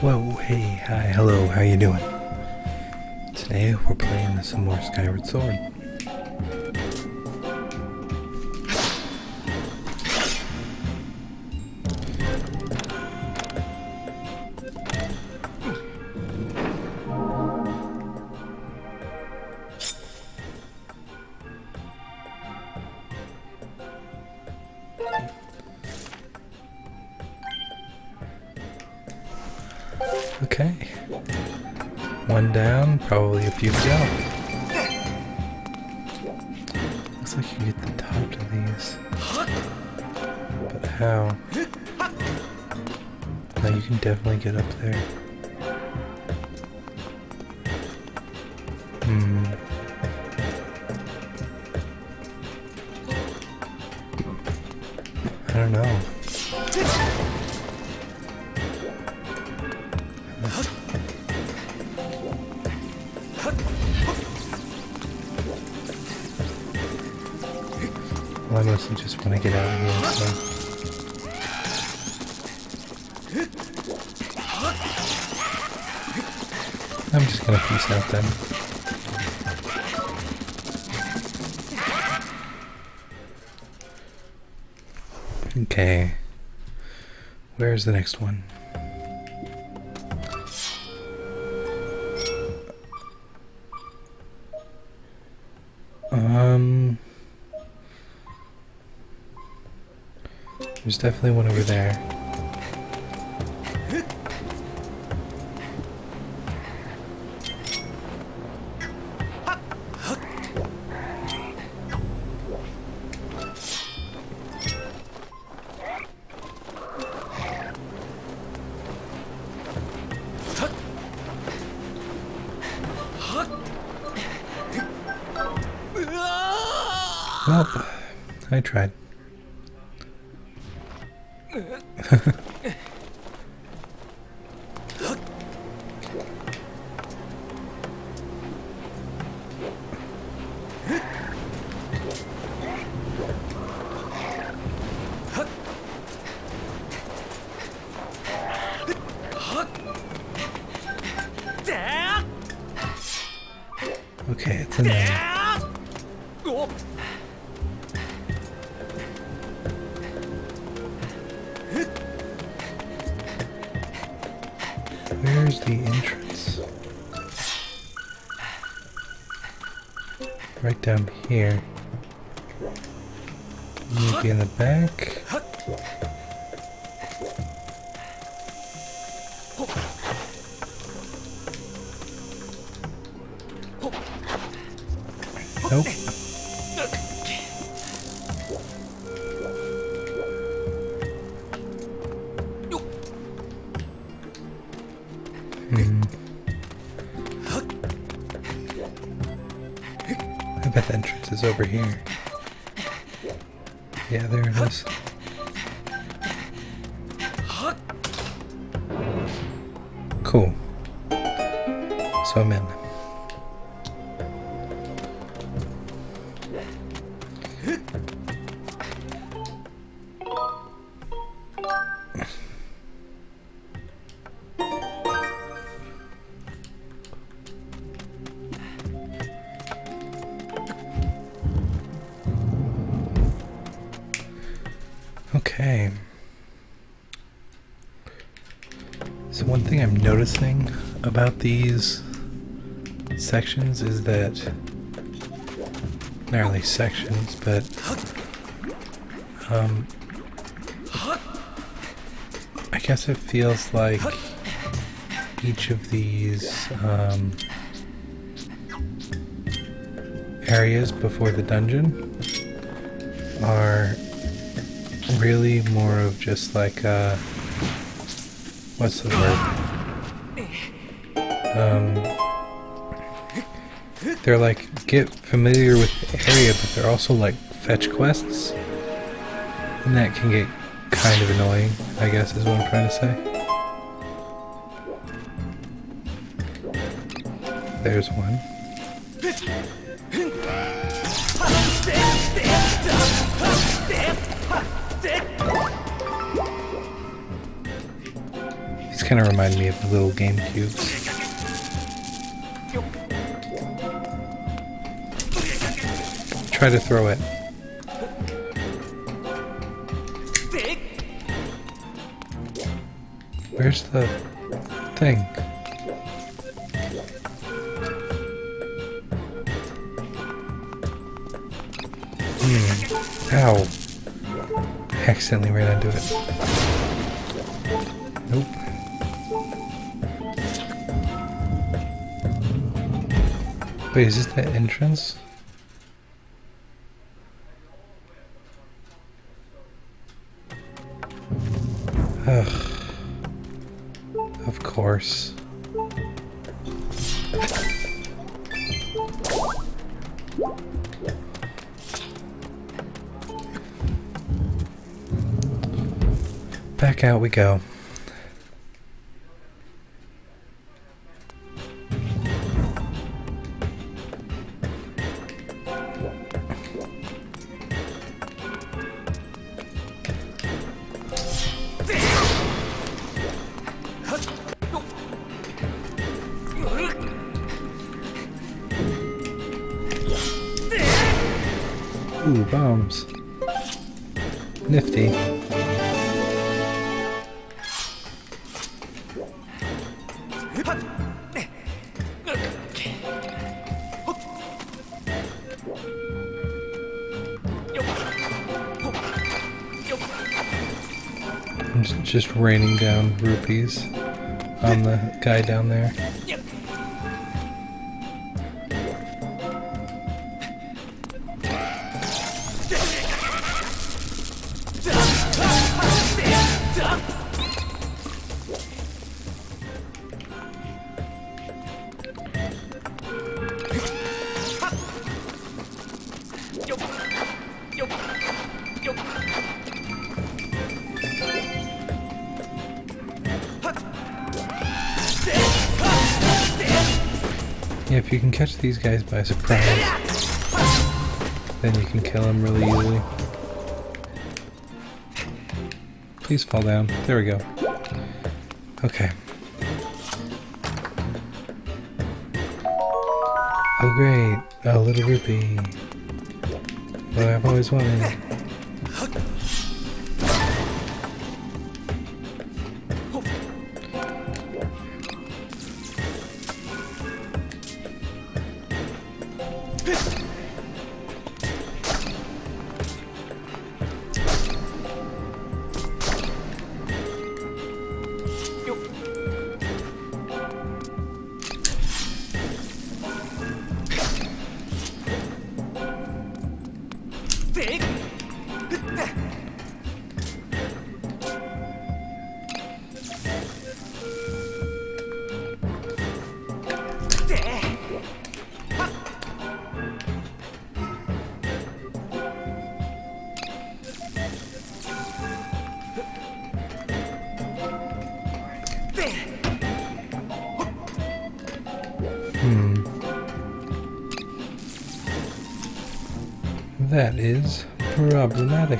Whoa, hey, hi, hello, how you doing? Today we're playing some more Skyward Sword. Okay, one down, probably a few to go. Looks like you get the top to these, but how? No, you can definitely get up there. I don't know. Well, I mostly just want to get out of here, so. I'm just gonna peace out then. Okay. Where's the next one? There's definitely one over there. Well, I tried. Okay, it's in there. Where's the entrance? Right down here. Maybe in the back. Nope. I bet the entrance is over here. Yeah, there it is. Cool. So I'm in. Okay. So one thing I'm noticing about these sections is that, not really sections, but I guess it feels like each of these areas before the dungeon are really more of just like what's the word? They're like get familiar with the area, but they're also like fetch quests, and that can get kind of annoying, I guess is what I'm trying to say. There's one. kind of remind me of the little GameCubes. Try to throw it. Where's the thing? Ow. I accidentally ran into it. Nope. Wait, is this the entrance? Ugh. Of course. Back out we go. Ooh, bombs. Nifty. I'm just raining down rupees on the guy down there. Yeah, if you can catch these guys by surprise, then you can kill them really easily. Please fall down. There we go. Okay. Oh great, a little rupee. What I've always wanted. That is problematic.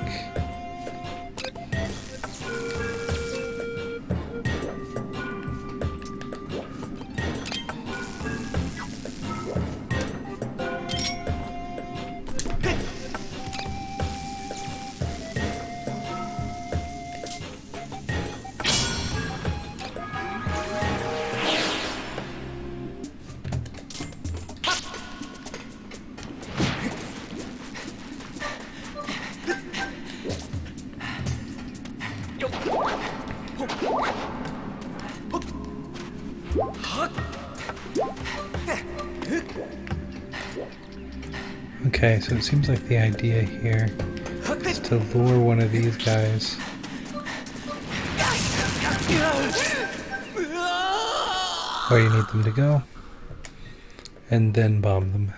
Okay, so it seems like the idea here is to lure one of these guys. Where you need them to go, and then bomb them.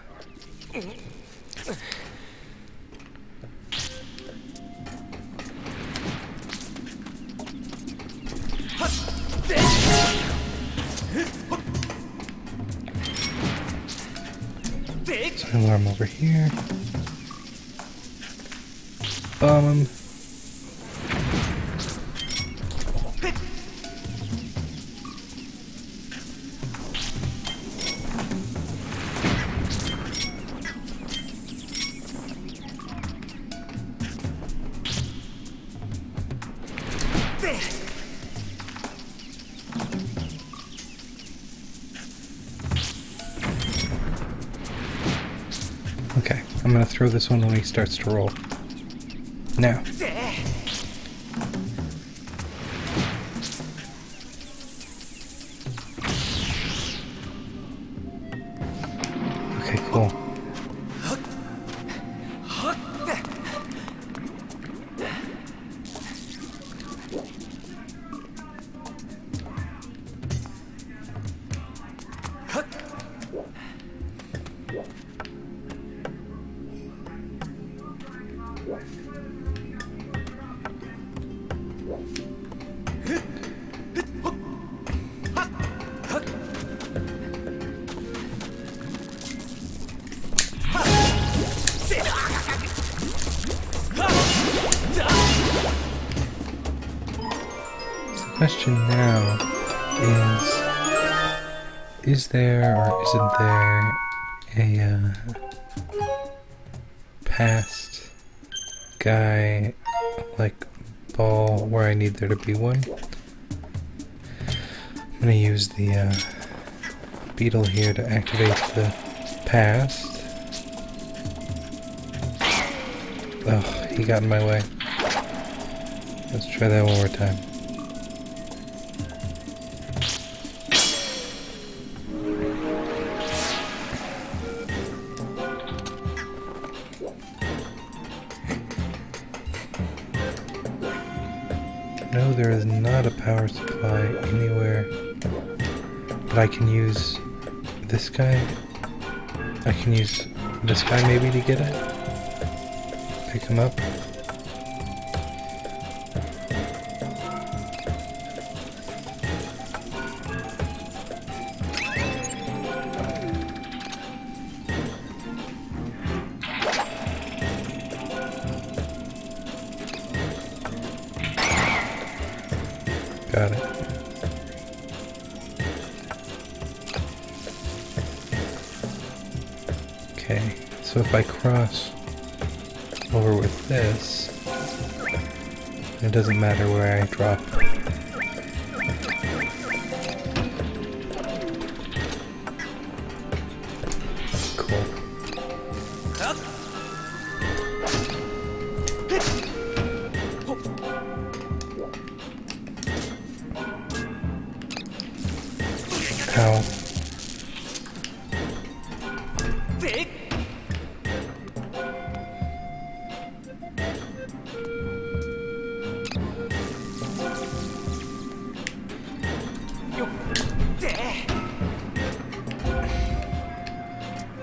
So alarm over here. Bomb him. Okay, I'm gonna throw this one when he starts to roll. Now. Okay, cool. The question now is there or isn't there a past guy like ball where I need there to be one? I'm gonna use the beetle here to activate the past. Oh, he got in my way. Let's try that one more time. No, there is not a power supply anywhere, but I can use this guy. I can use this guy maybe to get it. Pick him up. Got it. Okay, so if I cross over with this, it doesn't matter where I drop. Cool. Ow.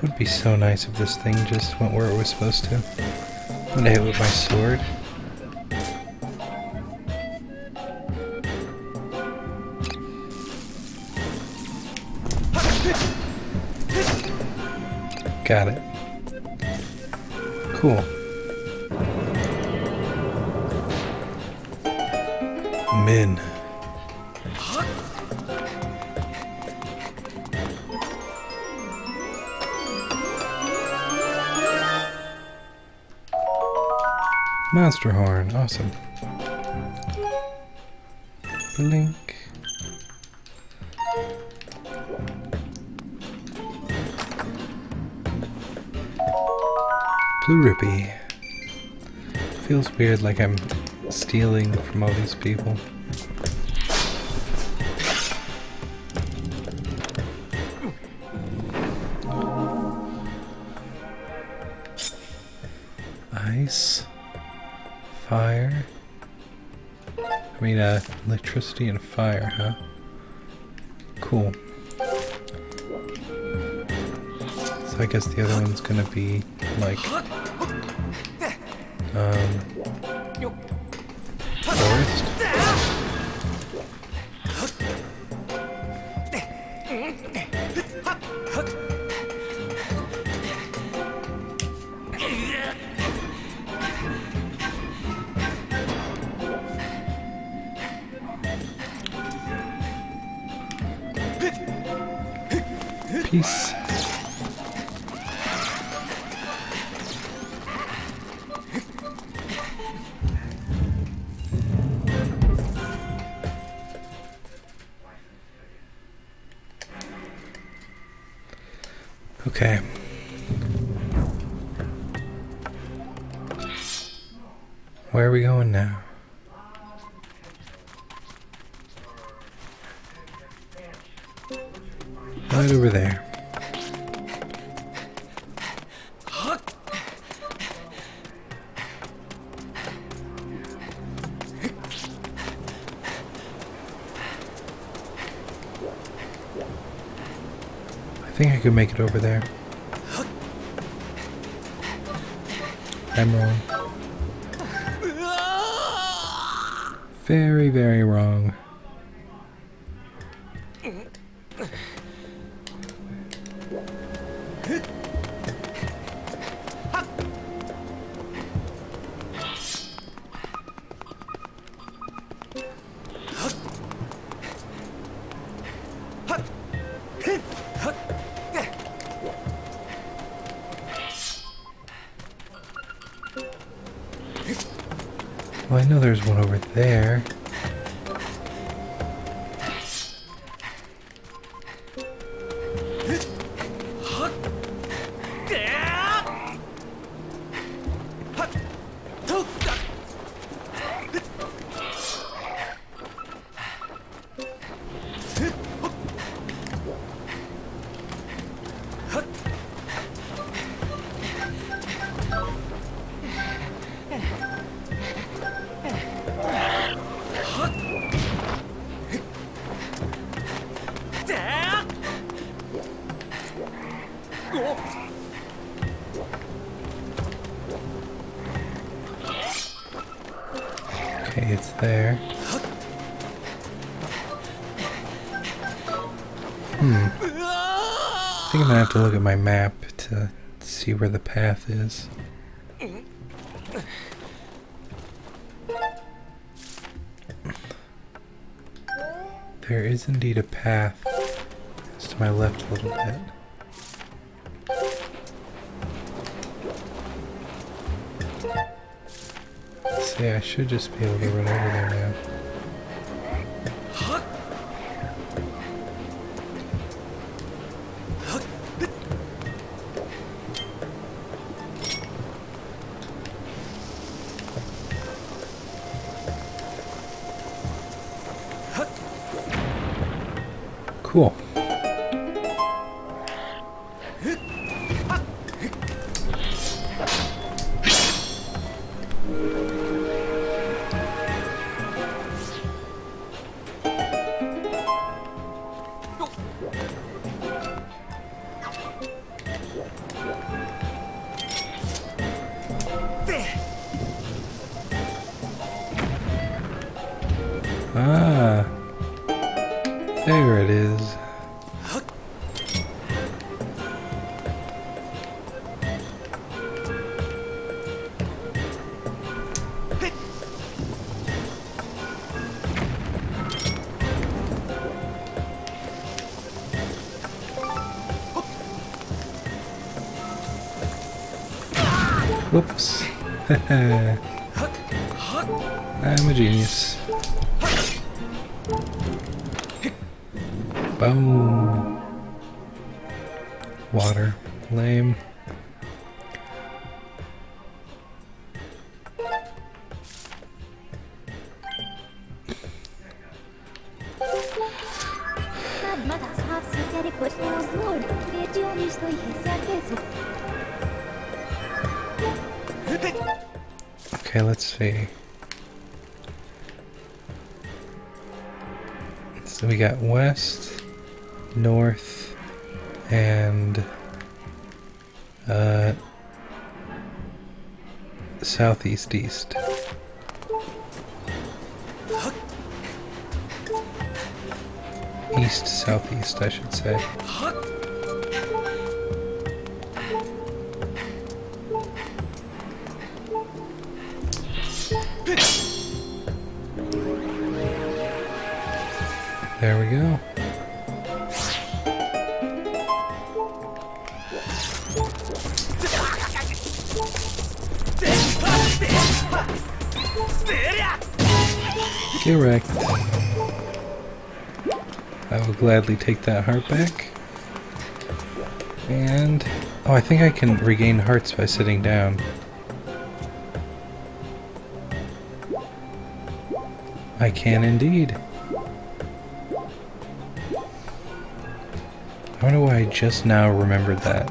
Would be so nice if this thing just went where it was supposed to. I'm gonna hit with my sword. Got it. Cool. Min. Monster horn, awesome. Blink. Blue Rippy. Feels weird, like I'm stealing from all these people. Ice. Fire. I mean, electricity and fire, huh? Cool. So I guess the other one's gonna be like forest. Peace. Okay. Where are we going now? Right over there. I think I could make it over there. I'm wrong. Very, very wrong. Well, I know there's one over there. Okay, it's there. I think I'm gonna have to look at my map to see where the path is. There is indeed a path. It's to my left a little bit. See, I should just be able to run over there now. Cool. Ah, there it is. Whoops. I'm a genius. Boom. Water. Lame. Okay, let's see. So we got west, north, and southeast east. East southeast, I should say. There we go. Get wrecked. I will gladly take that heart back. And... oh, I think I can regain hearts by sitting down. I can indeed. I wonder why I just now remembered that.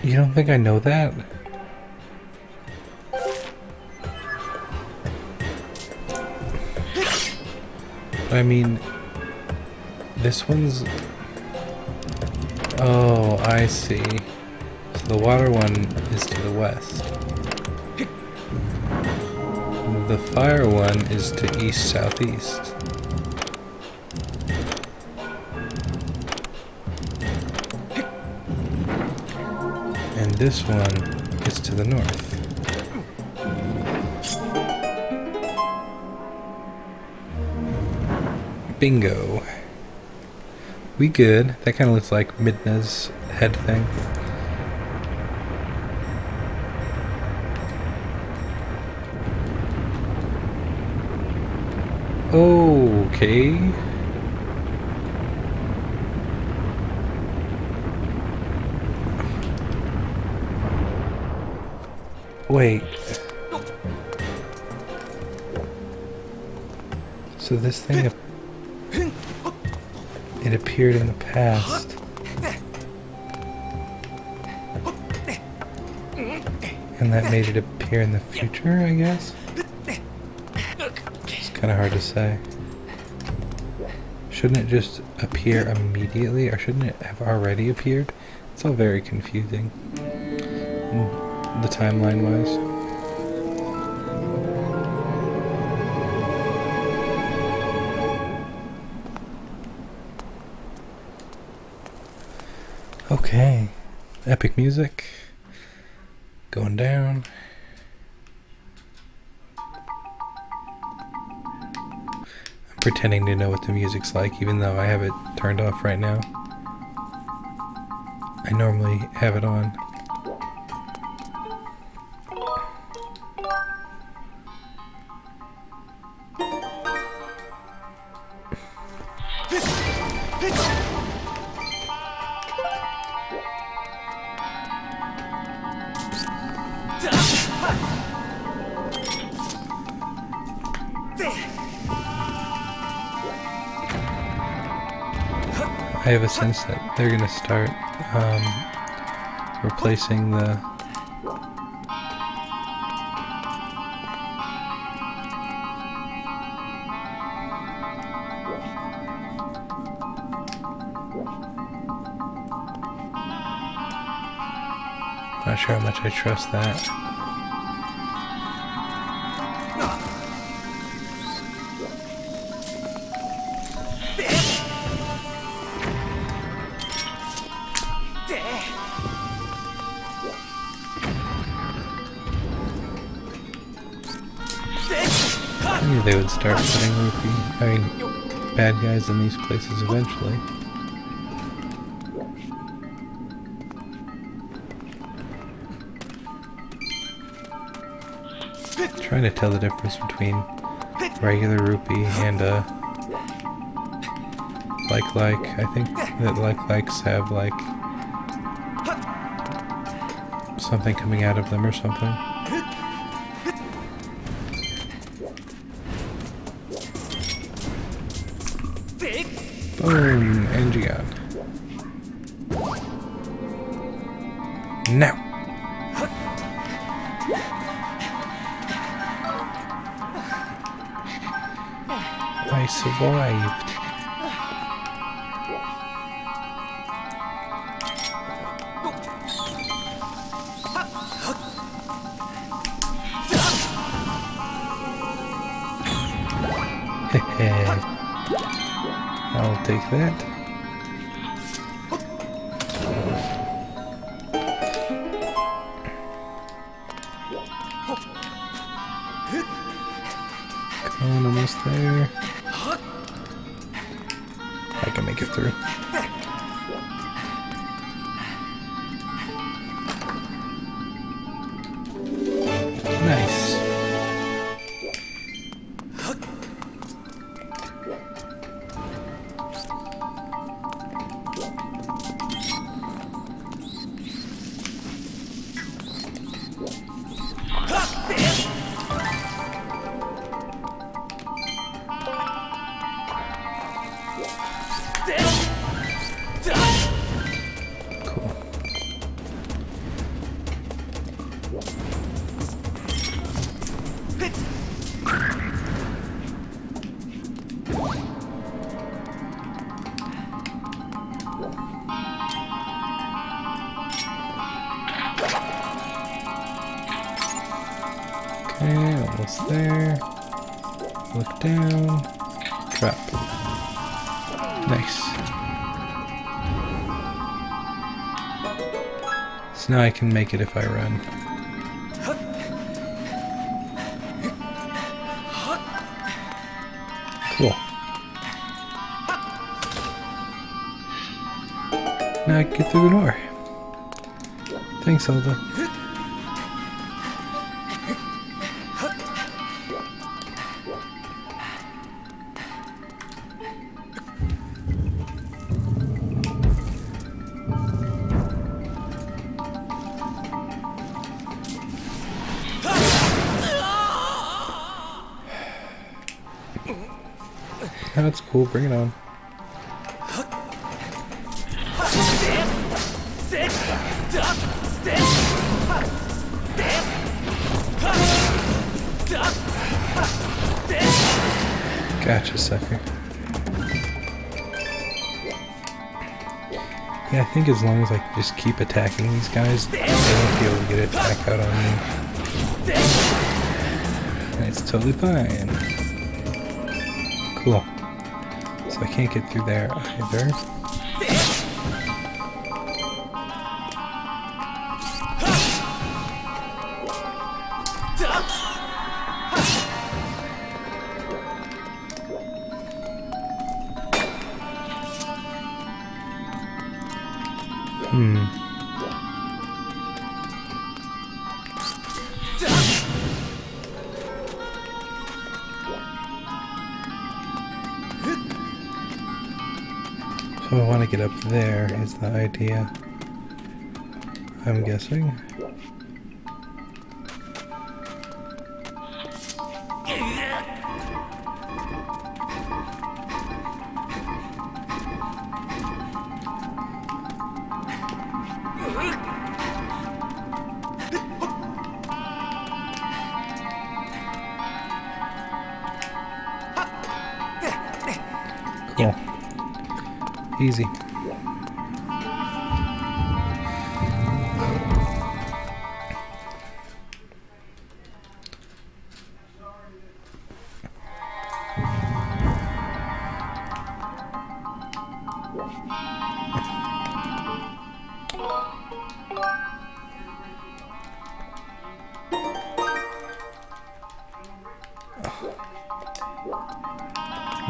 You don't think I know that? I mean, this one's... oh, I see. So the water one is to the west. The fire one is to east-southeast. And this one is to the north. Bingo. We good. That kind of looks like Midna's head thing. Okay. Wait. So this thing, it appeared in the past. And that made it appear in the future, I guess? It's kind of hard to say. Shouldn't it just appear immediately, or shouldn't it have already appeared? It's all very confusing. The timeline-wise. Okay. Epic music. Going down. I'm pretending to know what the music's like, even though I have it turned off right now. I normally have it on. I have a sense that they're gonna start replacing the not sure how much I trust that. I knew they would start putting bad guys in these places eventually. Trying to tell the difference between regular rupee and like. I think that likes have like something coming out of them or something. Boom, and you got. Now. I survived. Hehe. I'll take that. Come on, almost there. I can make it through. Almost there. Look down. Drop. Nice. So now I can make it if I run. Cool. Now I can get through the door. Thanks, Zelda. That's cool, bring it on. Gotcha, sucker. Yeah, I think as long as I just keep attacking these guys, they won't be able to get an attack out on me. And it's totally fine. Cool. So I can't get through there either. So I want to get up there is the idea, I'm guessing. Cool. Easy.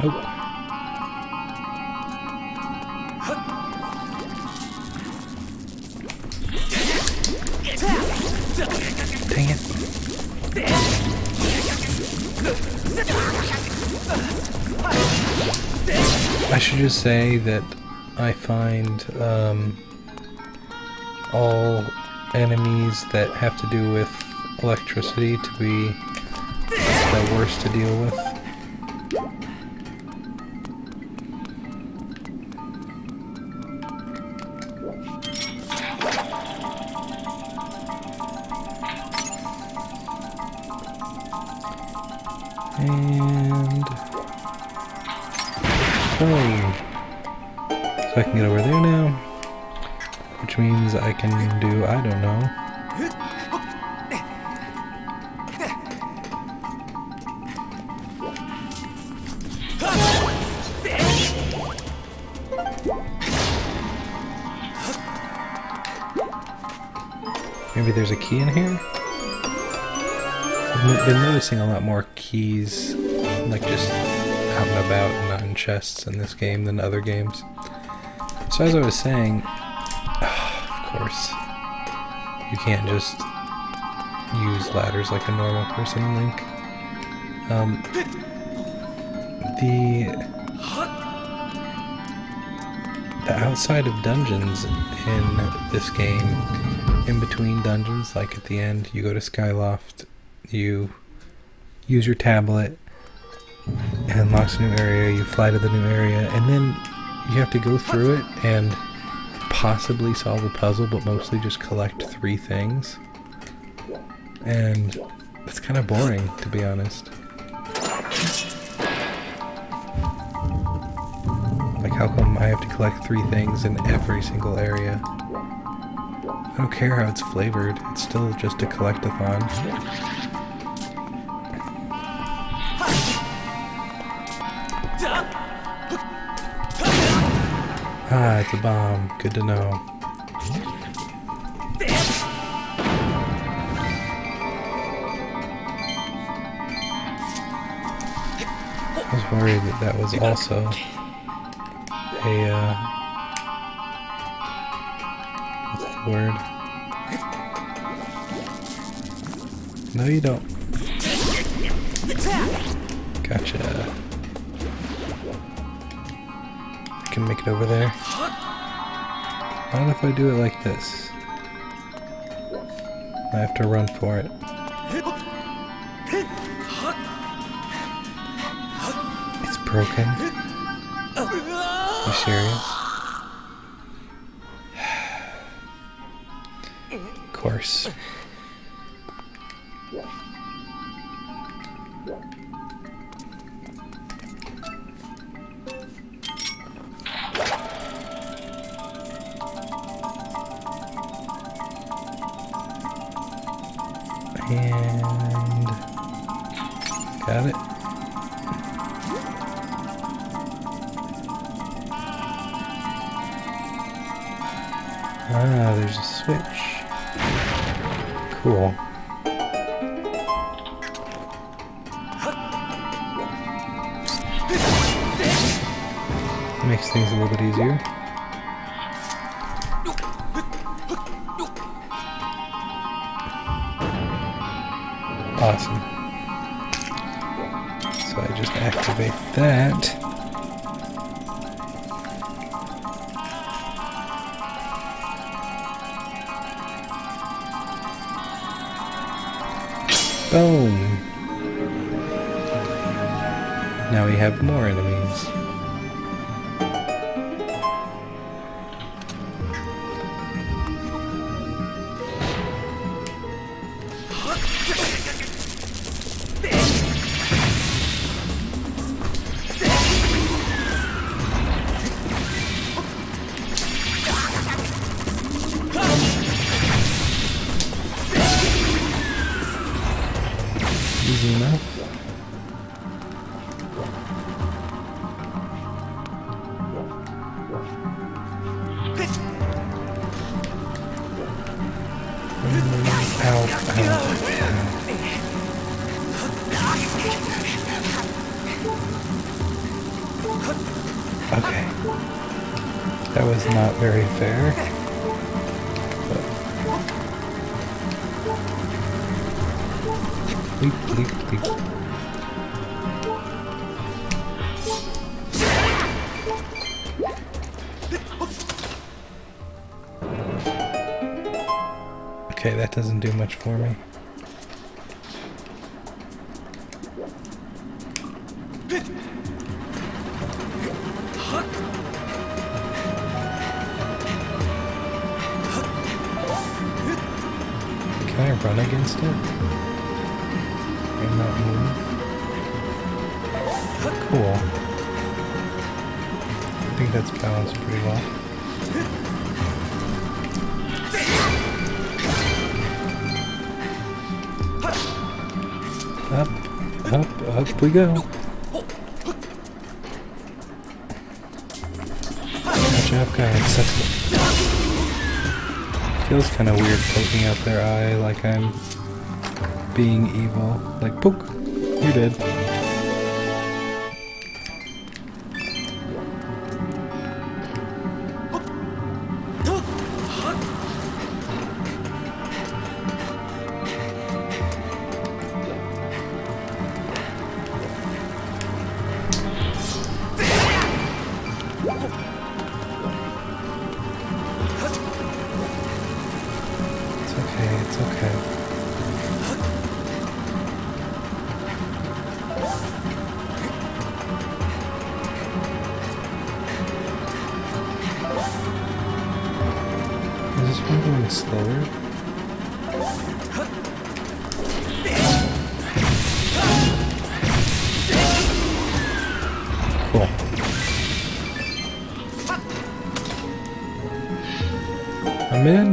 Nope. Dang it. I should just say that I find all enemies that have to do with electricity to be the worst to deal with. And boom. So I can get over there now, which means I can do, I don't know. Maybe there's a key in here? I've been noticing a lot more keys, like just out and about and not in chests in this game than other games. So as I was saying, of course, you can't just use ladders like a normal person, Link. The outside of dungeons in this game, in between dungeons, like at the end, you go to Skyloft, you use your tablet, it unlocks a new area, you fly to the new area, and then you have to go through it and possibly solve a puzzle, but mostly just collect 3 things. And it's kind of boring, to be honest. Like, how come I have to collect 3 things in every single area? I don't care how it's flavored, it's still just a collect-a-thon. Ah, it's a bomb. Good to know. I was worried that that was also a, what's the word? No, you don't. Gotcha. I can make it over there. What if I do it like this? I have to run for it. It's broken. Are you serious? Of course. And got it. Ah, there's a switch. Cool. Makes things a little bit easier. Awesome. So I just activate that. Boom! Now we have more enemies. Easy enough. Ow, ow, ow. Okay. That was not very fair. Leap, leap, leap. Okay, that doesn't do much for me. Can I run against it? And not move? Cool. I think that's balanced pretty well. Up, up, up we go. Gotcha, I've got accessible. Feels kind of weird poking out their eye like I'm being evil. Like, poke, you're dead. It's okay. Is this one going slower? Cool. I'm in.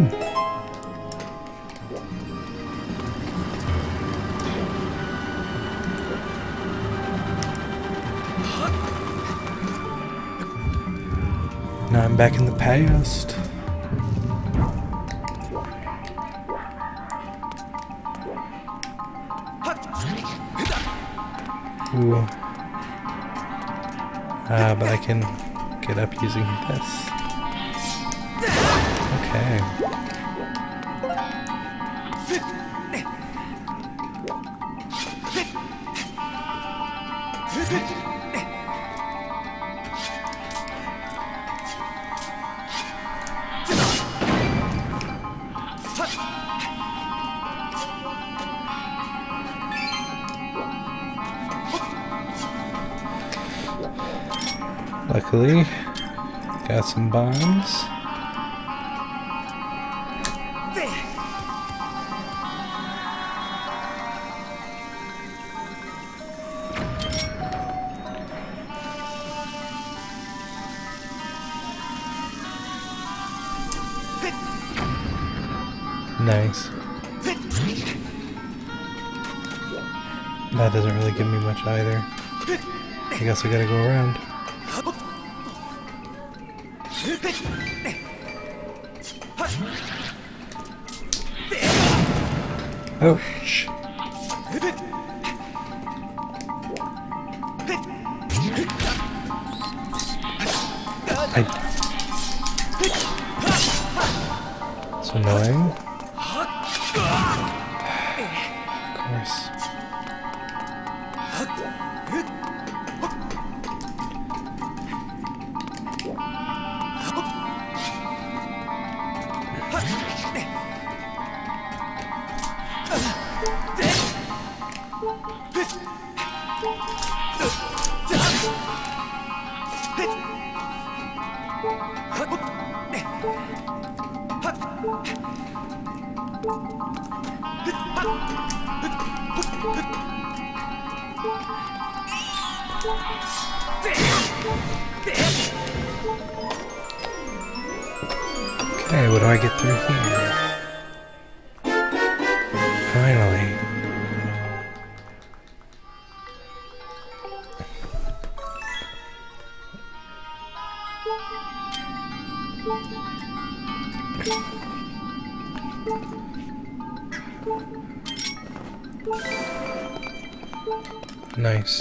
Now I'm back in the past. Ooh. But I can get up using this. Okay. Luckily, got some bombs. Nice. That doesn't really give me much either. I guess I gotta go around. Ouch. It's annoying. Of course. Okay, what do I get through here? Finally. Nice.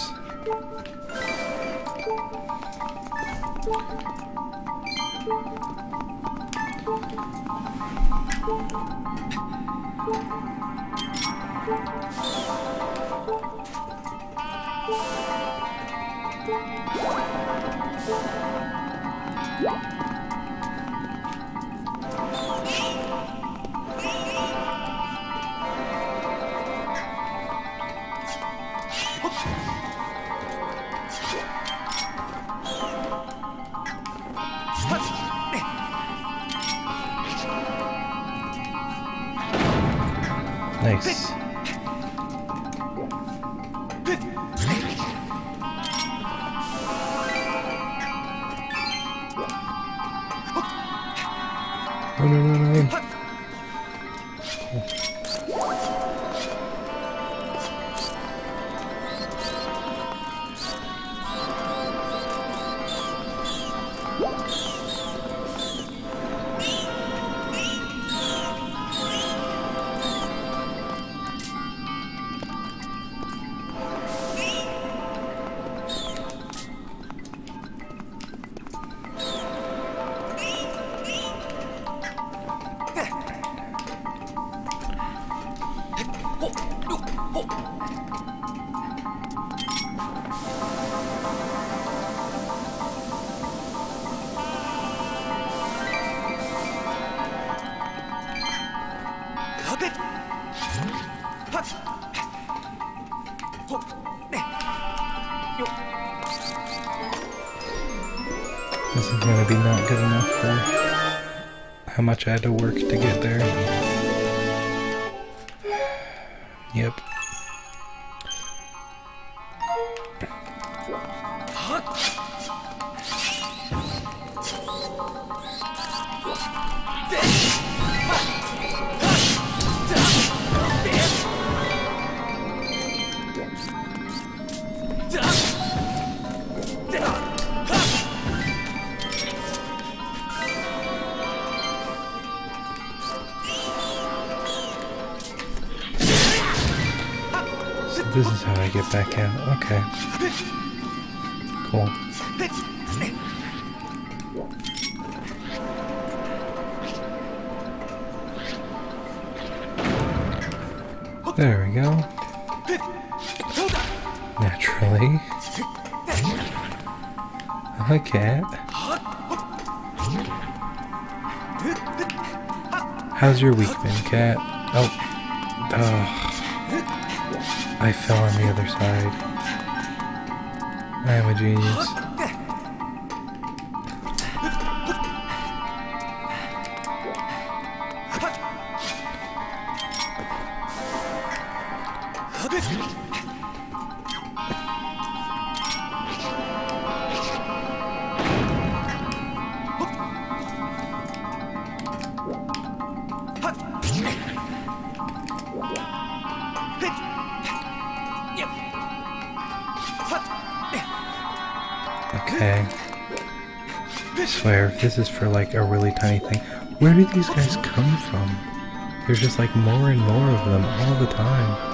Nice. Oh, no. This is gonna be not good enough for how much I had to work to get there. Yep. this is how I get back out. Okay. Cool. There we go. Naturally. Hi, cat. How's your week been, cat? Oh. I fell on the other side. I am a genius. Okay. I swear, if this is for like a really tiny thing, where do these guys come from? There's just like more and more of them all the time.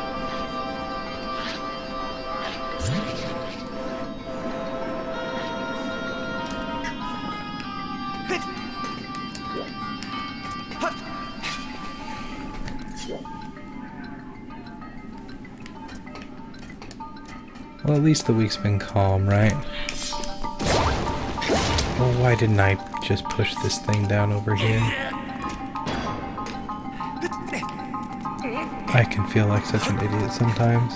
Well, at least the week's been calm, right? Well, why didn't I just push this thing down over here? I can feel like such an idiot sometimes.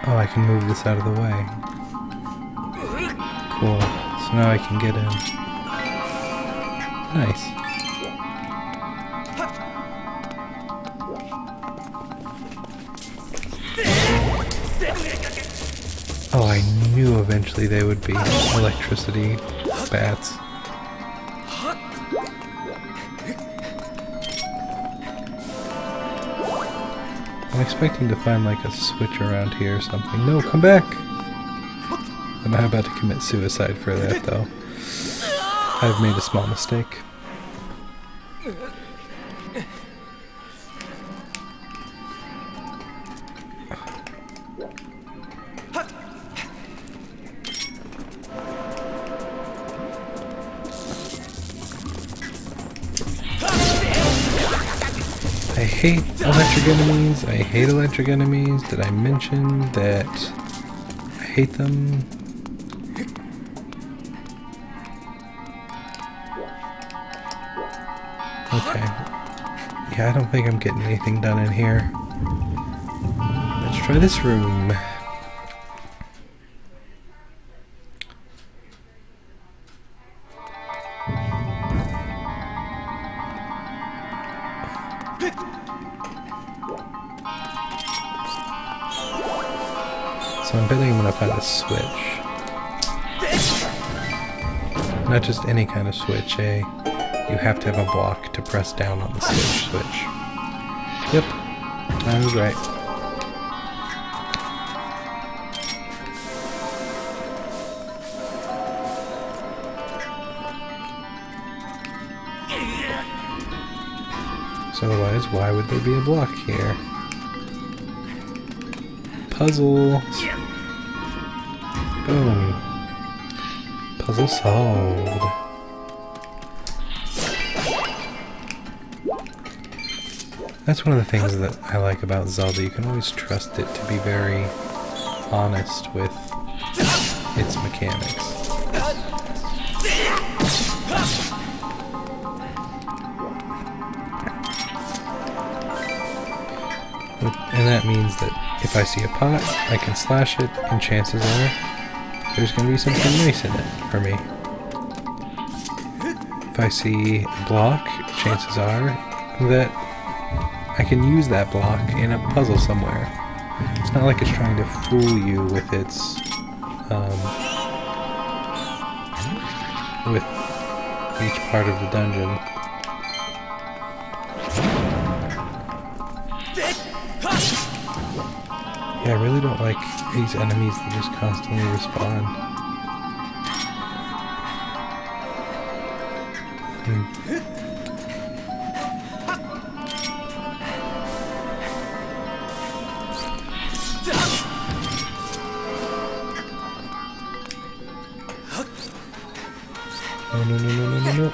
Oh, I can move this out of the way. Cool. So now I can get in. Nice. Oh, I knew eventually they would be electricity bats. I'm expecting to find like a switch around here or something. No, come back! I'm about to commit suicide for that though. I've made a small mistake. I hate electric enemies. I hate electric enemies. Did I mention that I hate them? Okay. Yeah, I don't think I'm getting anything done in here. Let's try this room. So I'm betting I'm gonna find a switch. Not just any kind of switch, eh? You have to have a block to press down on the switch. Yep, I was right. So otherwise, why would there be a block here? Puzzle! Boom. Puzzle solved. That's one of the things that I like about Zelda. You can always trust it to be very honest with its mechanics. And that means that if I see a pot, I can slash it, and chances are there's going to be something nice in it for me. If I see a block, chances are that I can use that block in a puzzle somewhere. It's not like it's trying to fool you with its, with each part of the dungeon. Yeah, I really don't like these enemies that just constantly respawn. No, no, no, no, no, no, no.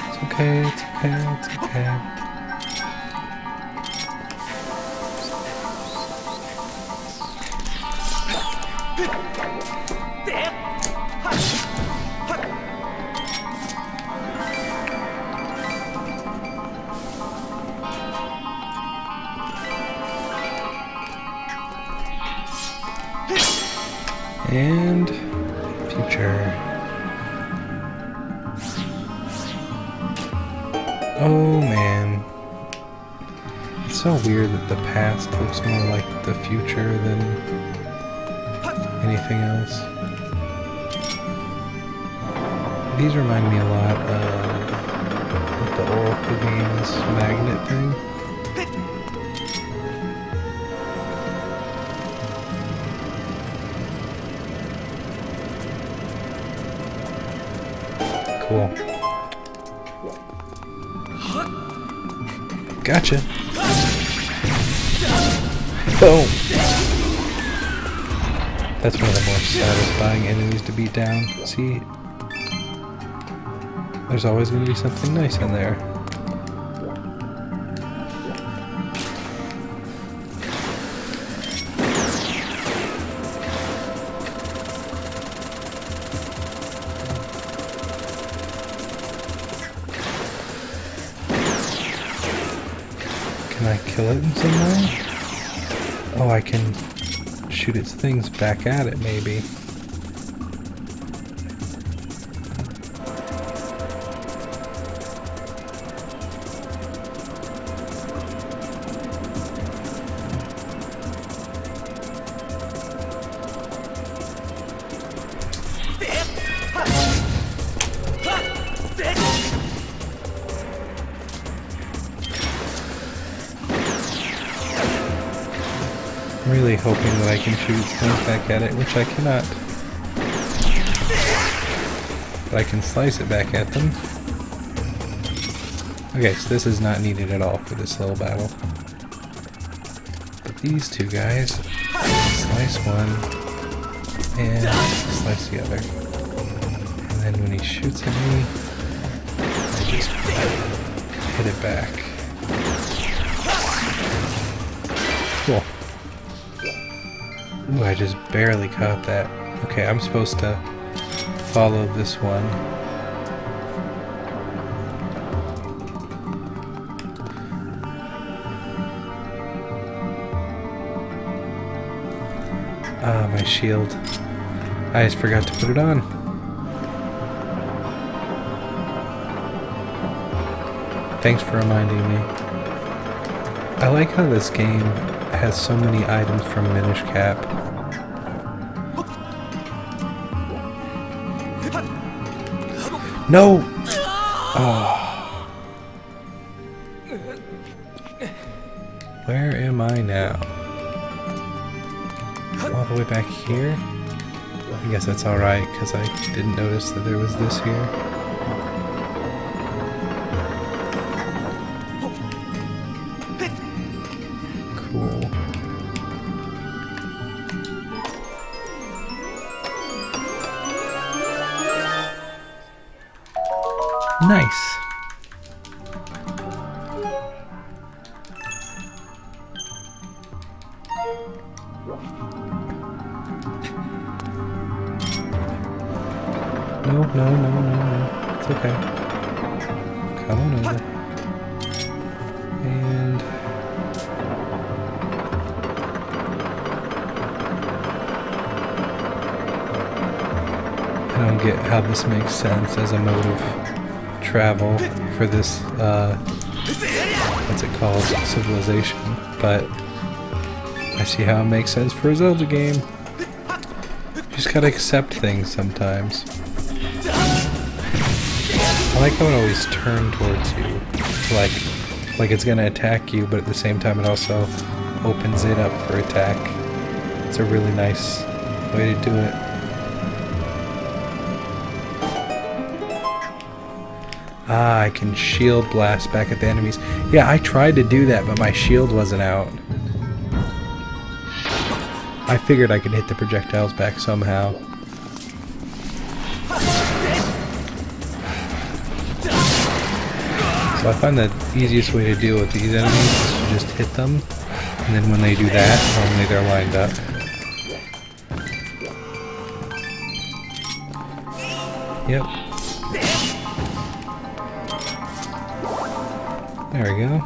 It's okay, it's okay, it's okay. And future. Oh man. It's so weird that the past looks more like the future than anything else. These remind me a lot of the Oracle Games magnet thing. Cool. Gotcha. Boom. That's one of the more satisfying enemies to beat down. See? There's always going to be something nice in there. Can I kill it in some way? Oh, I can shoot its things back at it, maybe. I'm really hoping that I can shoot things back at it, which I cannot. But I can slice it back at them. Okay, so this is not needed at all for this little battle. But these two guys, slice one, and slice the other. And then when he shoots at me, I just hit it back. Cool. Ooh, I just barely caught that. Okay, I'm supposed to follow this one. Ah, my shield. I just forgot to put it on. Thanks for reminding me. I like how this game has so many items from Minish Cap. No! Oh. Where am I now? All the way back here? I guess that's alright, because I didn't notice that there was this here. Cool. Nice. No, no, no, no, no. It's okay. Come on over. And... don't get how this makes sense as a mode of travel for this, what's it called, civilization, but I see how it makes sense for a Zelda game. You just gotta accept things sometimes. I like how it always turns towards you, like it's gonna attack you, but at the same time it also opens it up for attack. It's a really nice way to do it. Ah, I can shield blast back at the enemies. Yeah, I tried to do that, but my shield wasn't out. I figured I could hit the projectiles back somehow. So I find the easiest way to deal with these enemies is to just hit them, and then when they do that, normally they're lined up. Yep. There we go.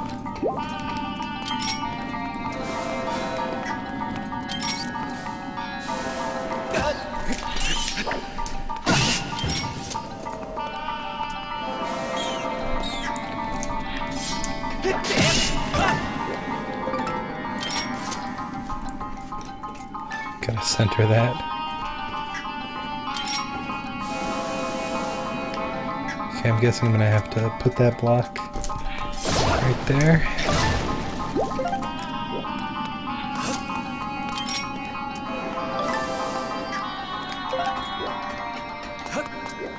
Gotta center that. Okay, I'm guessing I'm gonna have to put that block right there.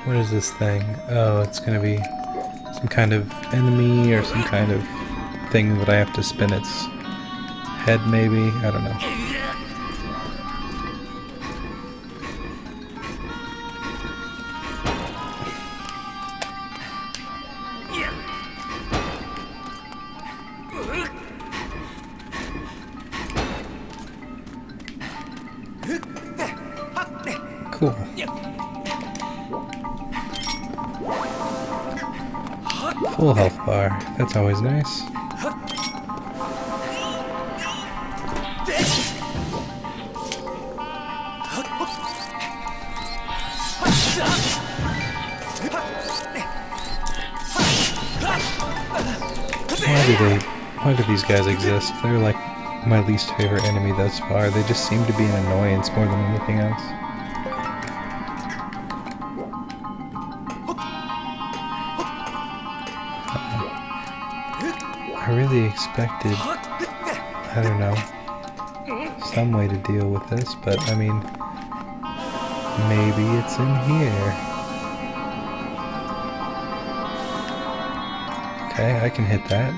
What is this thing? Oh, it's gonna be some kind of enemy or some kind of thing that I have to spin its head, maybe? I don't know. Cool. Full health bar. That's always nice. Why do these guys exist? They're like my least favorite enemy thus far. They just seem to be an annoyance more than anything else. I really expected, I don't know, some way to deal with this, but I mean, maybe it's in here. Okay, I can hit that.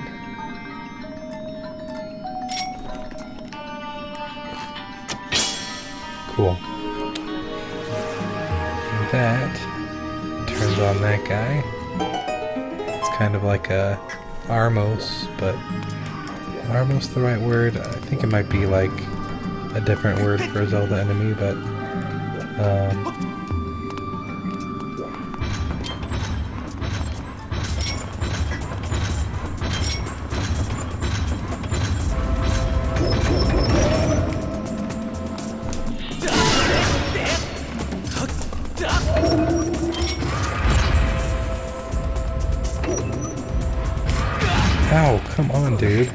Cool. And that turns on that guy. It's kind of like a Armos, but Armos the right word? I think it might be like a different word for a Zelda enemy, but ow, come on, dude.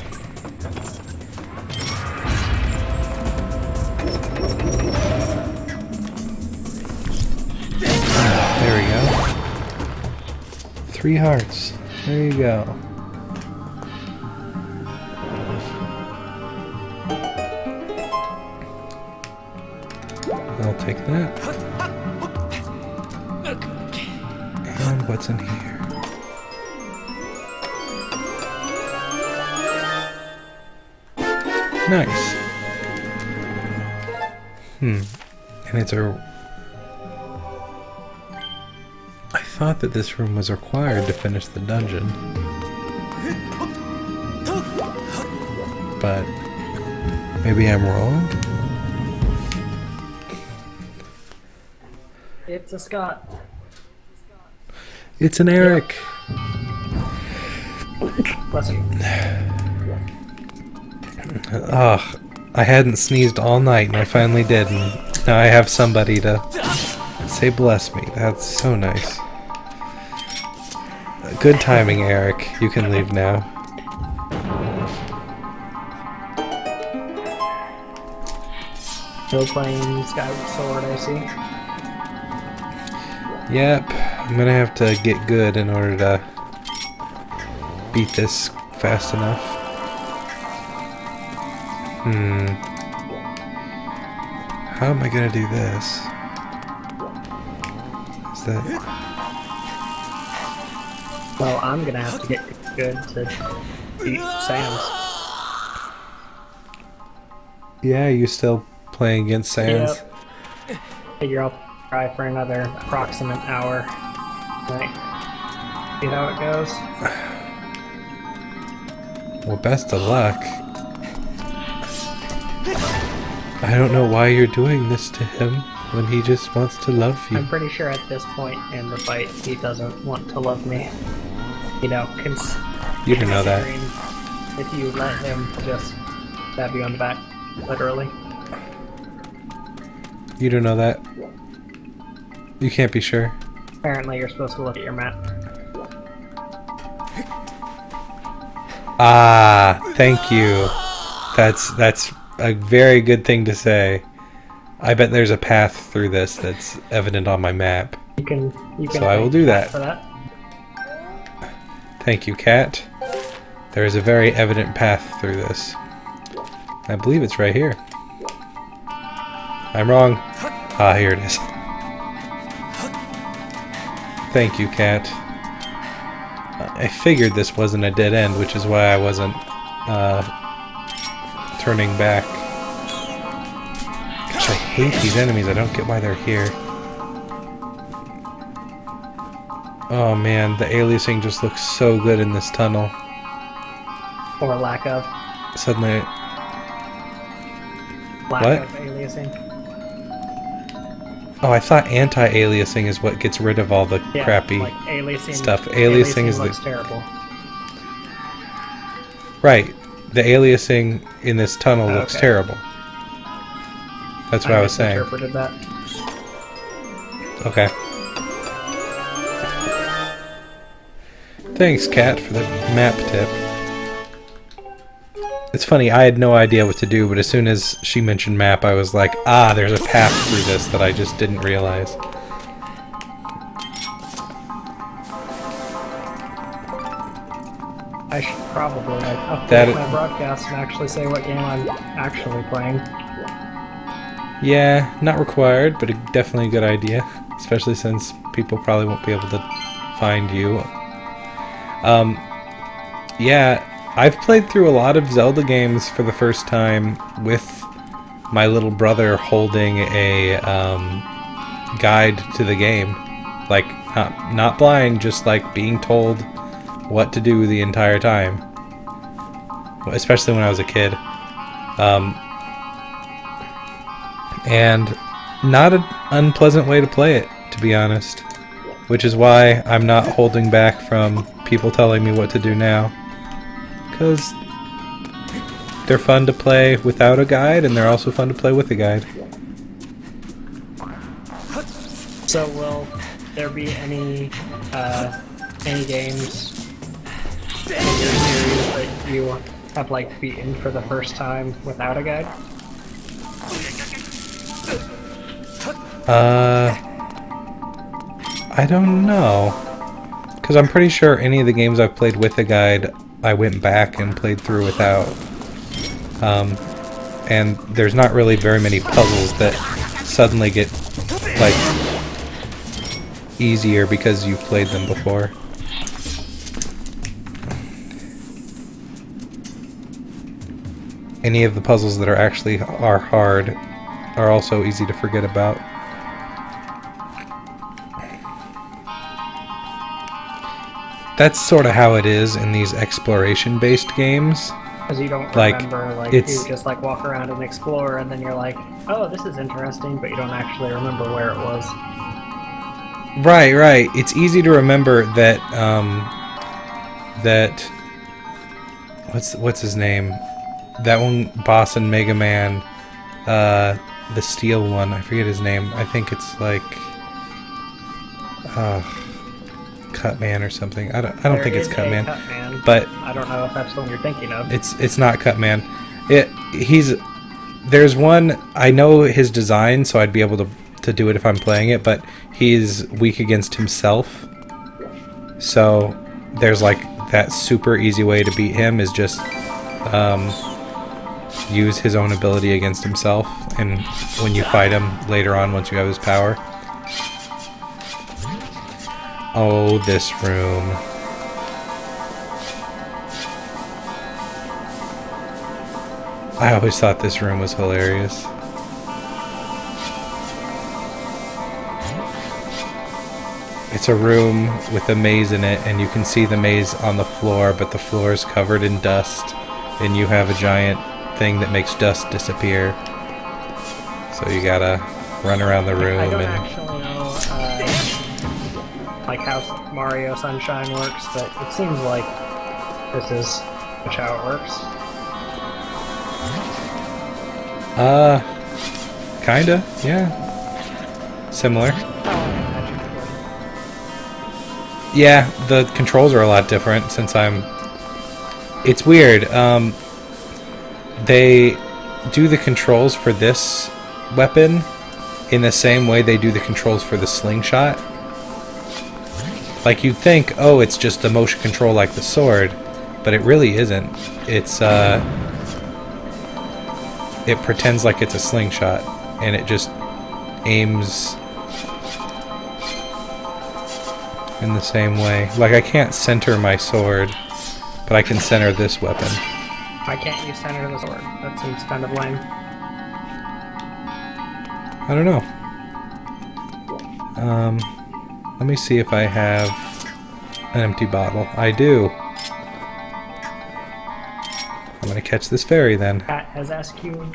There we go. 3 hearts. There you go. I'll take that. And what's in here? Nice. And it's a... I thought that this room was required to finish the dungeon. But maybe I'm wrong? It's a Scott. It's an Eric. Bless you. Ugh, I hadn't sneezed all night and I finally did, and now I have somebody to Say bless me. That's so nice. Good timing, Eric. You can leave now. Still playing Skyward Sword, I see. Yep. I'm gonna have to get good in order to beat this fast enough. How am I gonna do this? Is that... Well, I'm gonna have to get good to beat Sans. Yeah, you still playing against Sans? Yep. Figure I'll try for another approximate hour. Right. See how it goes. Well, best of luck. I don't know why you're doing this to him when he just wants to love you. I'm pretty sure at this point in the fight he doesn't want to love me. You know, you didn't know that. If you let him just stab you on the back, literally. You don't know that. You can't be sure. Apparently you're supposed to look at your map. Ah, thank you. That's a very good thing to say. I bet there's a path through this that's evident on my map. You can so I will do that. For that. Thank you, Cat. There is a very evident path through this. I believe it's right here. I'm wrong. Ah, here it is. Thank you, Cat. I figured this wasn't a dead end, which is why I wasn't turning back. Gosh, I hate these enemies. I don't get why they're here. Oh man, the aliasing just looks so good in this tunnel. Or lack of. Suddenly... Lack of aliasing. Oh, I thought anti-aliasing is what gets rid of all the crappy like aliasing, stuff. Aliasing is looks terrible. Right. The aliasing in this tunnel looks terrible. That's what I was saying. I misinterpreted that. Okay. Thanks, Kat, for the map tip. It's funny, I had no idea what to do, but as soon as she mentioned map, I was like, ah, there's a path through this that I just didn't realize. I should probably update my broadcast and actually say what game I'm actually playing. Yeah, not required, but definitely a good idea. Especially since people probably won't be able to find you. Yeah, I've played through a lot of Zelda games for the first time with my little brother holding a guide to the game. Like, not blind, just like being told what to do the entire time. Especially when I was a kid. And not an unpleasant way to play it, to be honest. Which is why I'm not holding back from people telling me what to do now. Because they're fun to play without a guide, and they're also fun to play with a guide. So will there be any games in your series that you have like beaten for the first time without a guide? I don't know. Because I'm pretty sure any of the games I've played with a guide, I went back and played through without. And there's not really very many puzzles that suddenly get, like, easier because you've played them before. Any of the puzzles that are hard are also easy to forget about. That's sort of how it is in these exploration-based games. Because you don't remember, like, you just like walk around and explore, and then you're like, oh, this is interesting, but you don't actually remember where it was. Right, right. It's easy to remember that, what's his name? That one boss in Mega Man, the steel one, I forget his name. I think it's like Cutman or something. I don't think it's Cutman. Cutman, but I don't know if that's the one you're thinking of. It's not Cutman. There's one, I know his design, so I'd be able to do it if I'm playing it, but he's weak against himself. So there's like that super easy way to beat him is just use his own ability against himself, and when you fight him later on once you have his power. Oh, this room. I always thought this room was hilarious. It's a room with a maze in it, and you can see the maze on the floor, but the floor is covered in dust, and you have a giant thing that makes dust disappear. So you gotta run around the room. I don't actually know like how Mario Sunshine works, but it seems like this is how it works. Kinda, yeah. Similar. Yeah, the controls are a lot different since it's weird. They do the controls for this weapon in the same way they do the controls for the slingshot. Like you'd think, oh, it's just a motion control like the sword, but it really isn't. It's it pretends like it's a slingshot, and it just aims in the same way. Like I can't center my sword, but I can center this weapon. Why can't you center the sword? That seems kind of lame. I don't know. Let me see if I have an empty bottle. I do. I'm gonna catch this fairy then. Pat has asked you a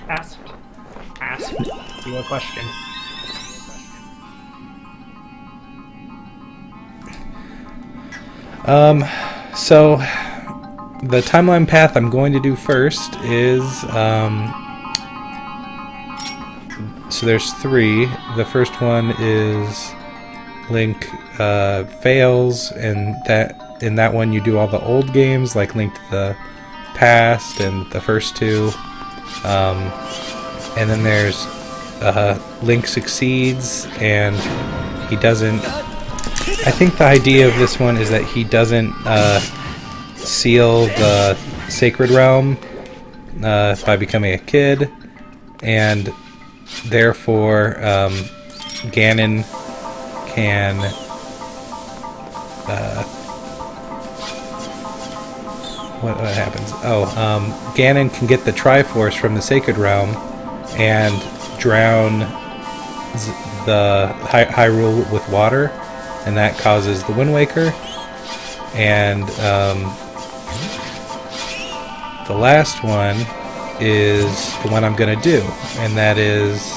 question. So the timeline path I'm going to do first is, so there's 3. The first one is Link fails, and in that one you do all the old games like Link to the Past and the first 2, and then there's Link succeeds and he doesn't. I think the idea of this one is that he doesn't seal the Sacred Realm by becoming a kid, and therefore Ganon can what happens? Oh, Ganon can get the Triforce from the Sacred Realm and drown the Hyrule with water, and that causes the Wind Waker. And the last one is the one I'm gonna do, and that is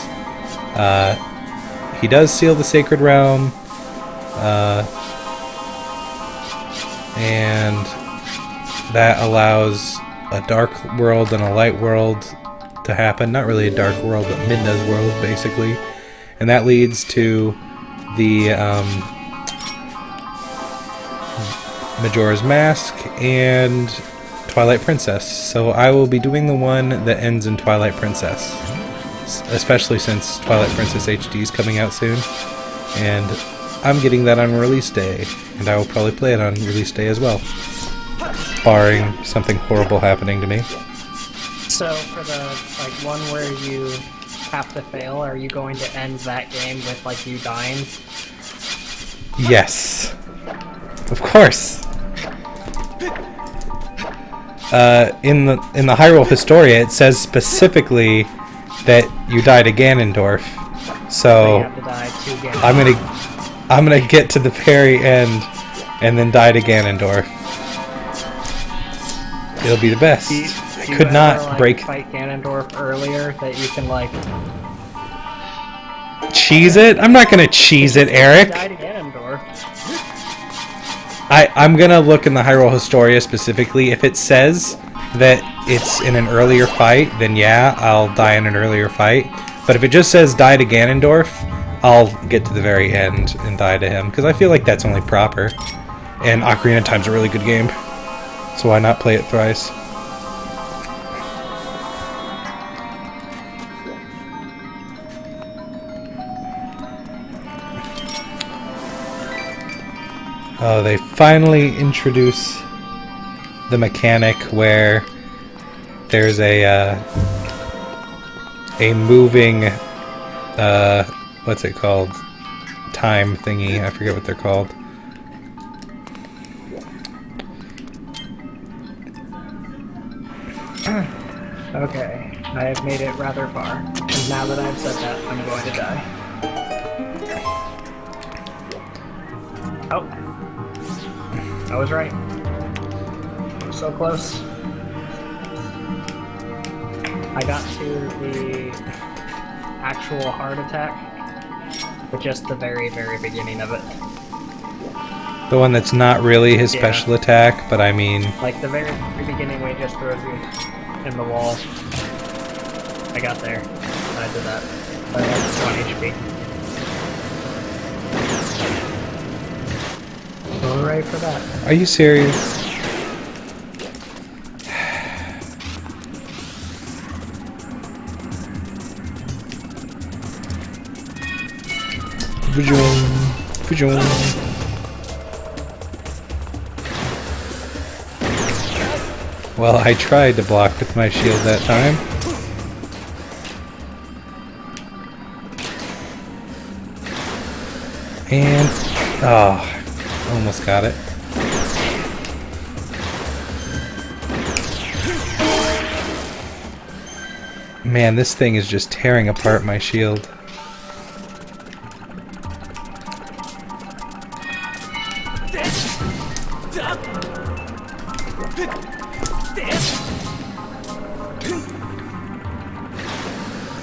he does seal the Sacred Realm, and that allows a dark world and a light world to happen. Not really a dark world, but Midna's world, basically. And that leads to the Majora's Mask and Twilight Princess. So I will be doing the one that ends in Twilight Princess, especially since Twilight Princess HD is coming out soon, and I'm getting that on release day, and I will probably play it on release day as well, barring something horrible happening to me. So for the one where you have to fail, are you going to end that game with you dying? Yes, of course. In the Hyrule Historia, it says specifically that you die to Ganondorf. So you have to die to Ganondorf. I'm gonna get to the very end and then die to Ganondorf. It'll be the best. Do I could not ever, break. Fight Ganondorf earlier that you can cheese it? I'm not gonna cheese it, Eric. Die to Ganondorf. I'm gonna look in the Hyrule Historia specifically. If it says that it's in an earlier fight, then yeah, I'll die in an earlier fight. But if it just says die to Ganondorf, I'll get to the very end and die to him, because I feel like that's only proper. And Ocarina of Time's a really good game, so why not play it thrice? Oh, they finally introduce the mechanic where there's a moving, what's it called? Time thingy. I forget what they're called. Okay, I have made it rather far, and now that I've said that, I'm going to die. Oh. I was right. So close. I got to the actual heart attack, but just the very, very beginning of it. The one that's not really his special attack, but I mean... Like the very beginning when he just throws you in the wall. I got there. And I did that. But I had 1 HP. Hooray for that. Are you serious? Well, I tried to block with my shield that time. And... oh, almost got it. Man, this thing is just tearing apart my shield.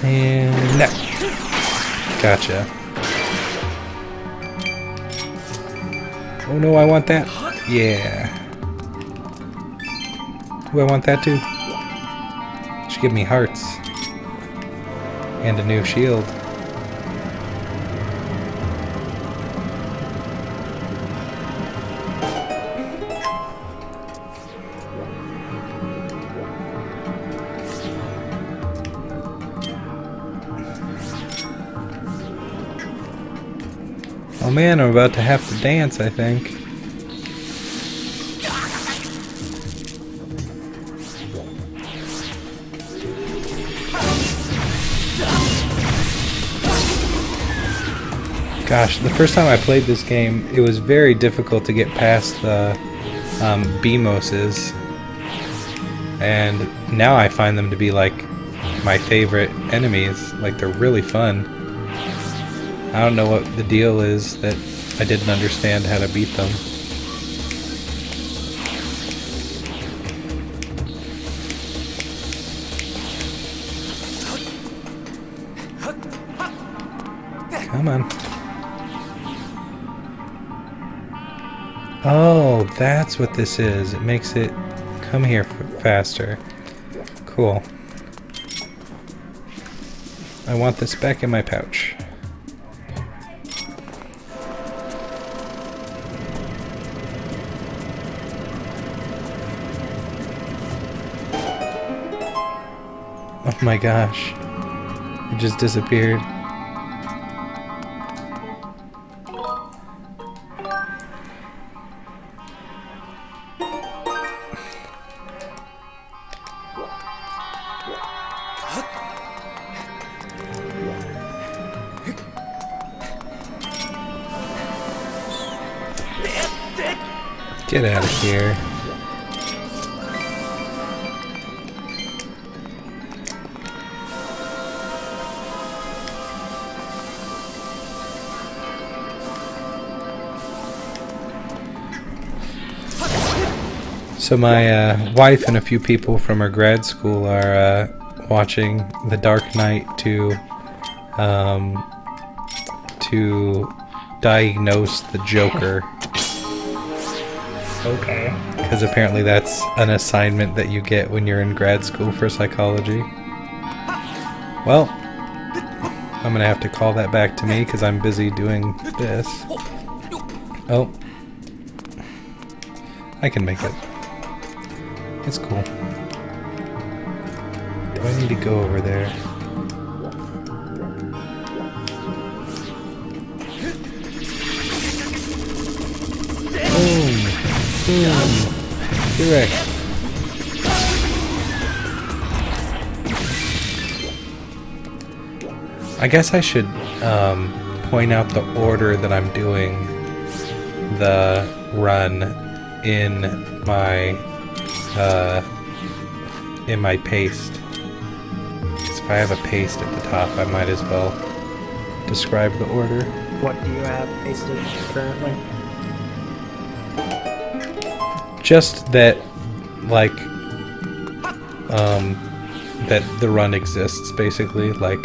And no. Gotcha. Oh no, I want that. Yeah. Ooh, I want that too. Should give me hearts. And a new shield. Oh man, I'm about to have to dance, I think. Gosh, the first time I played this game, it was very difficult to get past the Beamoses. And now I find them to be like my favorite enemies. Like, they're really fun. I don't know what the deal is that I didn't understand how to beat them. Come on. Oh, that's what this is. It makes it come here faster. Cool. I want this back in my pouch. Oh my gosh. It just disappeared. Get out of here. So my wife and a few people from her grad school are watching The Dark Knight to diagnose the Joker. Okay. Because apparently that's an assignment that you get when you're in grad school for psychology. Well, I'm gonna have to call that back to me because I'm busy doing this. Oh. I can make it. It's cool. Do I need to go over there? Boom! Boom! Direct! I guess I should point out the order that I'm doing the run in my paste. Because if I have a paste at the top, I might as well describe the order. What do you have pasted currently? Just that, like, that the run exists, basically. Like,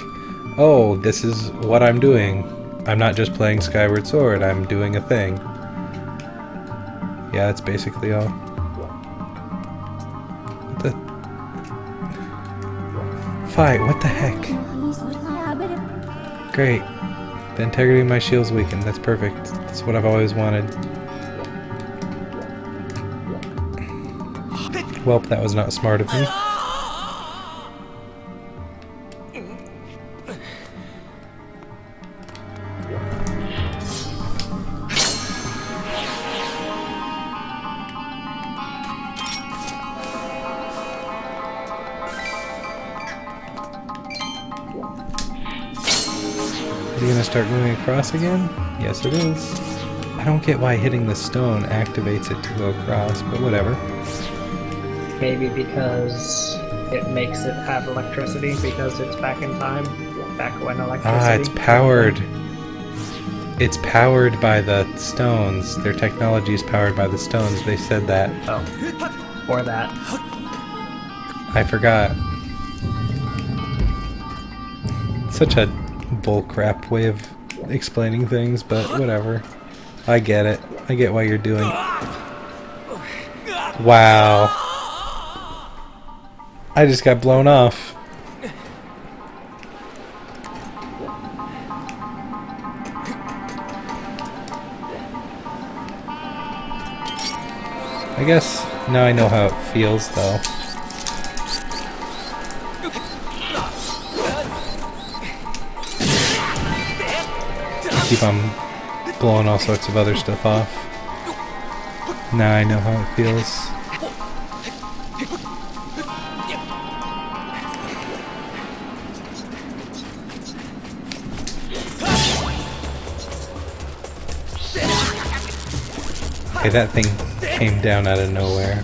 oh, this is what I'm doing. I'm not just playing Skyward Sword, I'm doing a thing. Yeah, that's basically all. What the... Fight, what the heck? Great. The integrity of my shield's weakened. That's perfect. That's what I've always wanted. Welp, that was not smart of me. Is he gonna start moving across again? Yes, it is. I don't get why hitting the stone activates it to go across, but whatever. Maybe because it makes it have electricity because it's back in time, back when electricity... Ah, it's powered. It's powered by the stones. Their technology is powered by the stones. They said that. Oh. Or that. I forgot. Such a bullcrap way of explaining things, but whatever. I get it. I get why you're doing it. Wow. I just got blown off. I guess now I know how it feels, though. Keep on blowing all sorts of other stuff off. Now I know how it feels. Okay, that thing came down out of nowhere.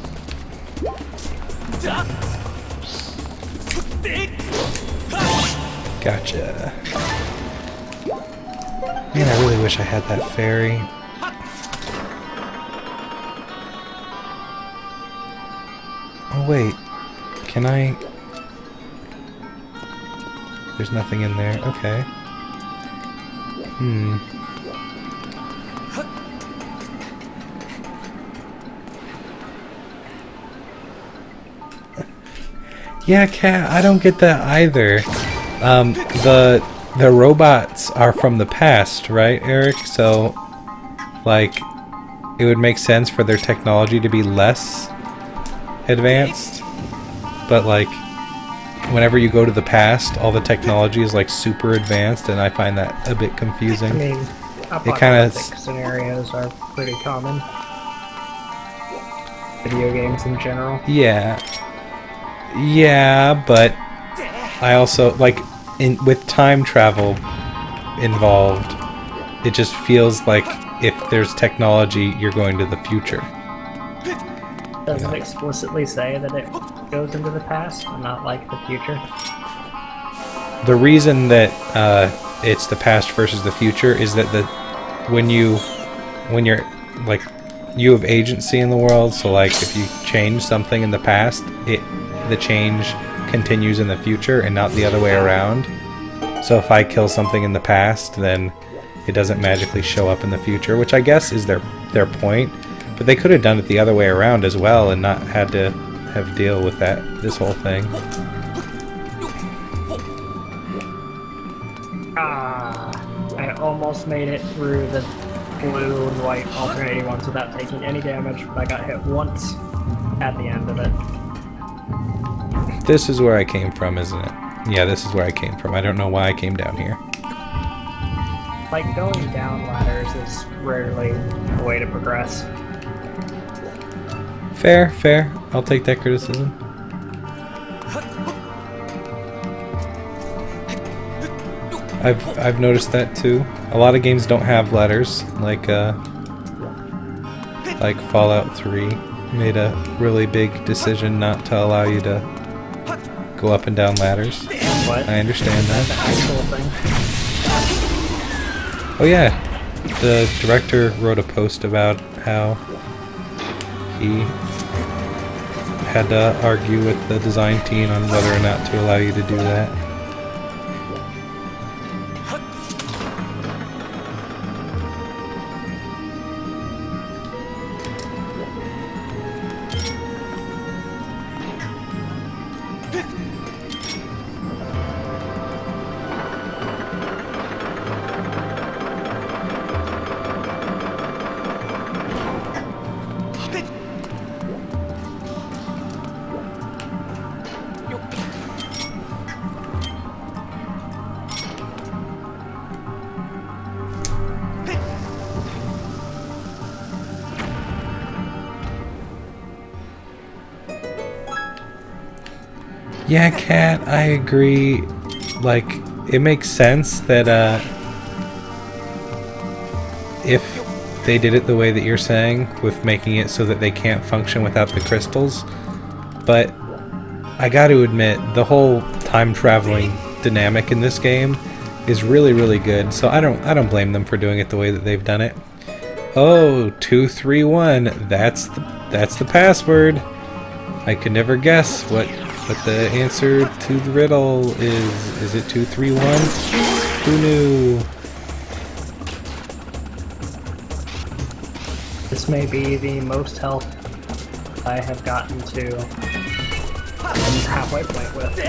Gotcha. Man, I really wish I had that fairy. Oh wait, can I... There's nothing in there, okay. Yeah, Cat, I don't get that either. The robots are from the past, right, Eric? So, like, it would make sense for their technology to be less advanced. But, like, whenever you go to the past, all the technology is, like, super advanced, and I find that a bit confusing. I mean, apocalyptic scenarios are pretty common. Video games in general. Yeah. Yeah, but I also, like, with time travel involved, it just feels like if there's technology, you're going to the future. Does it explicitly say that it goes into the past and not like the future? The reason that it's the past versus the future is that when you're like, you have agency in the world, so like if you change something in the past, the change continues in the future and not the other way around. So if I kill something in the past, then it doesn't magically show up in the future, which I guess is their point. But they could have done it the other way around as well and not had to have deal with this whole thing. Ah, I almost made it through the blue and white alternating ones without taking any damage, but I got hit once at the end of it. This is where I came from, isn't it? Yeah, this is where I came from. I don't know why I came down here. Like, going down ladders is rarely the way to progress. Fair, fair. I'll take that criticism. I've noticed that too. A lot of games don't have ladders, like Fallout 3 made a really big decision not to allow you to go up and down ladders. What? I understand that. That's an actual thing. Oh yeah, the director wrote a post about how he had to argue with the design team on whether or not to allow you to do that. Yeah, Kat, I agree. Like, it makes sense that if they did it the way that you're saying, with making it so that they can't function without the crystals. But I got to admit, the whole time traveling dynamic in this game is really, really good. So I don't blame them for doing it the way that they've done it. Oh, 231. That's the password. I could never guess what the answer to the riddle is. Is it 231? Who knew? This may be the most health I have gotten to halfway point with.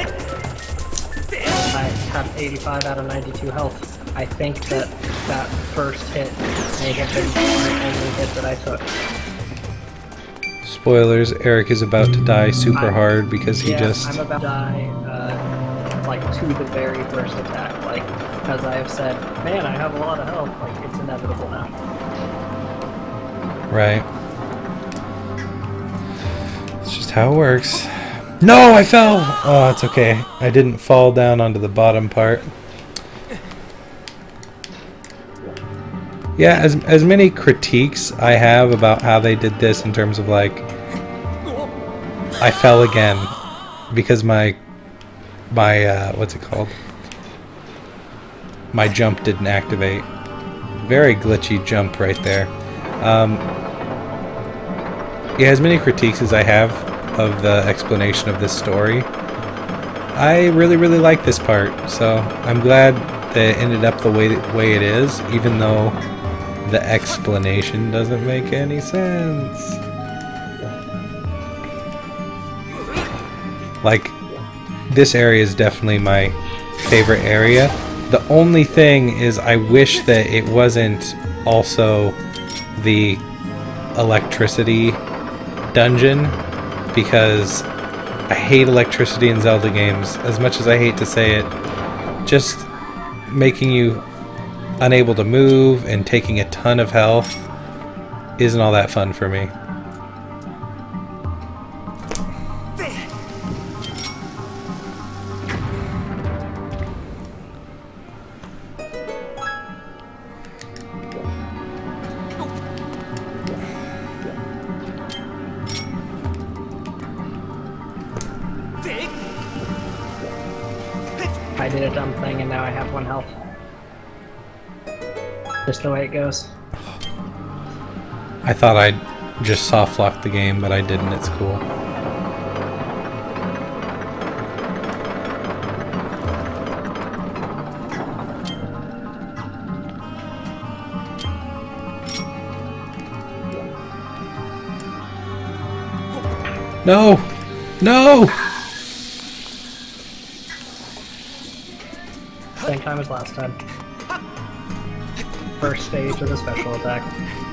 I have 85 out of 92 health. I think that first hit may have been the only hit that I took. Spoilers, Eric is about to die super hard because he just... I'm about to die, like, to the very first attack. Like, as I have said, man, I have a lot of health. Like, it's inevitable now. Right. It's just how it works. No, I fell! Oh, it's okay. I didn't fall down onto the bottom part. Yeah, as many critiques I have about how they did this in terms of, like, I fell again because my what's it called? My jump didn't activate. Very glitchy jump right there. Yeah, as many critiques as I have of the explanation of this story, I really, really like this part. So I'm glad that it ended up the way it is, even though the explanation doesn't make any sense. Like, this area is definitely my favorite area. The only thing is I wish that it wasn't also the electricity dungeon, because I hate electricity in Zelda games. As much as I hate to say it, just making you unable to move and taking a ton of health isn't all that fun for me. I did a dumb thing and now I have 1 health. Just the way it goes. I thought I'd just soft lock the game, but I didn't. It's cool. No! No! Thank time as last time. First stage of the special attack,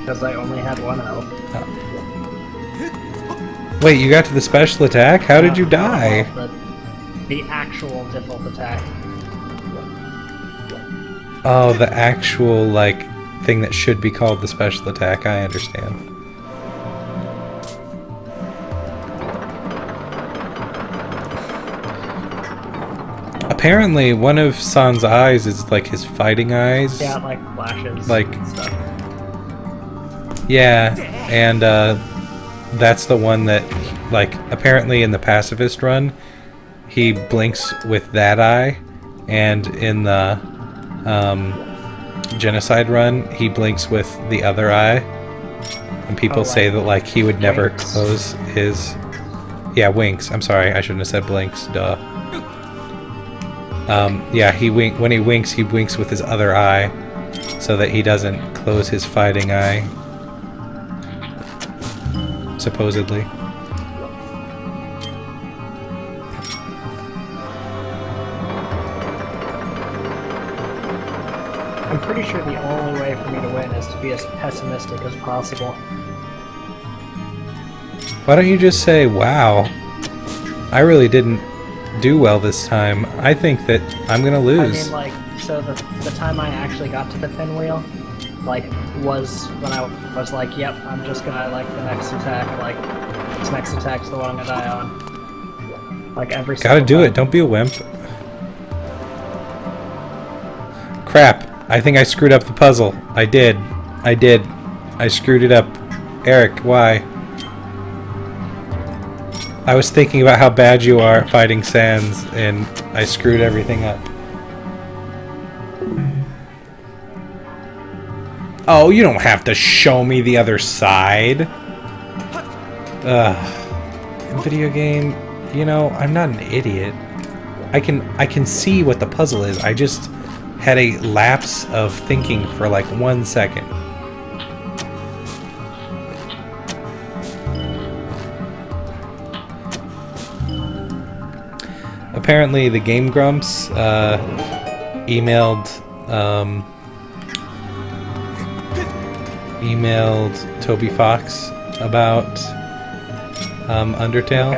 because I only had 1 health. Wait, you got to the special attack? How did you die? The actual default attack. Oh, the actual, like, thing that should be called the special attack. I understand. Apparently, one of San's eyes is like his fighting eyes. Yeah, like flashes. Like and stuff. Yeah, and that's the one that, like, apparently in the pacifist run, he blinks with that eye, and in the genocide run, he blinks with the other eye. And people say that, like, he would never close his... Yeah, winks. I'm sorry, I shouldn't have said blinks. Duh. Yeah, when he winks with his other eye, so that he doesn't close his fighting eye. Supposedly. I'm pretty sure the only way for me to win is to be as pessimistic as possible. Why don't you just say, wow, I really didn't do well this time. I think that I'm gonna lose. I mean, like, so the time I actually got to the pinwheel, like, was when I was like, yep, I'm just gonna, like, the next attack, like, this next attack's the one I'm gonna die on. Like, every single Gotta do time. it, don't be a wimp. Crap, I think I screwed up the puzzle. I did. I screwed it up. Eric, why? I was thinking about how bad you are at fighting Sans, and I screwed everything up. Oh, you don't have to show me the other side. Video game, you know, I'm not an idiot. I can see what the puzzle is. I just had a lapse of thinking for like 1 second. Apparently, the Game Grumps emailed Toby Fox about Undertale.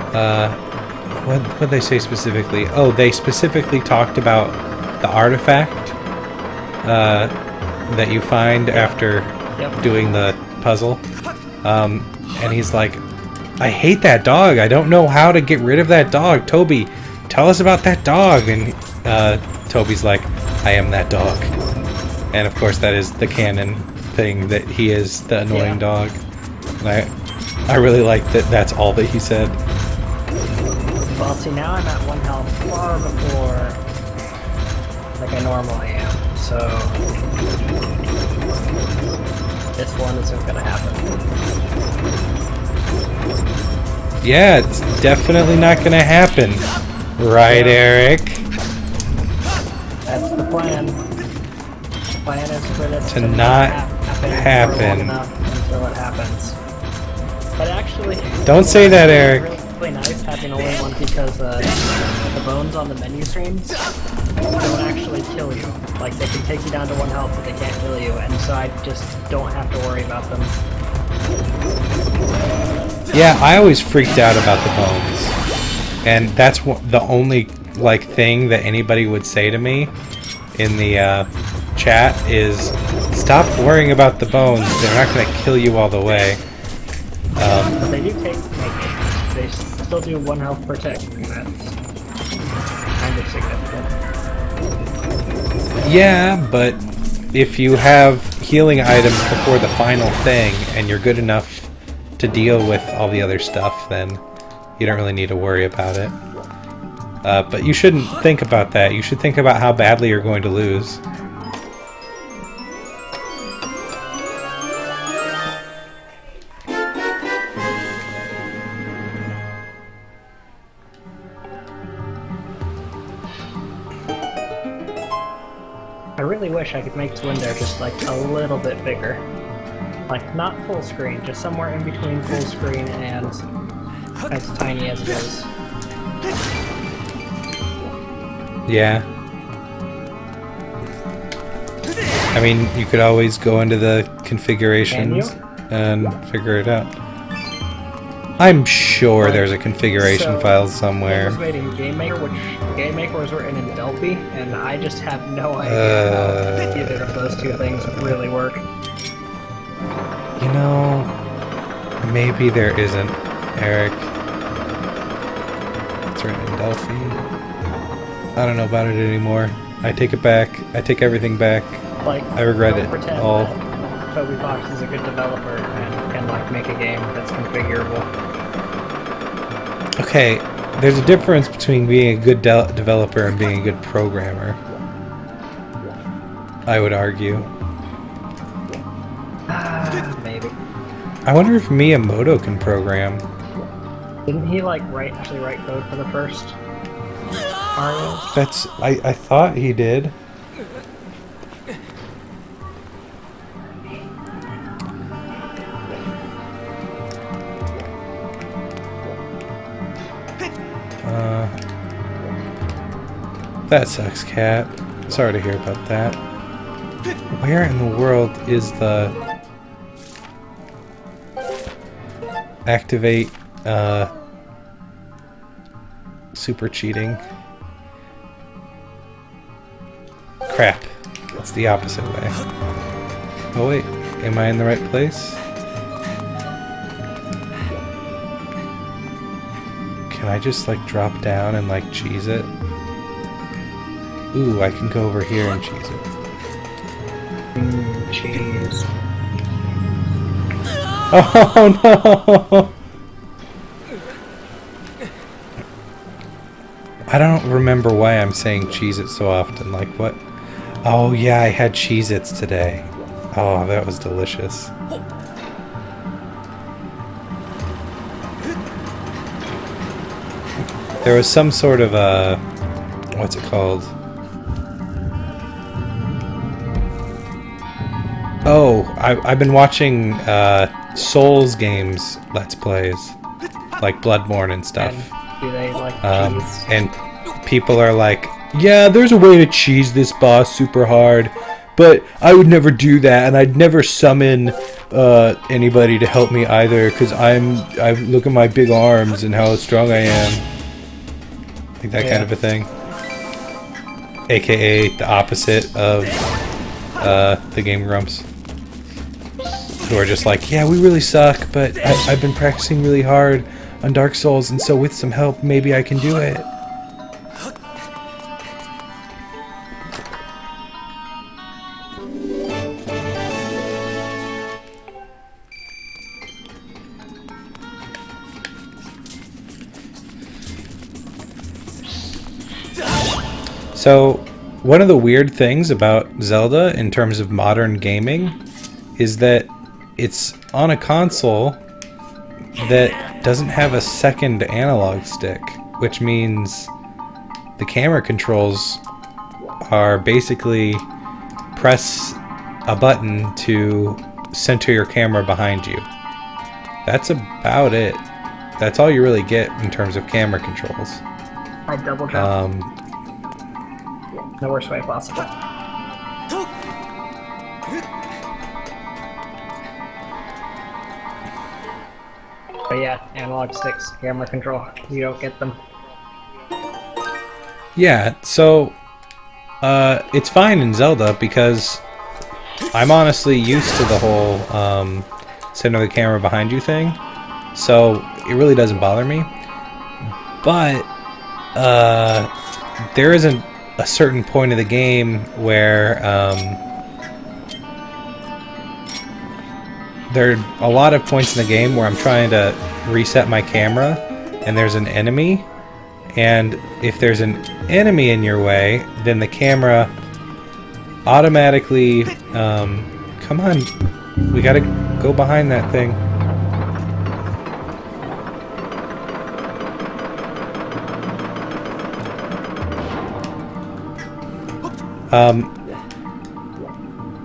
Okay. What did they say specifically? Oh, they specifically talked about the artifact that you find after doing the puzzle. And he's like, I hate that dog. I don't know how to get rid of that dog. Toby, tell us about that dog. And Toby's like, I am that dog. And of course that is the canon thing, that he is the annoying dog. And I really like that that's all that he said. Well, see, now I'm at 1 health far before, like, I normally am, so this one isn't gonna happen. Yeah, it's definitely not gonna happen. Right, Eric? That's the plan. The plan is for this to not happen. For long enough until it happens. But actually... Don't say that, Eric. Really nice having only one, because the bones on the menu screen don't actually kill you. Like, they can take you down to 1 health, but they can't kill you, and so I just don't have to worry about them. Yeah, I always freaked out about the bones, and that's the only, like, thing that anybody would say to me in the chat is, stop worrying about the bones, they're not going to kill you all the way. But they do take, like, they still do 1 health per tick, and that's kind of significant. Yeah, but if you have healing items before the final thing, and you're good enough to deal with all the other stuff, then you don't really need to worry about it. But you shouldn't think about that. You should think about how badly you're going to lose. I really wish I could make this window just, like, a little bit bigger. Like, not full screen, just somewhere in between full screen and as tiny as it is. Yeah. I mean, you could always go into the configurations and figure it out. I'm sure there's a configuration file somewhere. It was made in GameMaker, which GameMaker was written in Delphi, and I just have no idea how either of those two things really work. You know, maybe there isn't, Eric. It's written in Delphi. I don't know about it anymore. I take it back. I take everything back. Like, I regret it all. Toby Fox is a good developer and can like make a game that's configurable. Okay, there's a difference between being a good developer and being a good programmer. I would argue. Maybe. I wonder if Miyamoto can program. Didn't he like actually write code for the first Mario? That's I thought he did. That sucks, Cat. Sorry to hear about that. Where in the world is the activate super cheating? Crap. It's the opposite way. Oh wait, am I in the right place? Can I just like drop down and like cheese it? Ooh, I can go over here and cheese it. Cheese. Oh no! I don't remember why I'm saying cheese it so often. Like what? Oh yeah, I had Cheez-Its today. Oh, that was delicious. There was some sort of what's it called? Oh, I've been watching Souls games Let's Plays, like Bloodborne and stuff. And do they like cheese? And people are like, yeah, there's a way to cheese this boss super hard, but I would never do that, and I'd never summon anybody to help me either, because I look at my big arms and how strong I am. Like that kind of a thing. AKA the opposite of the Game Grumps. Who are just like, yeah, we really suck, but I've been practicing really hard on Dark Souls, and so with some help, maybe I can do it. So, one of the weird things about Zelda in terms of modern gaming is that it's on a console that doesn't have a second analog stick, which means the camera controls are basically press a button to center your camera behind you. That's about it. That's all you really get in terms of camera controls. I double jump. The worst way possible. But yeah, analog sticks, camera control. You don't get them. Yeah, so it's fine in Zelda because I'm honestly used to the whole center the camera behind you thing, so it really doesn't bother me. But there isn't a certain point of the game where there are a lot of points in the game where I'm trying to reset my camera and there's an enemy, and if there's an enemy in your way, then the camera automatically come on, we gotta go behind that thing.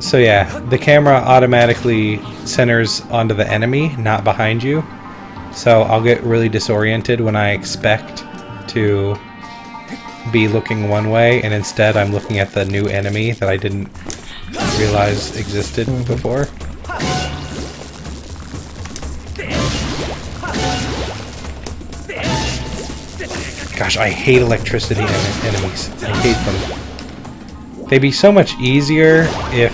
So yeah, the camera automatically centers onto the enemy, not behind you. So I'll get really disoriented when I expect to be looking one way, and instead I'm looking at the new enemy that I didn't realize existed before. Gosh, I hate electricity enemies. I hate them. They'd be so much easier if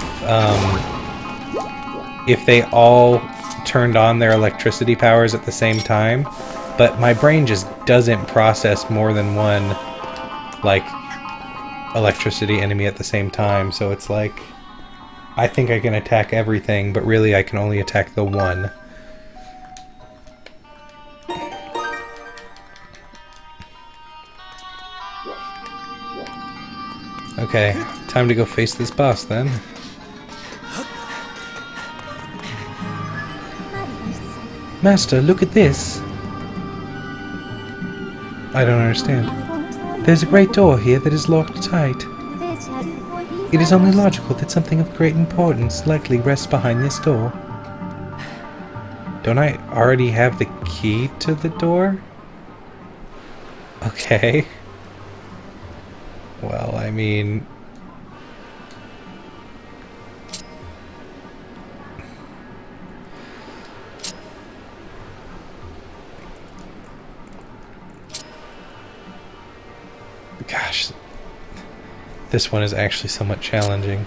they all turned on their electricity powers at the same time, but my brain just doesn't process more than one, like, electricity enemy at the same time, so it's like, I think I can attack everything, but really I can only attack the one. Okay, time to go face this boss then. Master, look at this! I don't understand. There's a great door here that is locked tight. It is only logical that something of great importance likely rests behind this door. Don't I already have the key to the door? Okay. Well, I mean... Gosh, this one is actually somewhat challenging.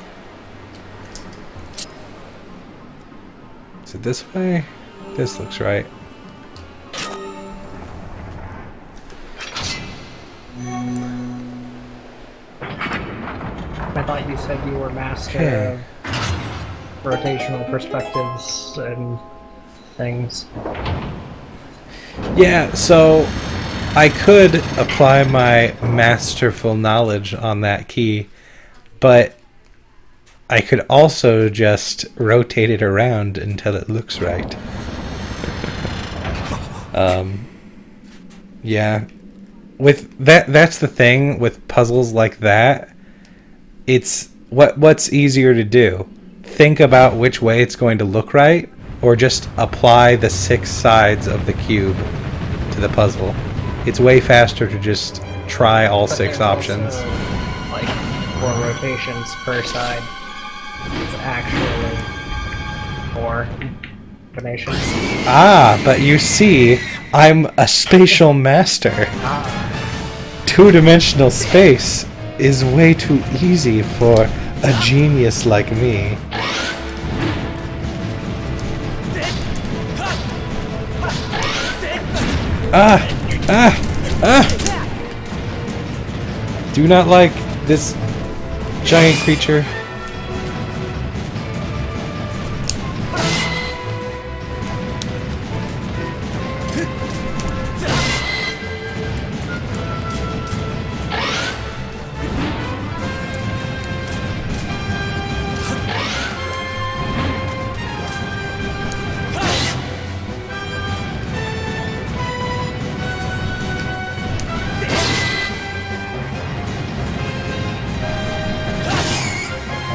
Is it this way? This looks right. I thought you said you were master of rotational perspectives and things. Yeah, so I could apply my masterful knowledge on that key, but I could also just rotate it around until it looks right. Yeah. With that's the thing with puzzles like that. It's what's easier to do? Think about which way it's going to look right, or just apply the 6 sides of the cube to the puzzle. It's way faster to just try all 6 options. Also, like 4 rotations per side. It's actually 4 combinations. Ah, but you see, I'm a spatial master. Ah. 2-dimensional space is way too easy for a genius like me. Ah! Ah! Ah! Do not like this giant creature.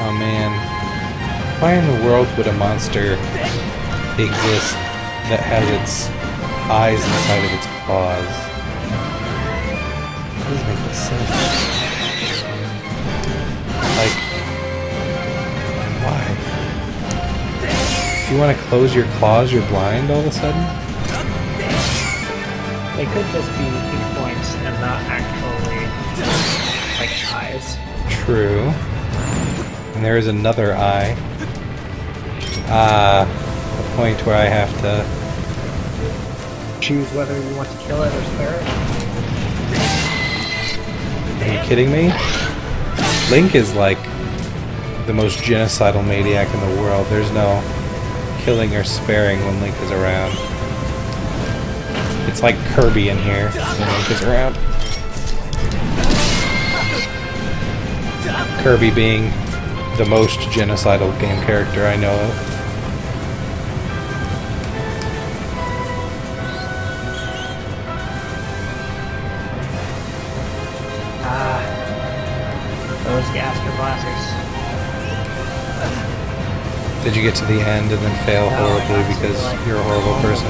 Oh man, why in the world would a monster exist that has its eyes inside of its claws? That doesn't make any sense. Like, why? If you want to close your claws, you're blind all of a sudden? They could just be hit points and not actually like eyes. True. And there is another eye. Ah, the point where I have to choose whether you want to kill it or spare it. Are you kidding me? Link is like the most genocidal maniac in the world. There's no killing or sparing when Link is around. It's like Kirby in here when Link is around. Kirby being the most genocidal game character I know of. Those gaster blasters. Did you get to the end and then fail horribly because you're a horrible person?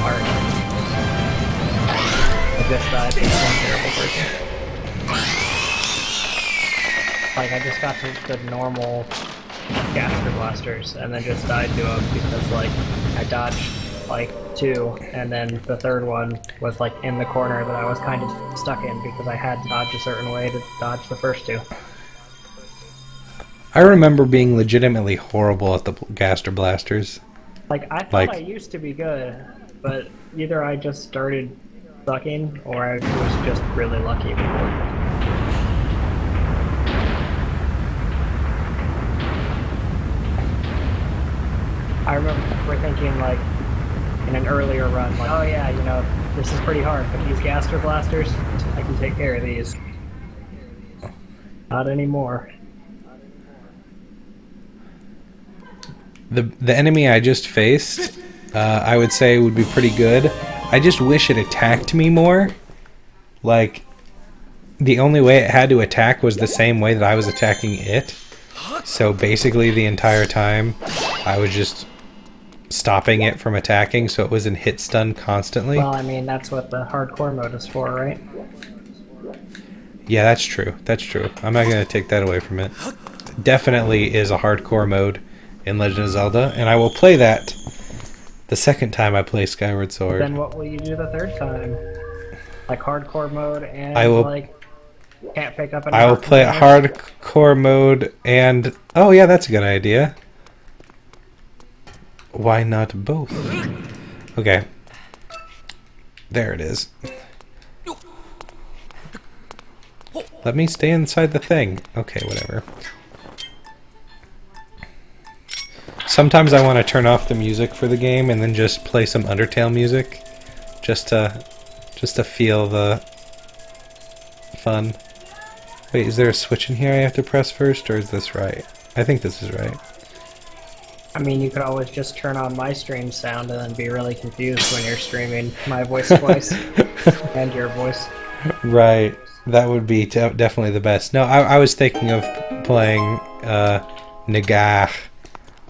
I just died being one terrible person. Like, I just got to the normal Gaster Blasters and then just died to them because, like, I dodged, like, 2, and then the third one was, like, in the corner that I was kind of stuck in because I had to dodge a certain way to dodge the first 2. I remember being legitimately horrible at the Gaster Blasters. Like, I thought I used to be good, but either I just started sucking or I was just really lucky before. I remember thinking, like, in an earlier run, like, oh yeah, you know, this is pretty hard, but these Gaster Blasters, I can take care of these. Not anymore. The enemy I just faced, I would say would be pretty good. I just wish it attacked me more. Like, the only way it had to attack was the same way that I was attacking it. So basically the entire time, I was just stopping it from attacking, so it was in hit stun constantly. Well, I mean, that's what the hardcore mode is for, right? Yeah, that's true. That's true. I'm not going to take that away from it. Definitely is a hardcore mode in Legend of Zelda, and I will play that the second time I play Skyward Sword. Then what will you do the third time? Like hardcore mode and I will, like can't pick up an I will play hardcore mode and... Oh yeah, that's a good idea. Why not both? Okay. There it is. Let me stay inside the thing. Okay, whatever. Sometimes I want to turn off the music for the game and then just play some Undertale music, just to feel the fun. Wait, is there a switch in here I have to press first, or is this right? I think this is right. I mean, you could always just turn on my stream sound and then be really confused when you're streaming my voice twice and your voice. Right. That would be definitely the best. No, I was thinking of playing Nagah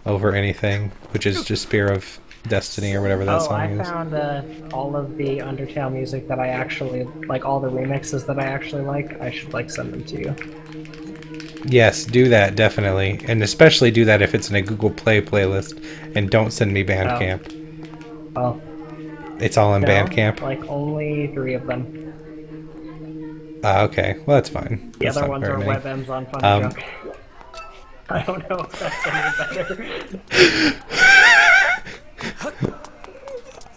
over anything, which is just Spear of Destiny or whatever that song is. I found all of the Undertale music that I actually like, all the remixes that I actually like. I should send them to you. Yes, do that, definitely. And especially do that if it's in a Google Play playlist. And don't send me Bandcamp. Oh. It's all in Bandcamp? Like, only 3 of them. Okay. Well, that's fine. The That's other not ones very are many. WebMs on Funny Junk. I don't know if that's any better.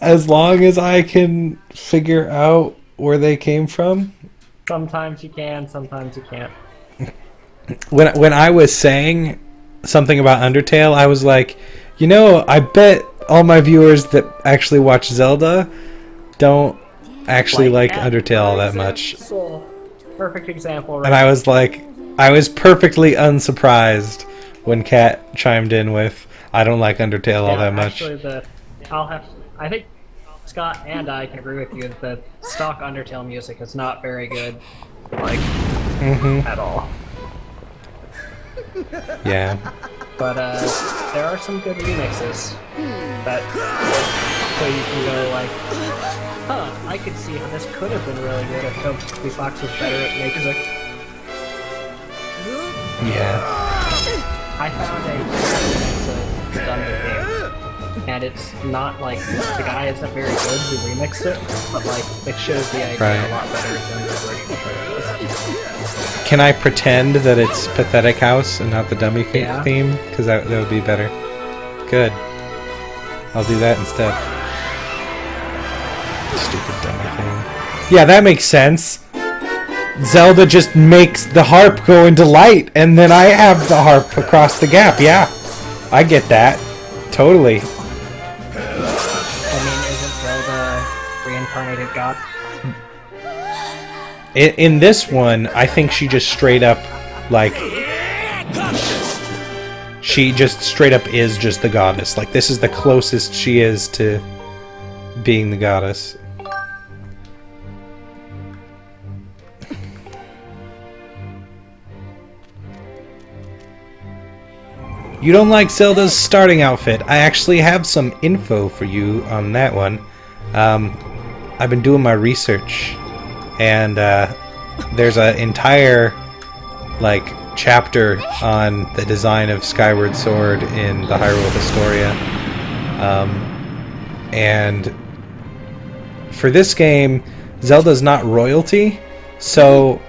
As long as I can figure out where they came from. Sometimes you can, sometimes you can't. When I was saying something about Undertale, I was like, you know, I bet all my viewers that actually watch Zelda don't actually like Undertale all that much. Perfect example, right? And I was like, I was perfectly unsurprised when Kat chimed in with, I don't like Undertale all that much. Actually, I think Scott and I can agree with you that the stock Undertale music is not very good, at all. Yeah. But there are some good remixes that, so you can go like, huh, I could see how this could have been really good if Toby Fox was better at music. Yeah. I found a remix of the game, and it's not like, the guy isn't very good who remixed it, but it shows the idea a lot better than the original track. Can I pretend that it's Pathetic House and not the dummy theme? Because that would be better. Good. I'll do that instead. Stupid dummy theme. Yeah, that makes sense. Zelda just makes the harp go into light, and then I have the harp across the gap. Yeah, I get that. Totally. I mean, isn't Zelda reincarnated God? In this one, I think she just straight up, she just straight up is just the goddess. Like, this is the closest she is to being the goddess. You don't like Zelda's starting outfit. I actually have some info for you on that one. I've been doing my research, and there's an entire chapter on the design of Skyward Sword in the Hyrule Historia. And for this game, Zelda's not royalty, so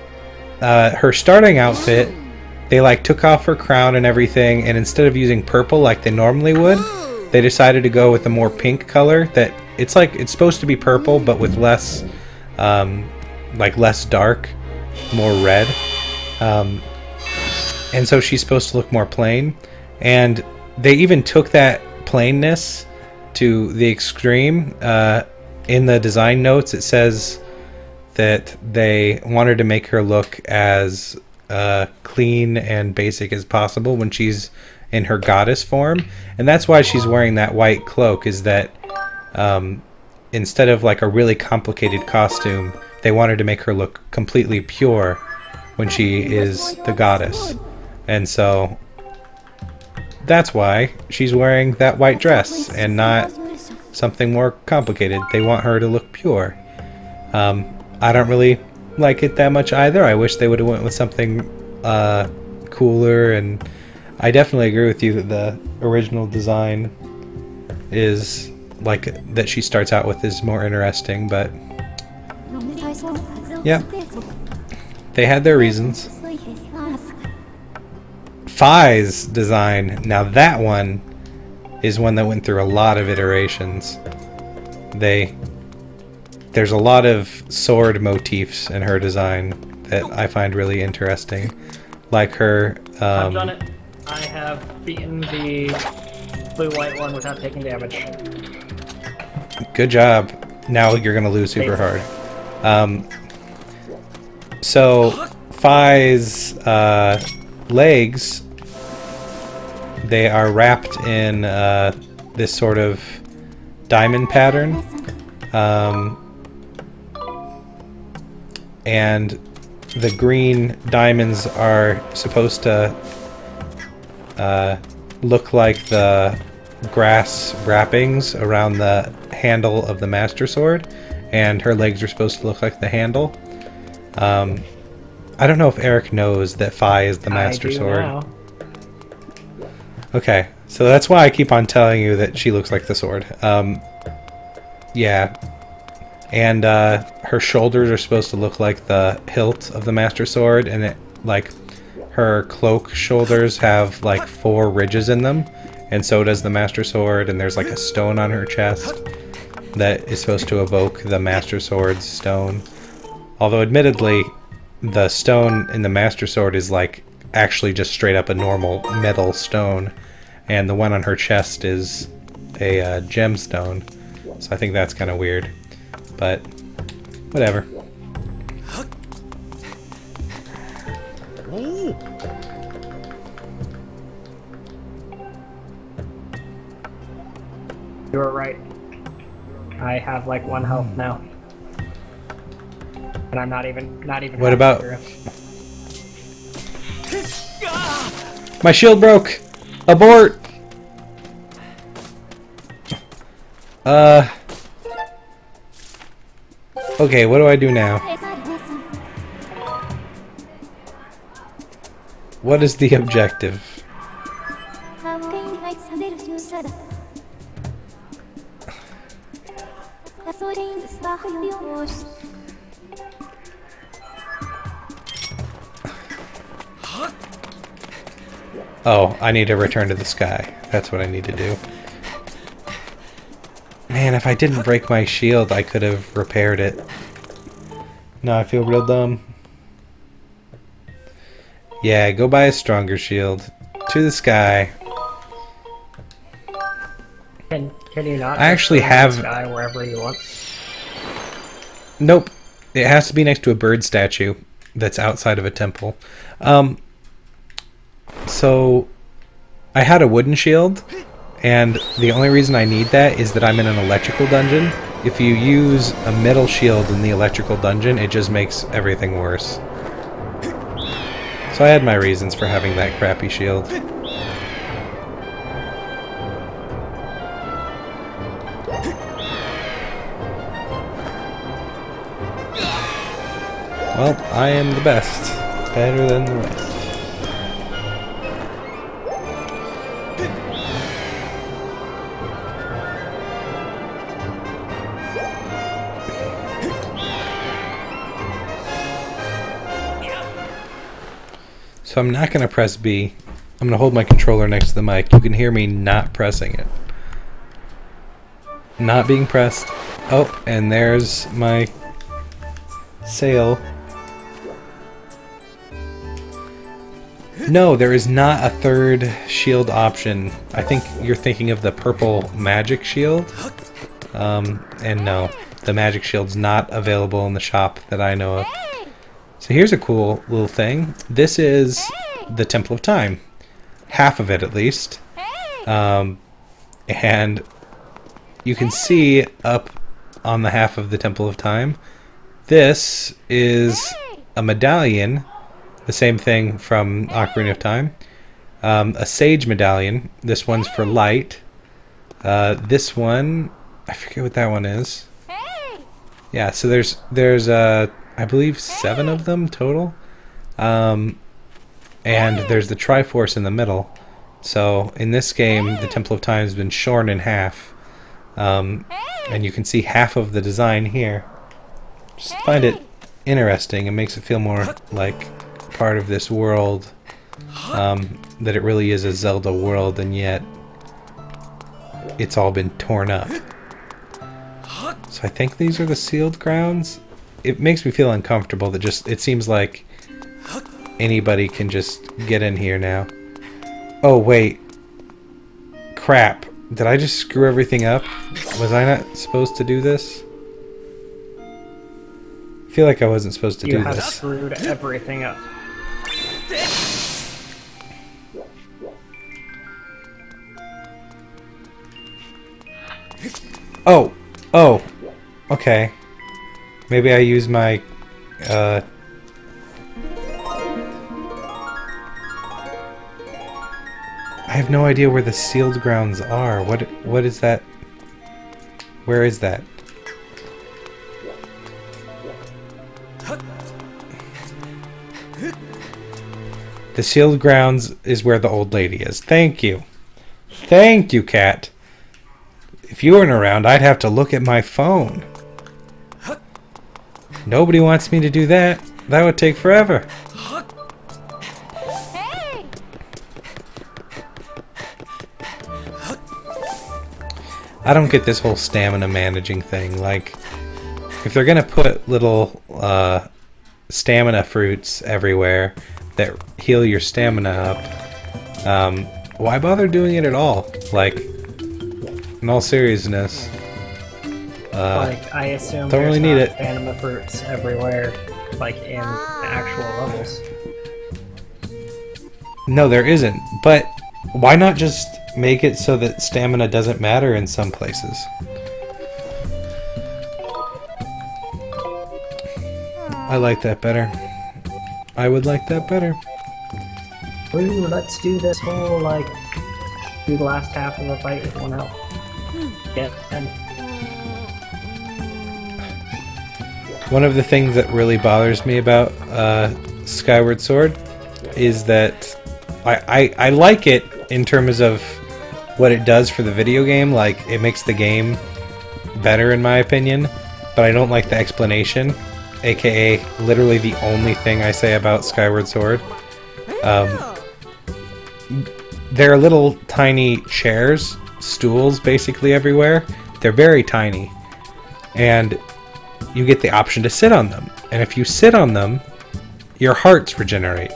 her starting outfit, they like took off her crown and everything, and instead of using purple like they normally would, they decided to go with a more pink color. That it's supposed to be purple, but with less, less dark, more red. And so she's supposed to look more plain. And they even took that plainness to the extreme. In the design notes, it says that they wanted to make her look as clean and basic as possible when she's in her goddess form. And that's why she's wearing that white cloak, is that instead of like a really complicated costume, they wanted to make her look completely pure when she is the goddess. And so that's why she's wearing that white dress and not something more complicated. They want her to look pure. I don't really like it that much either. I wish they would have went with something cooler, and I definitely agree with you that the original design is like that she starts out with is more interesting, but yeah, they had their reasons. Fi's design, now that one is one that went through a lot of iterations. There's a lot of sword motifs in her design that I find really interesting. Like her... I've done it. I have beaten the blue-white one without taking damage. Good job. Now you're going to lose super hard. So, Fi's legs, they are wrapped in this sort of diamond pattern. And the green diamonds are supposed to look like the grass wrappings around the handle of the Master Sword, and her legs are supposed to look like the handle. I don't know if Eric knows that Fi is the Master Sword. Now. Okay, so that's why I keep on telling you that she looks like the sword. Yeah. And her shoulders are supposed to look like the hilt of the Master Sword, and it, like, her cloak shoulders have like 4 ridges in them, and so does the Master Sword, and there's like a stone on her chest that is supposed to evoke the Master Sword's stone. Although admittedly, the stone in the Master Sword is like actually just straight up a normal metal stone, and the one on her chest is a gemstone. So I think that's kind of weird, but whatever. You were right. I have like 1 health now. And I'm not even What about... hero. My shield broke! Abort! Okay, what do I do now? What is the objective? Oh, I need to return to the sky. That's what I need to do. Man, if I didn't break my shield, I could have repaired it. No, I feel real dumb. Yeah, go buy a stronger shield. To the sky. Can you not? I actually have... Sky wherever you want. Nope. It has to be next to a bird statue that's outside of a temple. So, I had a wooden shield, and the only reason I need that is that I'm in an electrical dungeon. If you use a metal shield in the electrical dungeon, it just makes everything worse. So I had my reasons for having that crappy shield. Well, I am the best. Better than the rest. So I'm not going to press B. I'm going to hold my controller next to the mic. You can hear me not pressing it. Not being pressed. Oh, and there's my sail. No, there is not a third shield option. I think you're thinking of the purple magic shield. And no, the magic shield's not available in the shop that I know of. So here's a cool little thing. This is the Temple of Time. Half of it, at least. And you can see up on the half of the Temple of Time, this is a medallion. The same thing from Ocarina of Time. A sage medallion. This one's for light. This one, I forget what that one is. Yeah, so there's I believe 7 of them total. And there's the Triforce in the middle. So in this game, the Temple of Time has been shorn in half. And you can see half of the design here. Just find it interesting. It makes it feel more like part of this world, that it really is a Zelda world, and yet it's all been torn up. So I think these are the sealed grounds. It makes me feel uncomfortable that it seems like anybody can just get in here now. Oh wait, crap, did I just screw everything up? Was I not supposed to do this? I feel like I wasn't supposed to do this. You have screwed everything up. Oh, okay. Maybe I use my, I have no idea where the sealed grounds are. What is that? Where is that? The sealed grounds is where the old lady is. Thank you. Thank you, cat. If you weren't around, I'd have to look at my phone. Nobody wants me to do that. That would take forever. I don't get this whole stamina managing thing. Like, if they're gonna put little stamina fruits everywhere that heal your stamina up, why bother doing it at all? Like, in all seriousness, like, I assume don't really need it. Stamina fruits everywhere, like in the actual levels. No, there isn't. But why not just make it so that stamina doesn't matter in some places? I like that better. I would like that better. Ooh, let's do this whole, like, do the last half of the fight with 1 health. Yeah, and one of the things that really bothers me about Skyward Sword is that I like it in terms of what it does for the video game. Like, it makes the game better in my opinion, but I don't like the explanation, aka literally the only thing I say about Skyward Sword. There are little tiny chairs, stools basically everywhere. They're very tiny, and you get the option to sit on them, and if you sit on them, your hearts regenerate.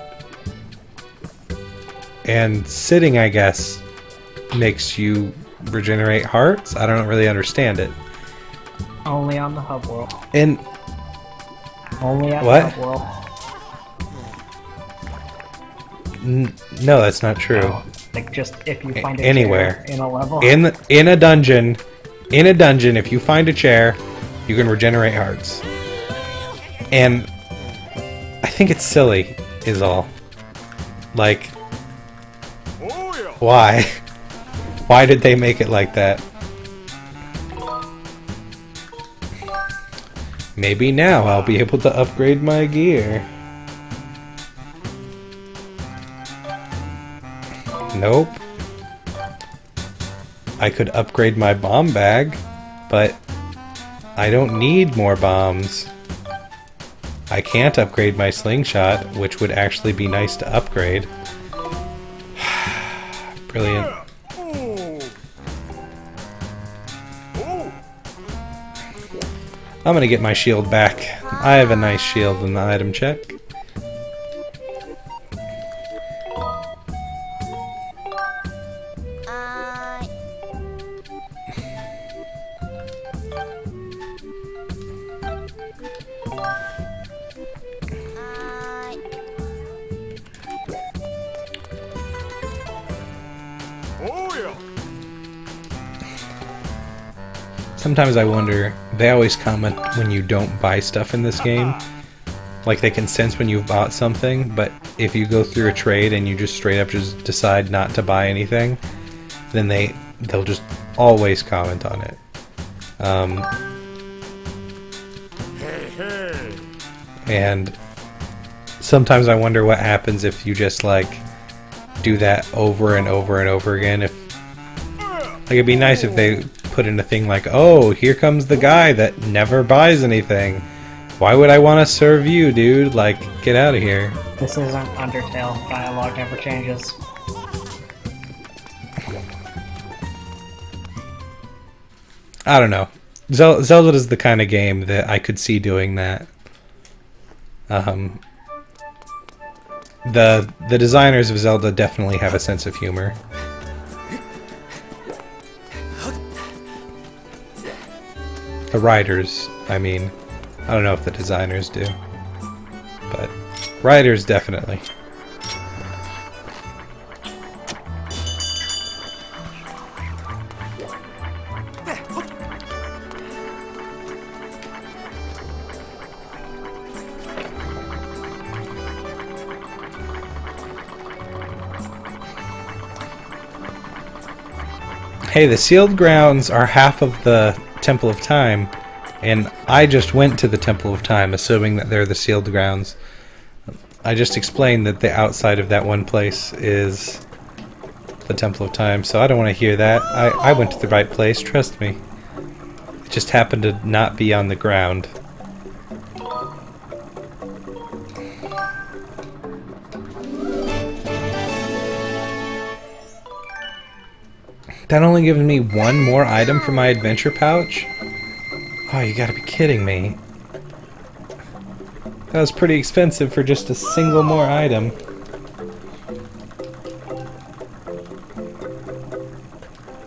And sitting, I guess, makes you regenerate hearts? I don't really understand it. only on the hub world. And Only at what? the hub world. No, that's not true. Oh, like, just if you find a Anywhere. chair in a level. In a dungeon, if you find a chair, you can regenerate hearts. And I think it's silly, is all. Like, why? Why did they make it like that? Maybe now I'll be able to upgrade my gear. Nope. I could upgrade my bomb bag, but I don't need more bombs. I can't upgrade my slingshot, which would actually be nice to upgrade. Brilliant. I'm gonna get my shield back. I have a nice shield in the item check. Sometimes I wonder, they always comment when you don't buy stuff in this game. Like they can sense when you've bought something, but if you go through a trade and you just straight up just decide not to buy anything, then they'll just always comment on it. And sometimes I wonder what happens if you just like do that over and over and over again. If like it'd be nice if they put in a thing like, oh, here comes the guy that never buys anything. Why would I want to serve you, dude? Like, get out of here. This isn't Undertale. Dialogue never changes. I don't know. Zelda is the kind of game that I could see doing that. The designers of Zelda definitely have a sense of humor. The writers, I mean. I don't know if the designers do. But writers definitely. Hey, the sealed grounds are half of the Temple of Time, and I just went to the Temple of Time assuming that they're the sealed grounds. I just explained that the outside of that one place is the Temple of Time, so I don't want to hear that. I went to the right place, trust me. It just happened to not be on the ground. That only gives me one more item for my adventure pouch? Oh, you gotta be kidding me. That was pretty expensive for just a single more item.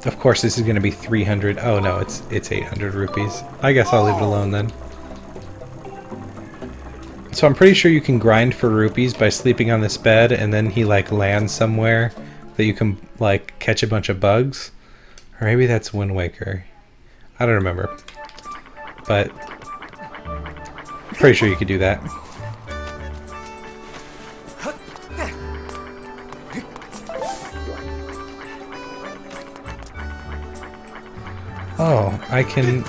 Of course this is gonna be 300. Oh no, it's 800 rupees. I guess I'll leave it alone then. So I'm pretty sure you can grind for rupees by sleeping on this bed and then he like lands somewhere that you can like catch a bunch of bugs. Or maybe that's Wind Waker. I don't remember. But pretty sure you could do that. Oh, I can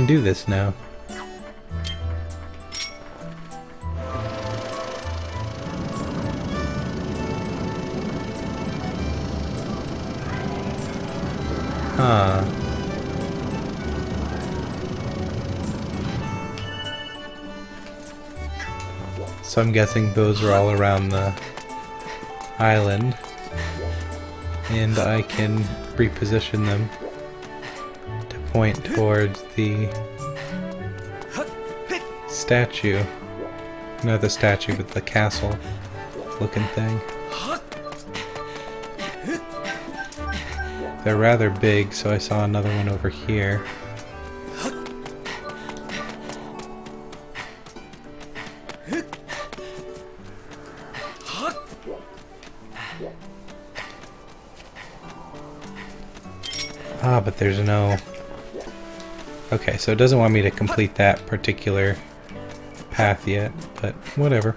do this now. Huh. So I'm guessing those are all around the island, and I can reposition them to point towards the statue. Not the statue, but the castle looking thing. They're rather big, so I saw another one over here. Ah, but there's no... Okay, so it doesn't want me to complete that particular path yet, but whatever.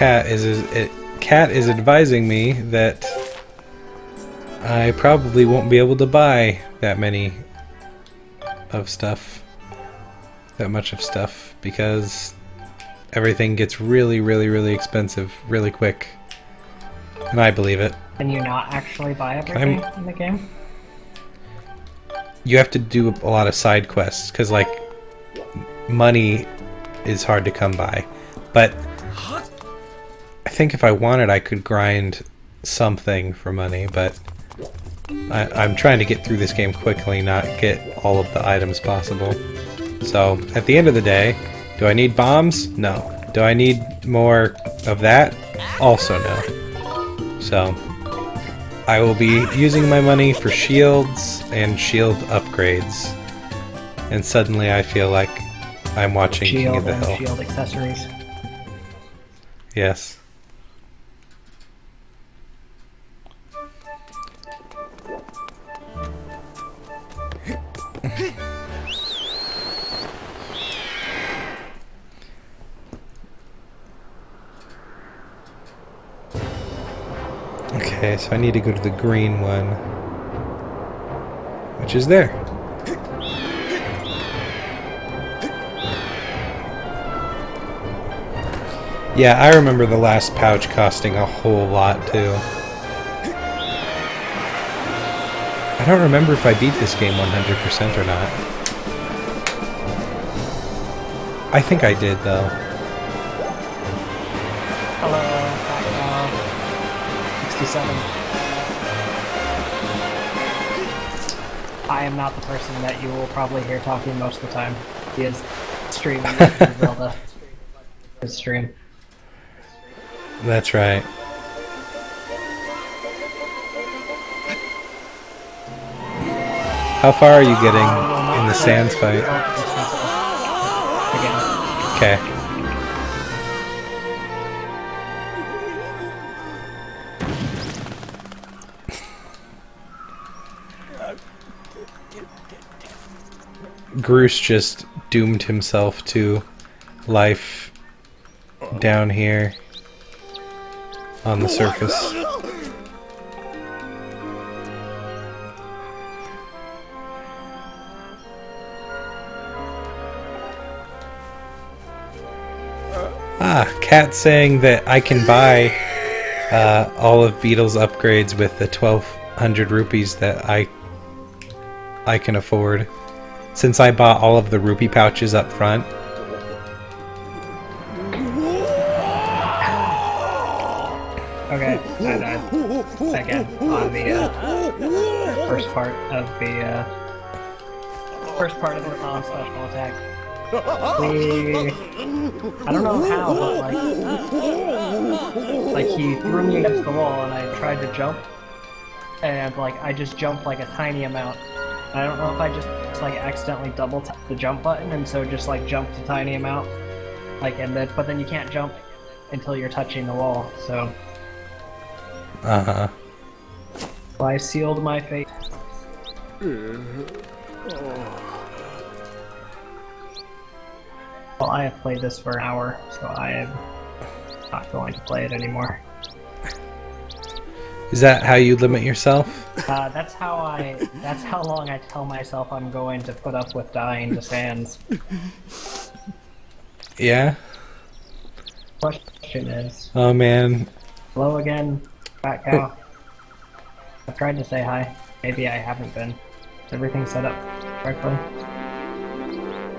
Cat is advising me that I probably won't be able to buy that many of stuff, that much of stuff, because everything gets really, really, really expensive really quick. And I believe it. Can you not actually buy everything in the game? You have to do a lot of side quests, because, like, money is hard to come by. But I think if I wanted, I could grind something for money, but I'm trying to get through this game quickly, not get all of the items possible. So, at the end of the day, do I need bombs? No. Do I need more of that? Also no. So, I will be using my money for shields and shield upgrades. And suddenly I feel like I'm watching King of the Hill. Shield accessories. Yes. Okay, so I need to go to the green one, which is there. Yeah, I remember the last pouch costing a whole lot, too. I don't remember if I beat this game 100% or not. I think I did, though. Hello, back 67. I am not the person that you will probably hear talking most of the time. He is streaming Zelda. His stream. That's right. How far are you getting in the Sands fight? Okay. Groose just doomed himself to life down here on the surface. Cat saying that I can buy all of Beetle's upgrades with the 1,200 rupees that I can afford, since I bought all of the rupee pouches up front. Okay, I died again on the first part of the non-special attack. I don't know how, but like he threw me against the wall and I tried to jump, and like I just jumped like a tiny amount. I don't know if I just like accidentally double tapped the jump button and so just like jumped a tiny amount, like, and then but then you can't jump until you're touching the wall. So. Uh-huh. Well, I sealed my fate. Well, I have played this for an hour, so I am not going to play it anymore. Is that how you limit yourself? That's how long I tell myself I'm going to put up with dying to Sands. Yeah? Question is... Oh, man. Hello again, Fat Cow. I've tried to say hi. Maybe I haven't been. Is everything set up correctly?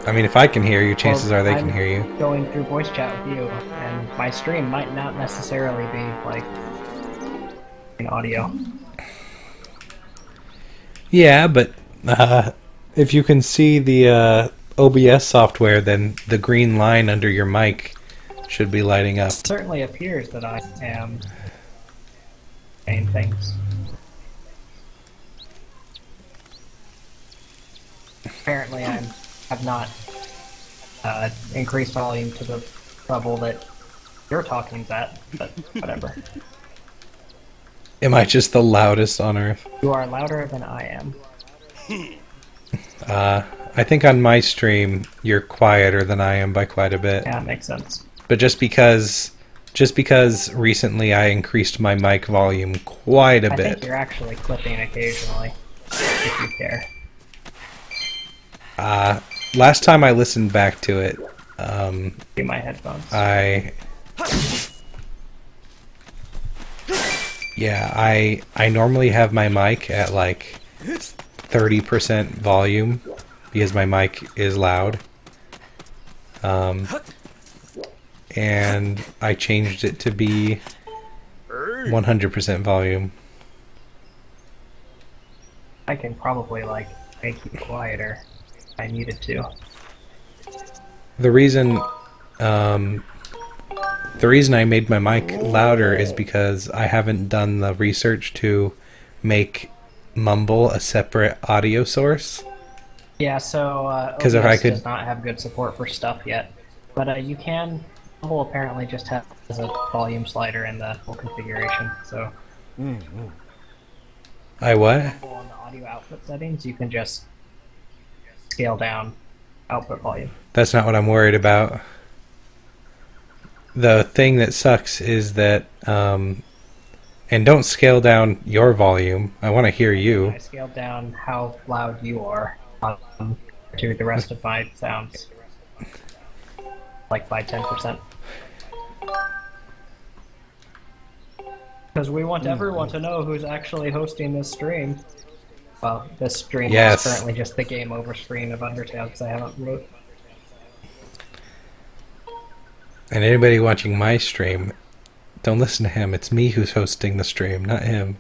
I mean, if I can hear you, chances are they can hear you. I'm going through voice chat with you, and my stream might not necessarily be, like, in audio. Yeah, but if you can see the OBS software, then the green line under your mic should be lighting up. It certainly appears that I am saying things. Apparently I have not increased volume to the level that you're talking's at, but whatever. Am I just the loudest on Earth? You are louder than I am. I think on my stream, you're quieter than I am by quite a bit. Yeah, that makes sense. But just because just because recently I increased my mic volume quite a I bit. think you're actually clipping occasionally, if you care. Last time I listened back to it, Do my headphones. I normally have my mic at like 30% volume because my mic is loud. And I changed it to be 100% volume. I can probably like make you quieter if I needed to. The reason I made my mic louder is because I haven't done the research to make Mumble a separate audio source. Yeah, so Because if I could does not have good support for stuff yet, but you can. Mumble apparently just has a volume slider in the full configuration. So I what? on the audio output settings, you can just scale down output volume. That's not what I'm worried about. The thing that sucks is that, and don't scale down your volume. I want to hear you. I scaled down how loud you are to the rest of my sounds, like by 10%. Because we want everyone to know who's actually hosting this stream. Well, this stream is currently just the game over screen of Undertale because I haven't wrote. And anybody watching my stream, don't listen to him. It's me who's hosting the stream, not him.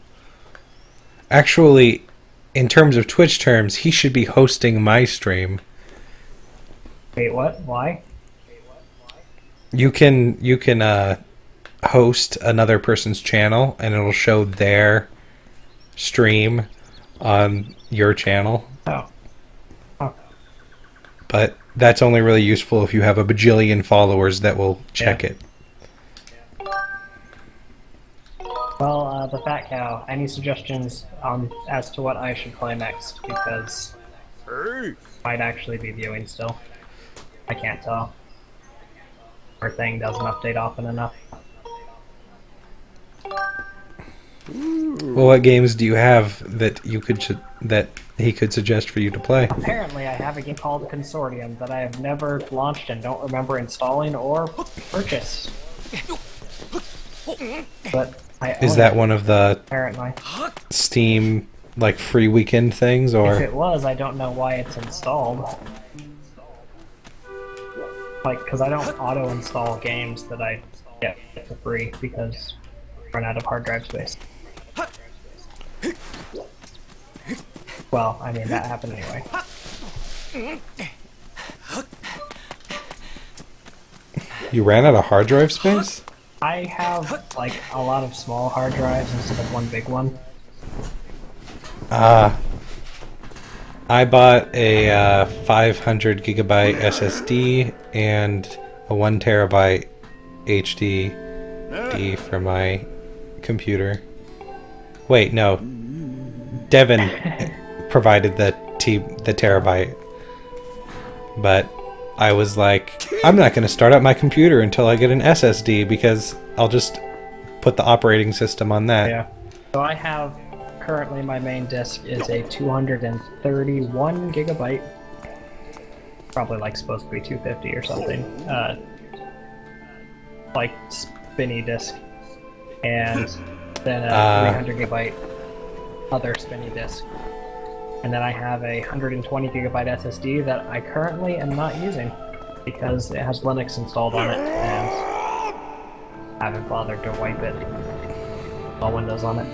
Actually, in terms of Twitch terms, he should be hosting my stream. Wait, what? Why? You can host another person's channel, and it'll show their stream on your channel. Oh. But that's only really useful if you have a bajillion followers that will check it. Well, the Fat Cow, any suggestions as to what I should play next? Because might actually be viewing still. I can't tell. Our thing doesn't update often enough. Well, what games do you have that you could that he could suggest for you to play? Apparently, I have a game called Consortium that I have never launched and don't remember installing or purchased. But I own Is that it, one of the apparently Steam like free weekend things, or? If it was, I don't know why it's installed. Like, because I don't auto-install games that I get for free because I run out of hard drive space. Well, I mean, that happened anyway. You ran out of hard drive space? I have, like, a lot of small hard drives instead of one big one. I bought a 500 gigabyte SSD and a 1 terabyte HDD for my computer. Wait, no. Devin provided the terabyte. But I was like, I'm not going to start up my computer until I get an SSD because I'll just put the operating system on that. Yeah. So I have, currently my main disk is a 231 gigabyte. Probably like supposed to be 250 or something. Like spinny disk. And then a 300 gigabyte other spinny disk. And then I have a 120 gigabyte SSD that I currently am not using because it has Linux installed on it and I haven't bothered to wipe it. All Windows on it.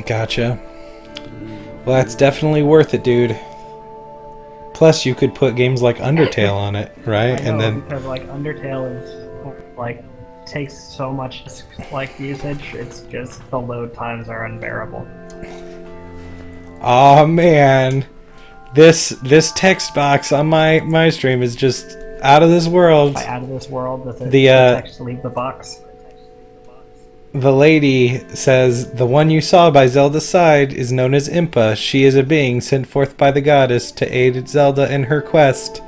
Gotcha. Well, that's definitely worth it, dude. Plus, you could put games like Undertale on it, right? I know, and then because like Undertale is like takes so much like usage, it's just the load times are unbearable. oh man, this text box on my stream is just out of this world. By out of this world, does it The text leave the box? The lady says, the one you saw by Zelda's side is known as Impa. She is a being sent forth by the goddess to aid Zelda in her quest.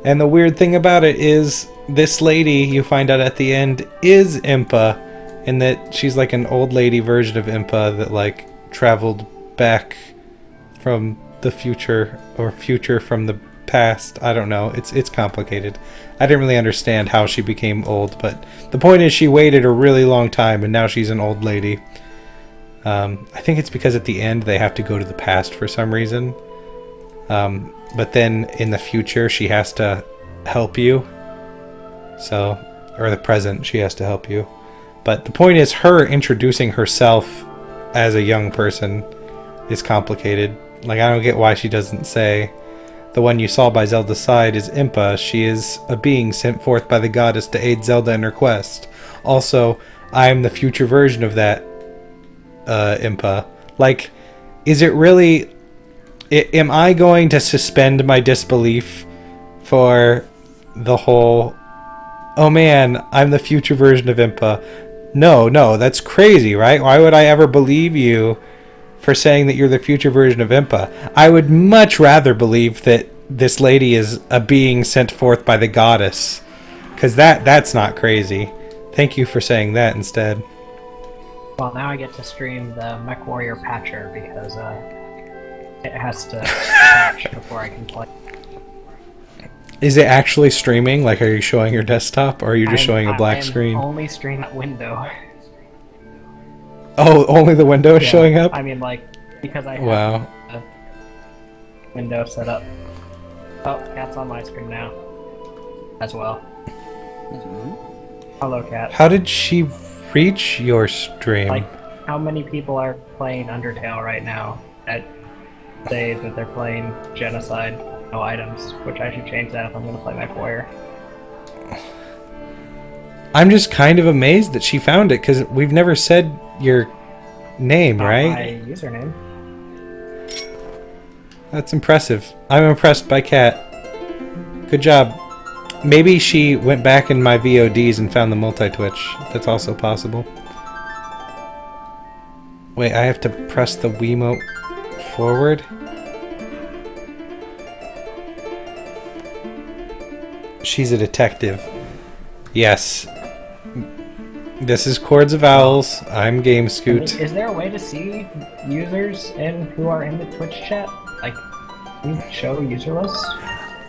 And the weird thing about it is, this lady, you find out at the end, is Impa, and that she's like an old lady version of Impa that like traveled back from the future, or future from the past. I don't know. It's complicated. I didn't really understand how she became old, but the point is she waited a really long time and now she's an old lady. I think it's because at the end they have to go to the past for some reason. But then in the future she has to help you. So, or the present, she has to help you. But the point is her introducing herself as a young person is complicated. Like, I don't get why she doesn't say, the one you saw by Zelda's side is Impa. She is a being sent forth by the goddess to aid Zelda in her quest. Also, I am the future version of that Impa. Like, is it really... am I going to suspend my disbelief for the whole... oh man, I'm the future version of Impa. No, that's crazy, right? Why would I ever believe you for saying that you're the future version of Impa? I would much rather believe that this lady is a being sent forth by the goddess. Because that's not crazy. Thank you for saying that instead. Well, now I get to stream the MechWarrior Patcher because it has to patch before I can play. Is it actually streaming? Like, are you showing your desktop, or are you just showing a black screen? Only stream that window. Oh, only the window is showing up? I mean, like, because I have a window set up. Oh, Cat's on my screen now. As well. Hello, Cat. How did she reach your stream? Like, how many people are playing Undertale right now that say that they're playing Genocide? No items, which I should change that if I'm going to play MechWarrior. I'm just kind of amazed that she found it, because we've never said your name, right? My username. That's impressive. I'm impressed by Kat. Good job. Maybe she went back in my VODs and found the multi-twitch. That's also possible. Wait, I have to press the Wiimote forward? She's a detective. Yes. This is Chords of Owls. I'm Game Scoot. Is there a way to see users who are in the Twitch chat? Like, can you show user lists?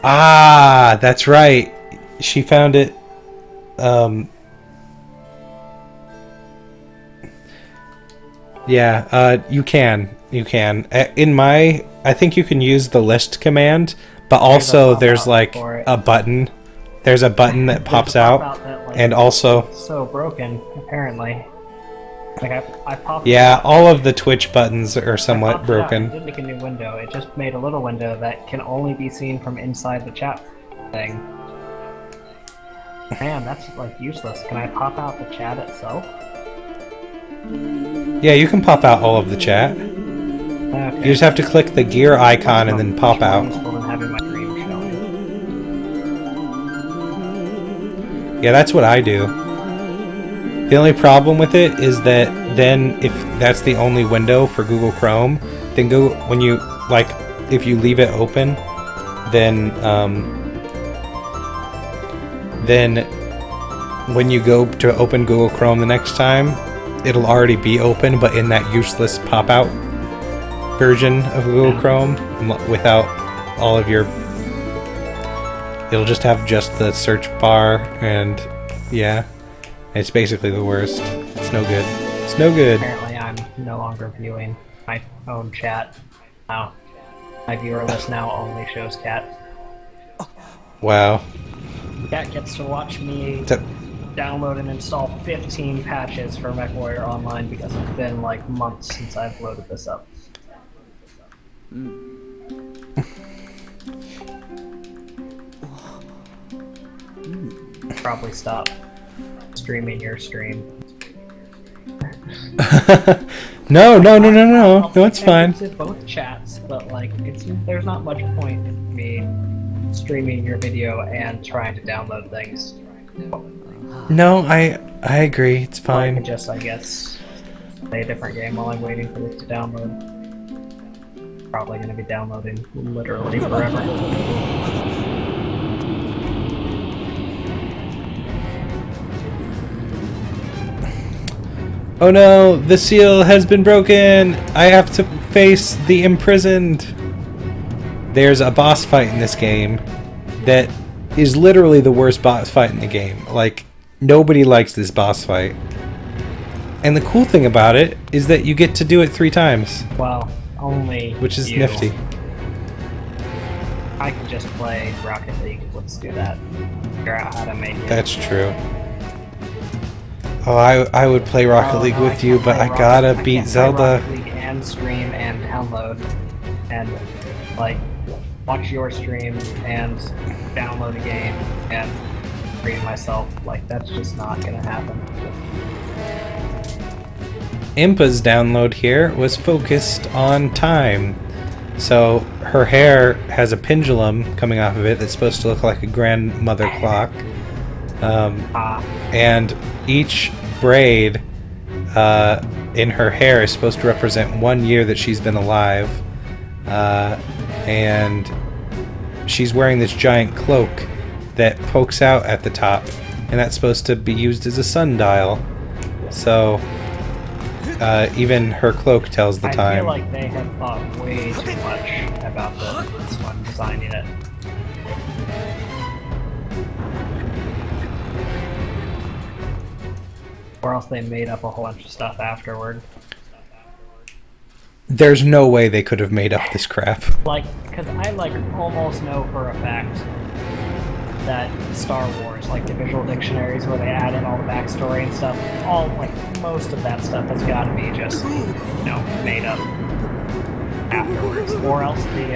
Ah, that's right. She found it. Yeah, you can. You can. I think you can use the list command, but also there's like a button. There's a button that pops out, and also... so broken, apparently. Like, I popped yeah, all of the Twitch buttons are somewhat broken. It didn't make a new window, it just made a little window that can only be seen from inside the chat thing. Man, that's, like, useless. Can I pop out the chat itself? Yeah, you can pop out all of the chat. Okay. You just have to click the gear icon and then pop out. Yeah, that's what I do. The only problem with it is that then if that's the only window for Google Chrome, then when you, like, if you leave it open, then when you go to open Google Chrome the next time, it'll already be open, but in that useless pop-out version of Google Chrome without all of your... It'll just have just the search bar, and yeah, it's basically the worst. It's no good. It's no good. Apparently I'm no longer viewing my own chat. Now, my viewer list now only shows Cat. Wow. Cat gets to watch me download and install 15 patches for MechWarrior Online because it's been like months since I've loaded this up. Probably stop streaming your stream. No, it's fine. To both chats, but like there's not much point in me streaming your video and trying to download things. No, I agree. It's fine. I could just, I guess, play a different game while I'm waiting for this to download. Probably going to be downloading literally forever. Oh no, the seal has been broken! I have to face the imprisoned! There's a boss fight in this game that is literally the worst boss fight in the game. Like, nobody likes this boss fight. And the cool thing about it is that you get to do it 3 times. Well, only which is you. nifty. I could just play Rocket League. Let's do that. Figure out how to make it. That's true. Oh, I would play Rocket League no, with you, but I gotta beat Zelda. Rocket League and stream and download and like watch your stream and download a game and stream myself. Like, that's just not gonna happen. Impa's download here was focused on time. So her hair has a pendulum coming off of it that's supposed to look like a grandmother clock. And each braid in her hair is supposed to represent 1 year that she's been alive. And she's wearing this giant cloak that pokes out at the top, and that's supposed to be used as a sundial. So even her cloak tells the time. I feel like they have thought way too much about this one designing it. Or else they made up a whole bunch of stuff afterward. There's no way they could have made up this crap. Like, because I like almost know for a fact that Star Wars, like the visual dictionaries where they add in all the backstory and stuff, all, like, most of that stuff has got to be just, you know, made up afterwards. Or else the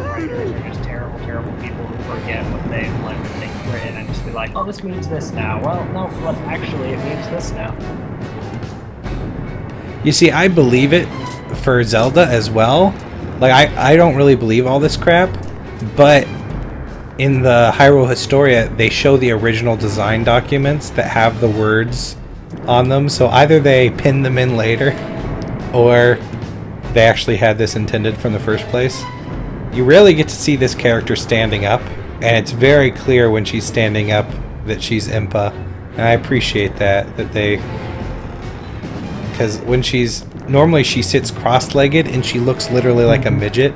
writers are just terrible, terrible people who forget what they've written and just be like, oh, this means this now. Well, no, but actually it means this now. You see, I believe it for Zelda as well. Like, I don't really believe all this crap, but in the Hyrule Historia, they show the original design documents that have the words on them, so either they pinned them in later, or they actually had this intended from the first place. You rarely get to see this character standing up, and it's very clear when she's standing up that she's Impa, and I appreciate that they... Because when she's... Normally she sits cross-legged and she looks literally like a midget,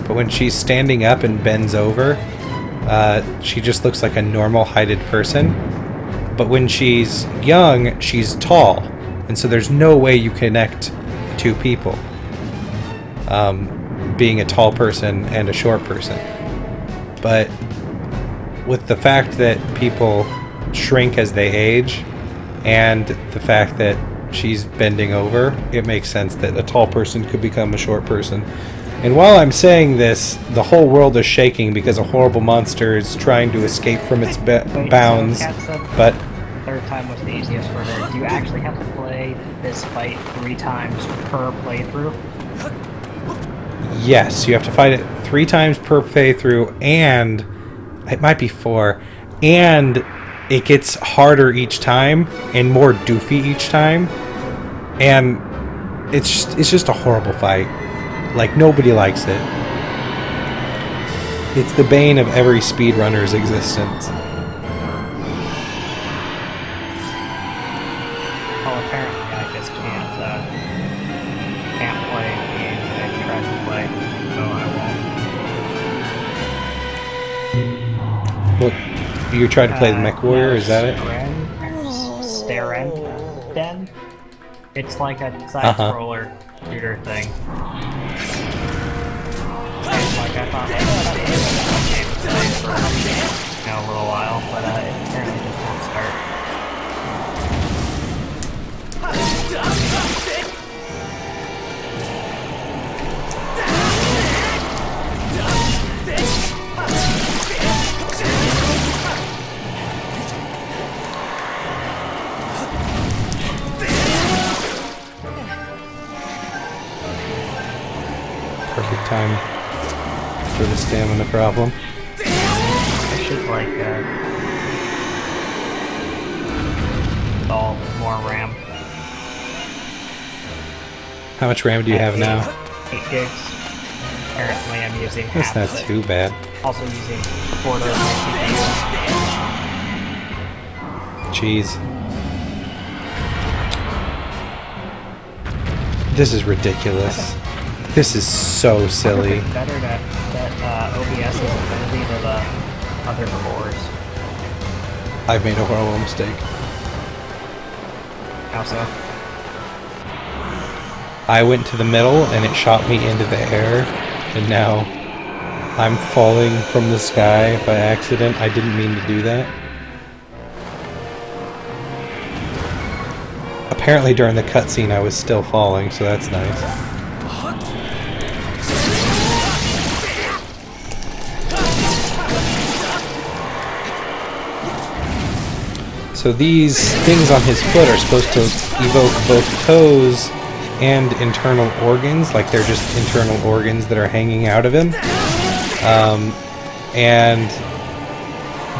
but when she's standing up and bends over, she just looks like a normal-heighted person. But when she's young, she's tall, and so there's no way you connect two people, being a tall person and a short person. But with the fact that people shrink as they age, and the fact that she's bending over, it makes sense that a tall person could become a short person. And while I'm saying this, the whole world is shaking because a horrible monster is trying to escape from its bounds. But third time was the easiest for her. Do you actually have to play this fight 3 times per playthrough? Yes, you have to fight it 3 times per playthrough, and it might be 4, and it gets harder each time and more doofy each time, and it's just a horrible fight. Like, nobody likes it. It's the bane of every speedrunner's existence. Well, apparently I just can't play the game that I tried to play, so I won't. Look, you tried to play the Mech Warrior, is that it? Staren? It's like a side-scroller shooter thing. And like, I thought, hey, that's a game to play for a little while, but it apparently just won't start. Perfect time for the stamina problem. I should, like, install more RAM. How much RAM do you have now? 8 gigs. Apparently I'm using That's half not of it. too bad. Also using quarter of my CPU. Jeez. This is ridiculous. This is so silly. It's better to get OBS's ability to the other cores. I've made a horrible mistake. How so? I went to the middle and it shot me into the air, and now I'm falling from the sky by accident. I didn't mean to do that. Apparently during the cutscene I was still falling, so that's nice. So these things on his foot are supposed to evoke both toes and internal organs, like they're just internal organs that are hanging out of him. And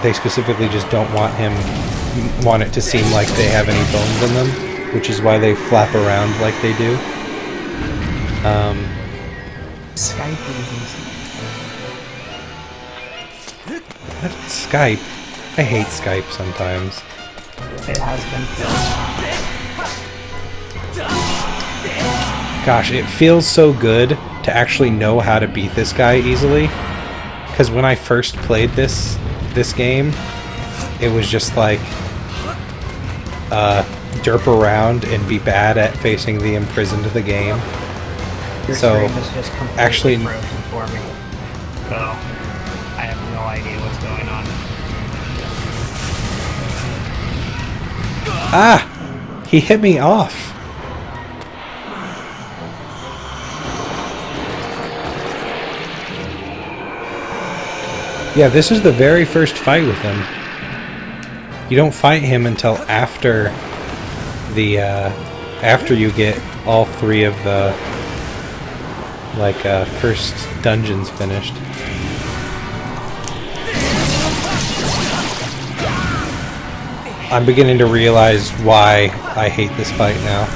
they specifically just don't want it to seem like they have any bones in them, which is why they flap around like they do. Skype reasons. What? Skype? I hate Skype sometimes. It has been filled. Gosh, it feels so good to actually know how to beat this guy easily. Because when I first played this game, it was just like derp around and be bad at facing the imprisoned of the game. Your So stream is just completely actually, frozen for me. So I have no idea what's going on. ah, he hit me off. Yeah, this is the very first fight with him. You don't fight him until after the after you get all three of the first dungeons finished. I'm beginning to realize why I hate this fight now.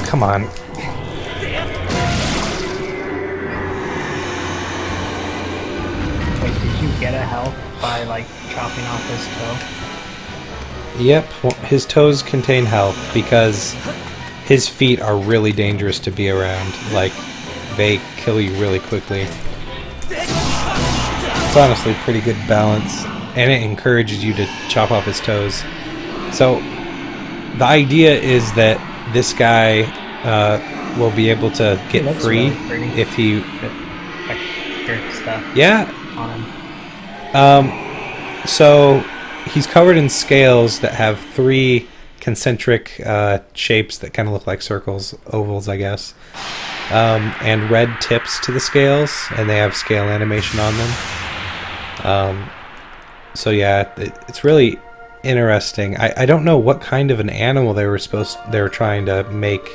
Come on. Wait, did you get a health by, like, chopping off his toe? Yep, well, his toes contain health because his feet are really dangerous to be around. Like, they kill you really quickly. It's honestly pretty good balance, and it encourages you to chop off his toes. So, the idea is that this guy will be able to get free really if he... Stuff Yeah. on him. So he's covered in scales that have three concentric shapes that kind of look like circles, ovals, I guess, and red tips to the scales, and they have scale animation on them. So yeah, it's really interesting. I don't know what kind of an animal they were trying to make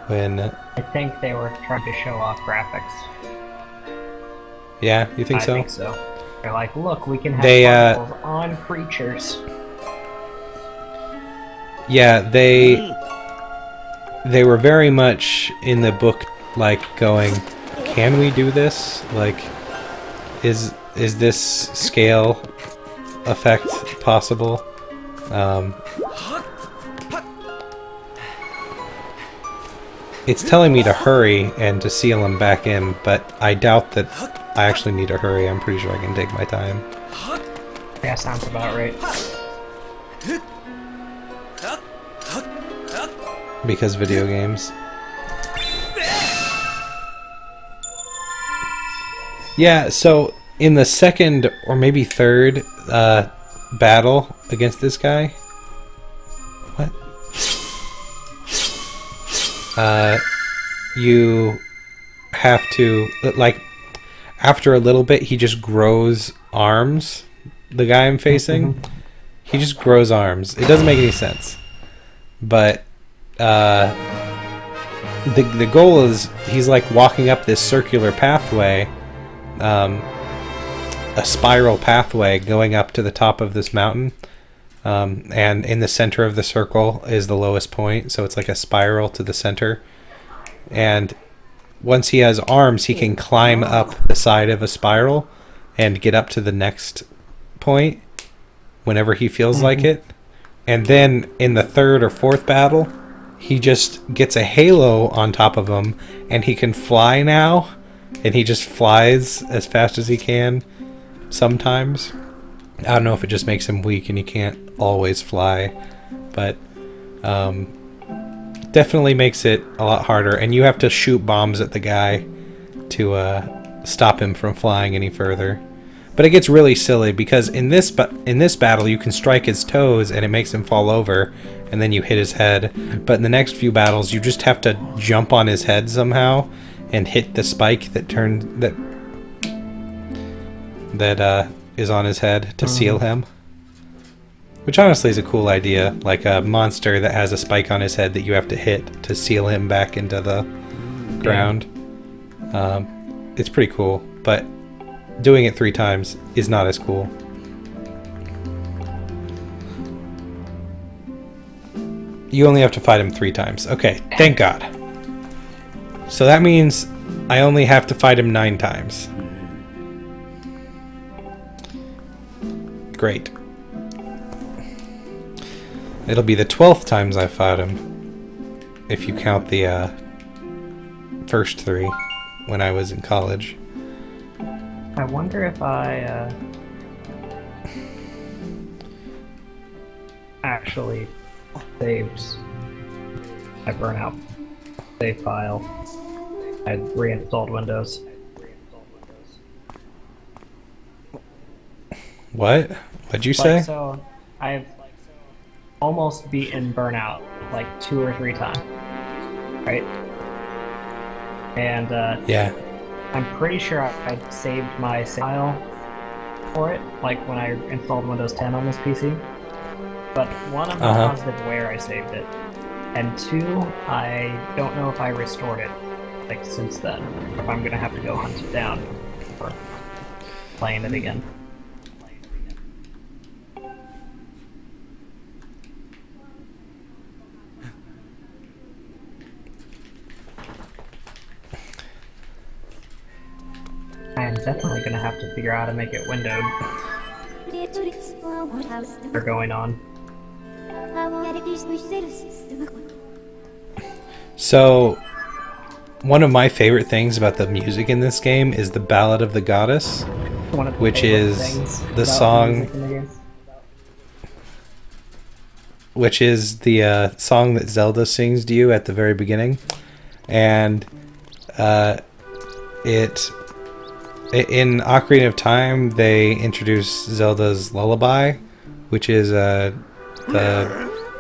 when. I think they were trying to show off graphics. Yeah, you think so? I think so. They're like, look, we can have particles on creatures. Yeah, they were very much in the book, like, going, can we do this? Like, is this scale effect possible? It's telling me to hurry and to seal him back in, but I doubt that I actually need to hurry. I'm pretty sure I can take my time. Yeah, sounds about right. Because video games. Yeah, so in the second or maybe third battle against this guy, what? You have to, like, after a little bit, he just grows arms. The guy I'm facing, he just grows arms. It doesn't make any sense. But the goal is he's like walking up this circular pathway, a spiral pathway going up to the top of this mountain. And in the center of the circle is the lowest point, so it's like a spiral to the center. And once he has arms, he can climb up the side of a spiral and get up to the next point whenever he feels like it. And then in the third or fourth battle, he just gets a halo on top of him, and he can fly now, and he just flies as fast as he can sometimes. I don't know if it just makes him weak and he can't always fly, but definitely makes it a lot harder, and you have to shoot bombs at the guy to stop him from flying any further. But it gets really silly because in this battle you can strike his toes and it makes him fall over, and then you hit his head. But in the next few battles you just have to jump on his head somehow and hit the spike that is on his head to seal him. Which honestly is a cool idea, like a monster that has a spike on his head that you have to hit to seal him back into the ground. It's pretty cool, but doing it 3 times is not as cool. You only have to fight him 3 times. Okay, thank God. So that means I only have to fight him 9 times. Great. It'll be the 12th times I fought him, if you count the first 3 when I was in college. I wonder if I actually saved my Burnout save file. I reinstalled Windows. What? What'd you say? So I've almost beaten Burnout like 2 or 3 times, right? And yeah, I'm pretty sure I saved my save file for it, like when I installed Windows 10 on this PC. But 1, I'm not positive where I saved it, and 2, I don't know if I restored it like since then, or if I'm gonna have to go hunt it down for playing it again. I'm definitely gonna have to figure out how to make it windowed. They're going on. So, one of my favorite things about the music in this game is the Ballad of the Goddess, which is the song, song that Zelda sings to you at the very beginning, and in Ocarina of Time, they introduce Zelda's lullaby, which is the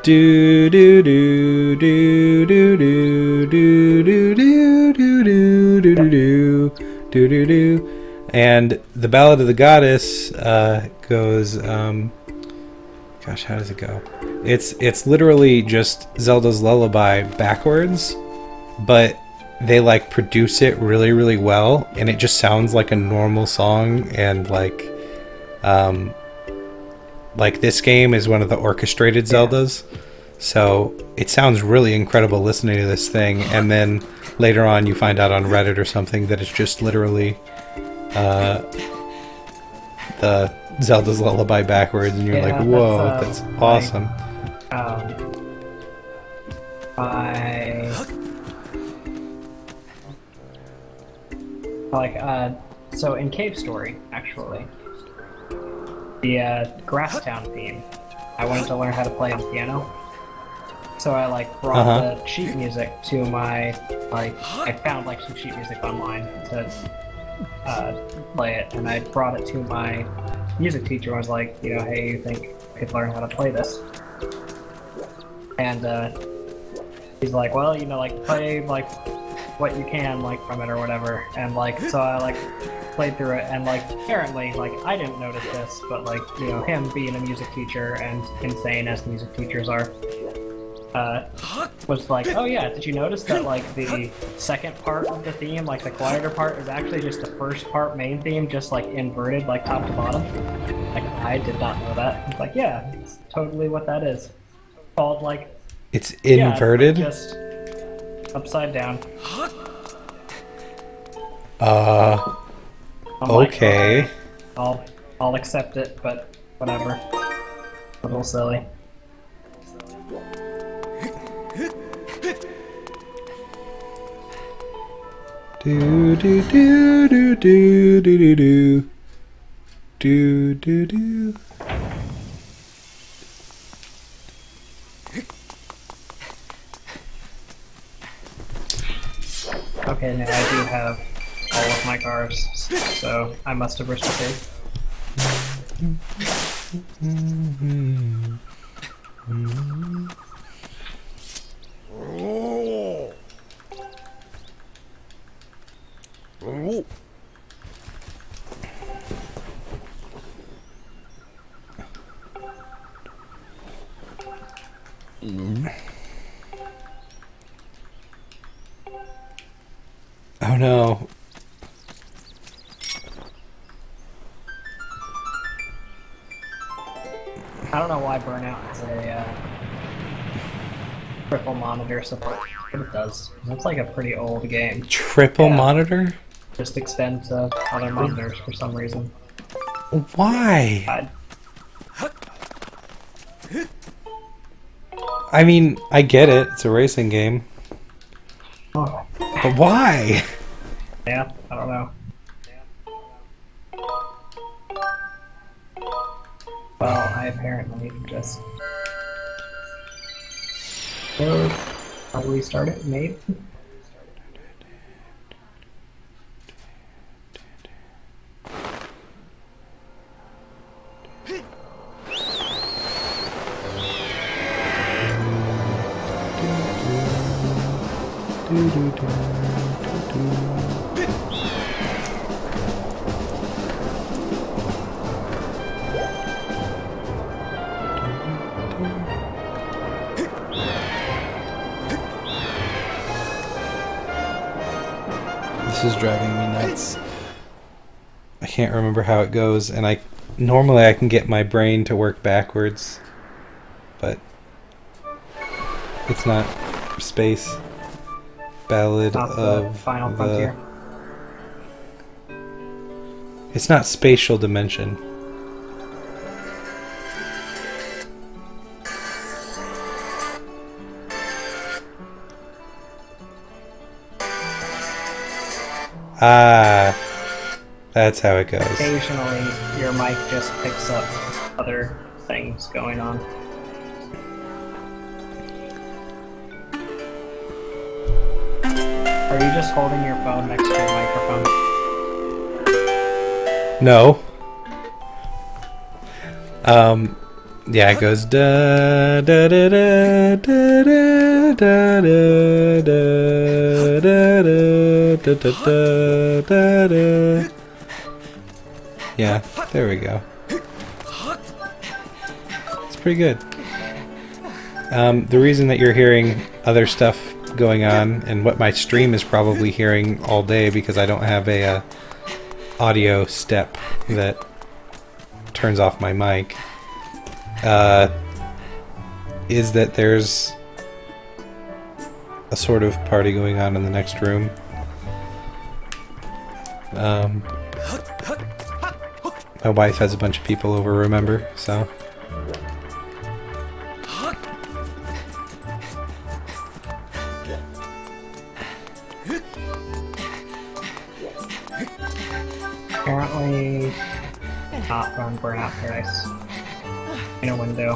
do do do do do do do do do do do do do do do, and the Ballad of the Goddess goes, gosh, how does it go? It's literally just Zelda's lullaby backwards, but they like produce it really, really well, and it just sounds like a normal song. And like this game is one of the orchestrated Zeldas, so it sounds really incredible listening to this thing. And then later on you find out on Reddit or something that it's just literally the Zelda's lullaby backwards, and you're like, whoa, that's awesome. So in Cave Story, actually, the Grasstown theme, I wanted to learn how to play on piano. So I brought the sheet music to my, I found some sheet music online to play it, and I brought it to my music teacher. I was like, hey, you think I could learn how to play this? And he's like, well, play what you can from it or whatever. And so I played through it, and like apparently, like I didn't notice this, but like you know, him being a music teacher and insane as music teachers are, was like, oh yeah, did you notice that like the second part of the theme, like the quieter part, is actually just the first part main theme, just like inverted, like top to bottom? Like I did not know that. It's like, yeah, it's totally what that is. Called like. It's inverted. Yeah, just upside down. Okay. Like, okay, I'll accept it, but whatever. A little silly. Do do do do do do do do do do. Okay, now I do have all of my cars, so I must have wished to pay. Oh no. I don't know why Burnout has a triple monitor support, but it does. It's like a pretty old game. Triple monitor? Just extend to other monitors for some reason. Why? I mean, I get it. It's a racing game. Oh. But why? Yeah, I don't know. Well, I apparently just... I'll restart it, maybe? This is driving me nuts. I can't remember how it goes, and normally I can get my brain to work backwards, but it's not space. Ballad Not the of Final Frontier. It's not spatial dimension. Ah, that's how it goes. Occasionally, your mic just picks up other things going on. Are you just holding your phone next to your microphone? No. Yeah, it goes da da da da da da da da da da da da da. Yeah, there we go. It's pretty good. The reason that you're hearing other stuff going on, and what my stream is probably hearing all day because I don't have a audio step that turns off my mic, is that there's a sort of party going on in the next room. My wife has a bunch of people over, remember, so... Apparently, not run Burnout Paradise in a window.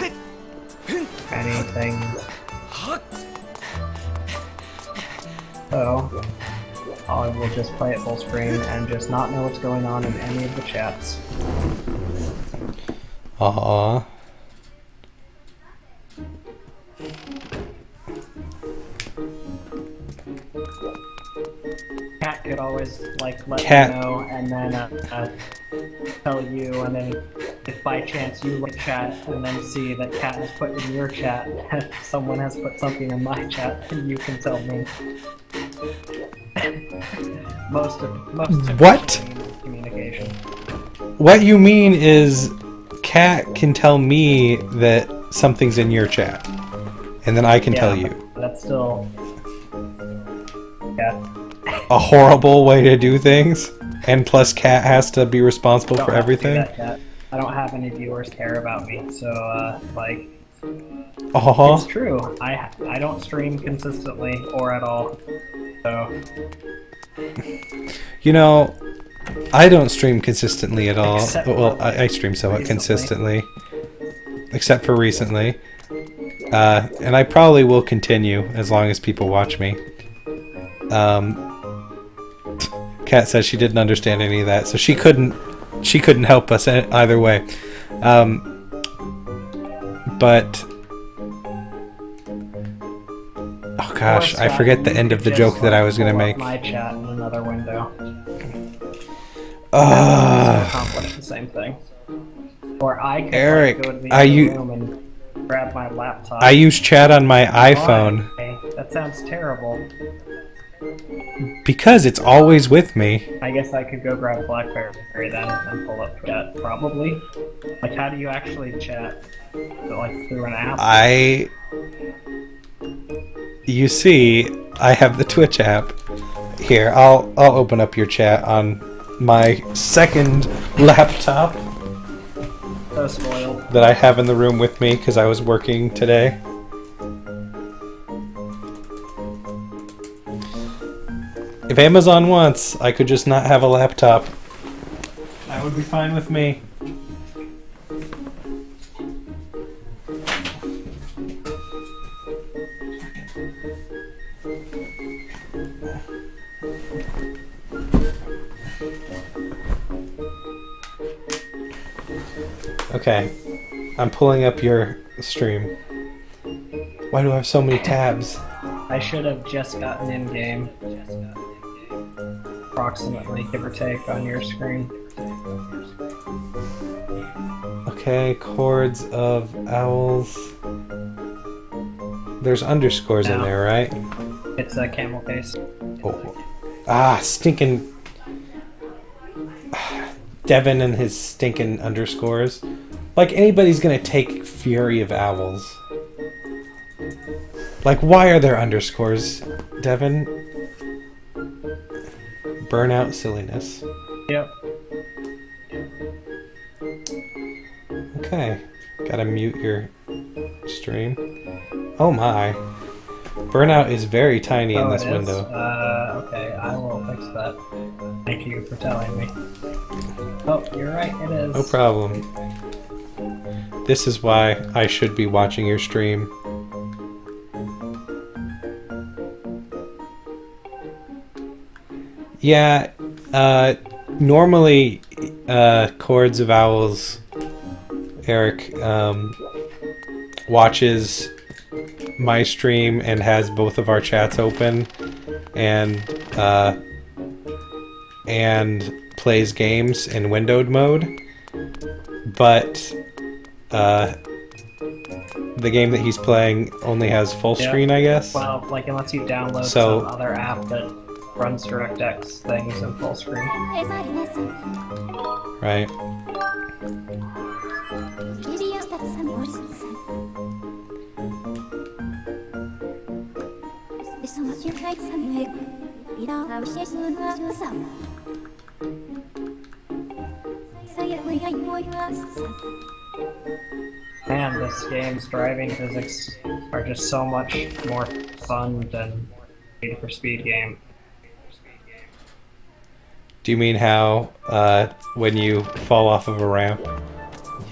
Anything. So, I will just play it full screen and just not know what's going on in any of the chats. Aww. Cat could always like let Cat. me know and then tell you, and then if by chance you look at chat and then see that Cat has put in your chat, someone has put something in my chat, and you can tell me. most What? communication. What you mean is Cat can tell me that something's in your chat, and then I can tell you. That's still A horrible way to do things, and plus Cat has to be responsible for everything. That, I don't have any viewers care about me, so like. It's true. I don't stream consistently or at all. So. You know, I don't stream consistently at all. Except well, I stream somewhat consistently, except for recently. And I probably will continue as long as people watch me. Kat says she didn't understand any of that, so she couldn't help us either way. But oh gosh, I forget the end of the joke that I was gonna make. My chat in another window. Accomplish the same thing. Or I could Eric, go to the other room and grab my laptop. I use chat on my iPhone. That sounds terrible. Because it's always with me. I guess I could go grab BlackBerry then and pull up chat, probably. Like, how do you actually chat? Like, through an app? You see, I have the Twitch app. Here, I'll open up your chat on my second laptop. So spoiled. That I have in the room with me because I was working today. If Amazon wants, I could just not have a laptop. That would be fine with me. Okay, I'm pulling up your stream. Why do I have so many tabs? I should have just gotten in game. Approximately, give or take, on your screen. Okay, chords of owls. There's underscores in there, right? It's a camel case. Oh. Ah, stinking Devin and his stinking underscores. Like anybody's gonna take Fury of Owls. Like, why are there underscores, Devin? Burnout silliness. Yep. Okay. Gotta mute your stream. Oh my. Burnout is very tiny in this window. Okay, I will fix that. Thank you for telling me. Oh, you're right, it is. No problem. This is why I should be watching your stream. Yeah, normally, Chords of Owls, Eric, watches my stream and has both of our chats open and plays games in windowed mode, but the game that he's playing only has full screen, I guess. Well, like, unless you download some other app that runs DirectX things in full screen. Right. Man, this game's driving physics are just so much more fun than Need for Speed game. Do you mean how, when you fall off of a ramp,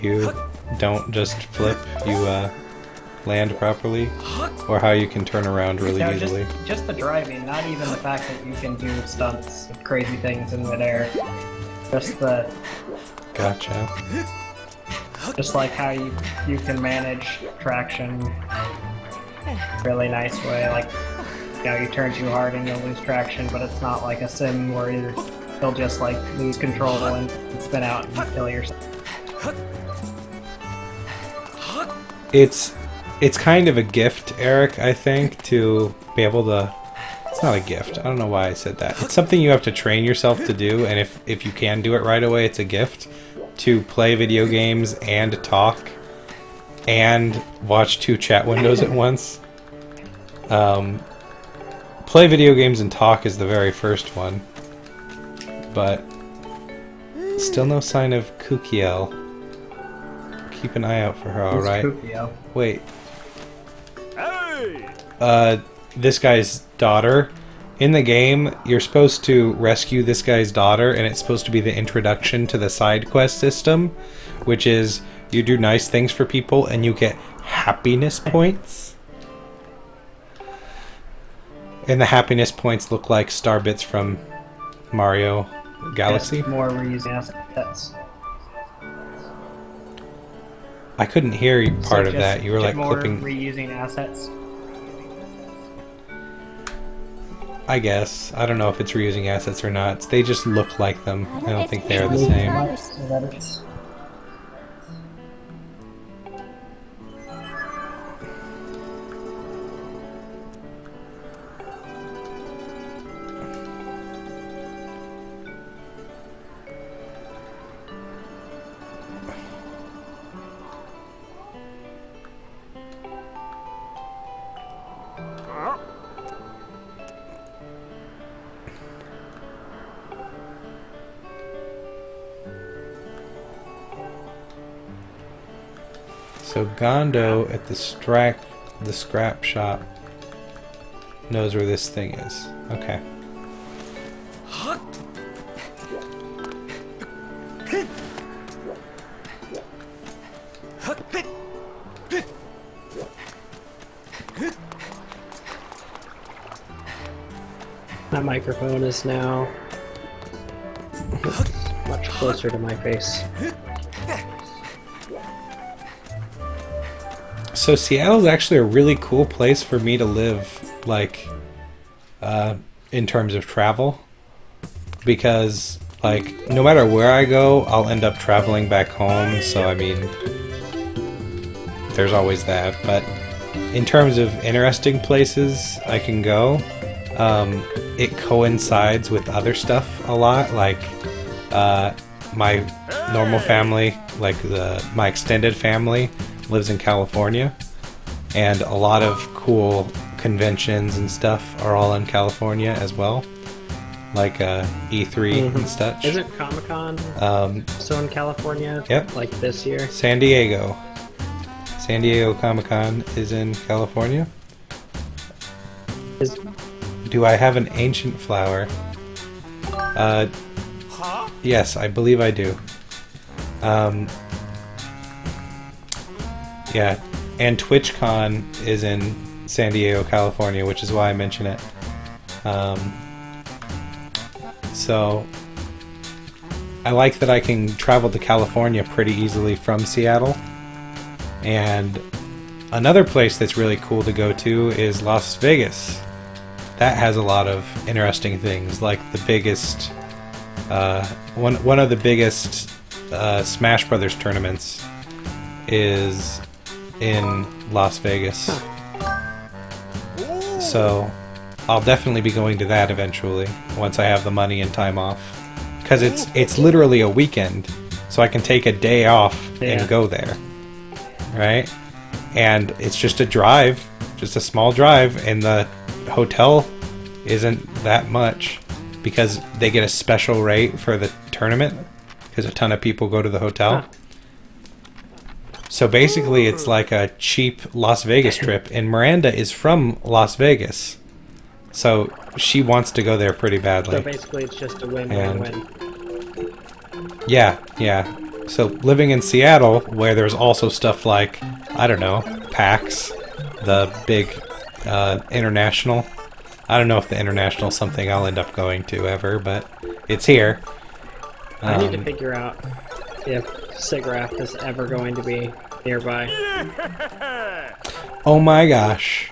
you don't just flip, you land properly? Or how you can turn around really easily? Just the driving, not even the fact that you can do stunts, crazy things in midair. Just the... Gotcha. Just like how you can manage traction really nice way, like know, you turn too hard and you'll lose traction, but it's not like a sim where you'll just like lose control and spin out and kill yourself. It's kind of a gift, Eric, I think, to be able to... It's not a gift. I don't know why I said that. It's something you have to train yourself to do, and if you can do it right away, it's a gift. To play video games and talk and watch 2 chat windows at once. Play video games and talk is the very first one. But still no sign of Kukiel. Keep an eye out for her, alright? Wait. This guy's daughter. In the game, you're supposed to rescue this guy's daughter, and it's supposed to be the introduction to the side quest system, which is you do nice things for people and you get happiness points. And the happiness points look like star bits from Mario Galaxy. It's more reusing assets. I couldn't hear you part of that. You were like more clipping. Reusing assets. I guess. I don't know if it's reusing assets or not. They just look like them. I don't think they're the same. So Gondo at the scrap shop knows where this thing is. Okay. My microphone is now much closer to my face. So Seattle's actually a really cool place for me to live, like, in terms of travel. Because, like, no matter where I go, I'll end up traveling back home, so I mean, there's always that. But in terms of interesting places I can go, it coincides with other stuff a lot, like, my normal family, like my extended family, lives in California, and a lot of cool conventions and stuff are all in California as well, like E3 and such. Isn't Comic-Con so in California? Yep. Like this year? San Diego Comic-Con is in California. Do I have an ancient flower? Yes, I believe I do. Yeah, and TwitchCon is in San Diego, California, which is why I mention it. So I like that I can travel to California pretty easily from Seattle. And another place that's really cool to go to is Las Vegas. That has a lot of interesting things, like the biggest, one of the biggest Smash Brothers tournaments is in Las Vegas. So I'll definitely be going to that eventually once I have the money and time off, because it's literally a weekend, so I can take a day off and go there, right? And it's just a drive, just a small drive, and the hotel isn't that much because they get a special rate for the tournament because a ton of people go to the hotel. So basically it's like a cheap Las Vegas trip, and Miranda is from Las Vegas, so she wants to go there pretty badly. So basically it's just a win-win-win. Yeah. So living in Seattle, where there's also stuff like, I don't know, PAX, the big international. I don't know if the international is something I'll end up going to ever, but it's here. I need to figure out if SIGGRAPH is ever going to be nearby. Oh my gosh.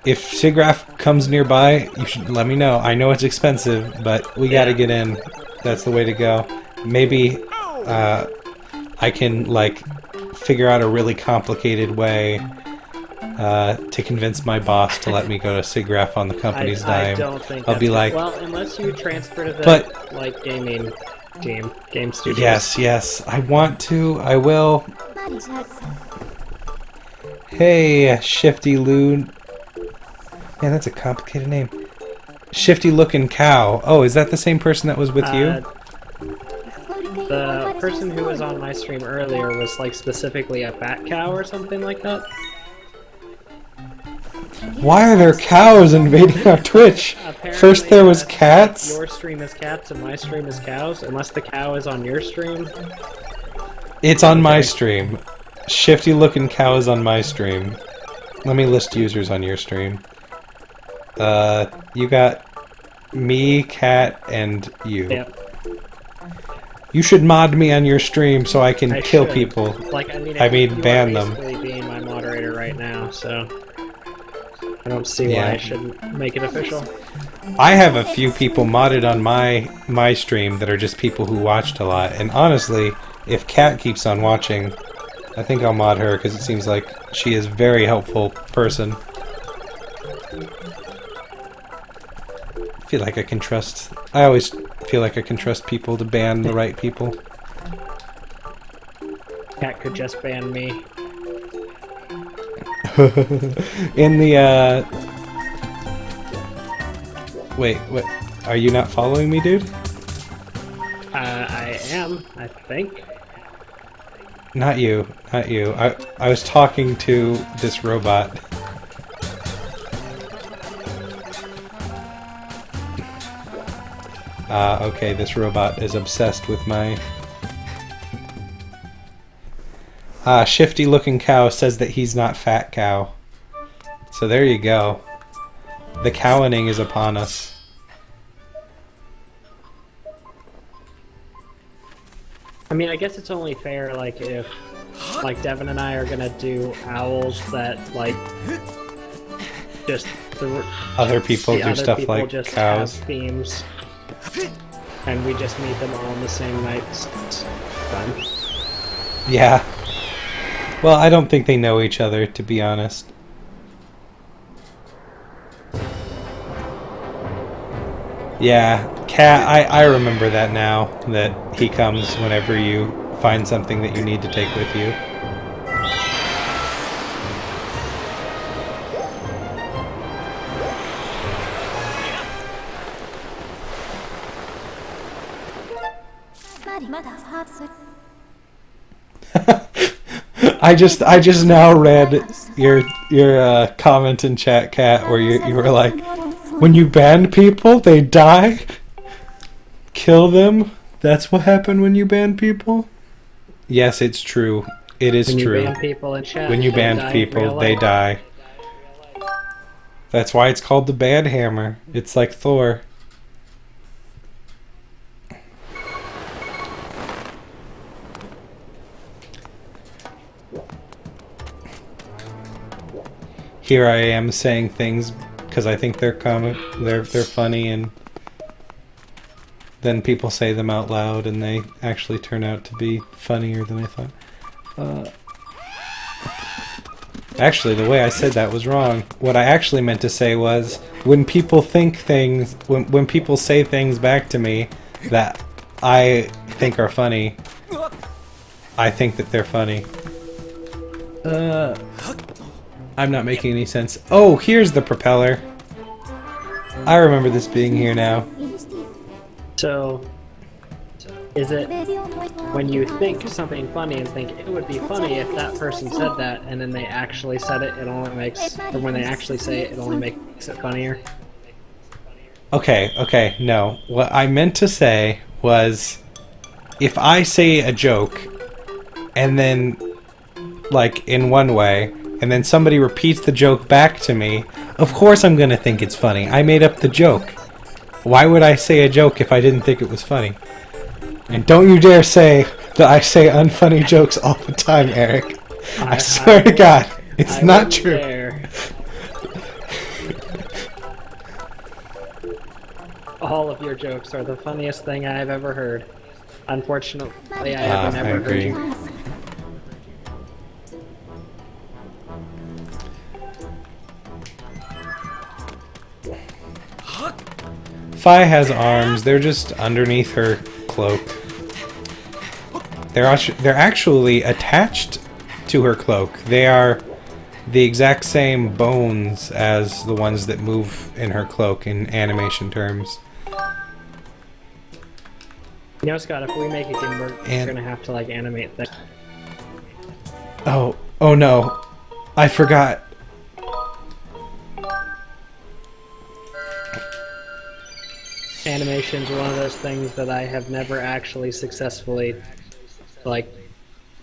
if SIGGRAPH comes nearby, you should let me know. I know it's expensive, but we gotta get in. That's the way to go. Maybe I can like figure out a really complicated way to convince my boss to let me go to SIGGRAPH on the company's dime. I don't think I'll be like, well, unless you transfer to the like game studios. Yes, I want to. I will. Hey, Shifty Loon. Man, that's a complicated name. Shifty Looking Cow. Oh, is that the same person that was with you? The person who was on my stream earlier was like specifically a fat cow or something like that. Why are there cows invading our Twitch? Apparently, First there was cats. Your stream is cats and my stream is cows, unless the cow is on your stream. It's on my stream. Shifty Looking Cow is on my stream. Let me list users on your stream. You got me, Cat, and you. Yep. You should mod me on your stream so I can kill people. Like, I mean ban them. You're basically being my moderator right now, so I don't see why I shouldn't make it official. I have a few people modded on my stream that are just people who watched a lot, and honestly, if Cat keeps on watching, I think I'll mod her because it seems like she is a very helpful person. I always feel like I can trust people to ban the right people. Cat could just ban me. In the, Wait, what? Are you not following me, dude? I am, I think. Not you. I was talking to this robot. Okay, this robot is obsessed with my... Shifty Looking Cow says that he's not Fat Cow. So there you go. The cowing is upon us. I mean, I guess it's only fair, like, if, like, Devin and I are gonna do owls that, like, just... Other people do stuff like just cows. Have themes. And we just meet them all on the same night's time. Yeah. Well, I don't think they know each other, to be honest. Yeah, Cat, I remember that now, that he comes whenever you find something that you need to take with you. I just now read your comment in chat, Cat, where you were like, when you ban people, they die? Kill them? That's what happened when you ban people? Yes, it's true. It is true. When you ban people in chat, when you ban people, they die. That's why it's called the ban hammer. It's like Thor. Here I am saying things because I think they're comic, they're funny, and then people say them out loud and they actually turn out to be funnier than I thought. Actually, the way I said that was wrong. What I actually meant to say was, when people think things, when people say things back to me that I think are funny, I think that they're funny. I'm not making any sense. Oh, here's the propeller. I remember this being here now. So, is it when you think something funny and think it would be funny if that person said that, and then they actually said it, it only makes, or when they actually say it, it only makes it funnier? Okay, no. What I meant to say was, if I say a joke, and then, like, in one way, and then somebody repeats the joke back to me, of course I'm gonna think it's funny. I made up the joke. Why would I say a joke if I didn't think it was funny? And don't you dare say that I say unfunny jokes all the time, Eric. I swear to God, it's not true. All of your jokes are the funniest thing I've ever heard. Unfortunately, I have I never heard agree. you. Fi has arms. They're just underneath her cloak. They're actually attached to her cloak. They are the exact same bones as the ones that move in her cloak in animation terms. You know, Scott, if we make a game, we're gonna have to, like, animate things. Oh no. I forgot. Animation's one of those things that I have never actually successfully, like,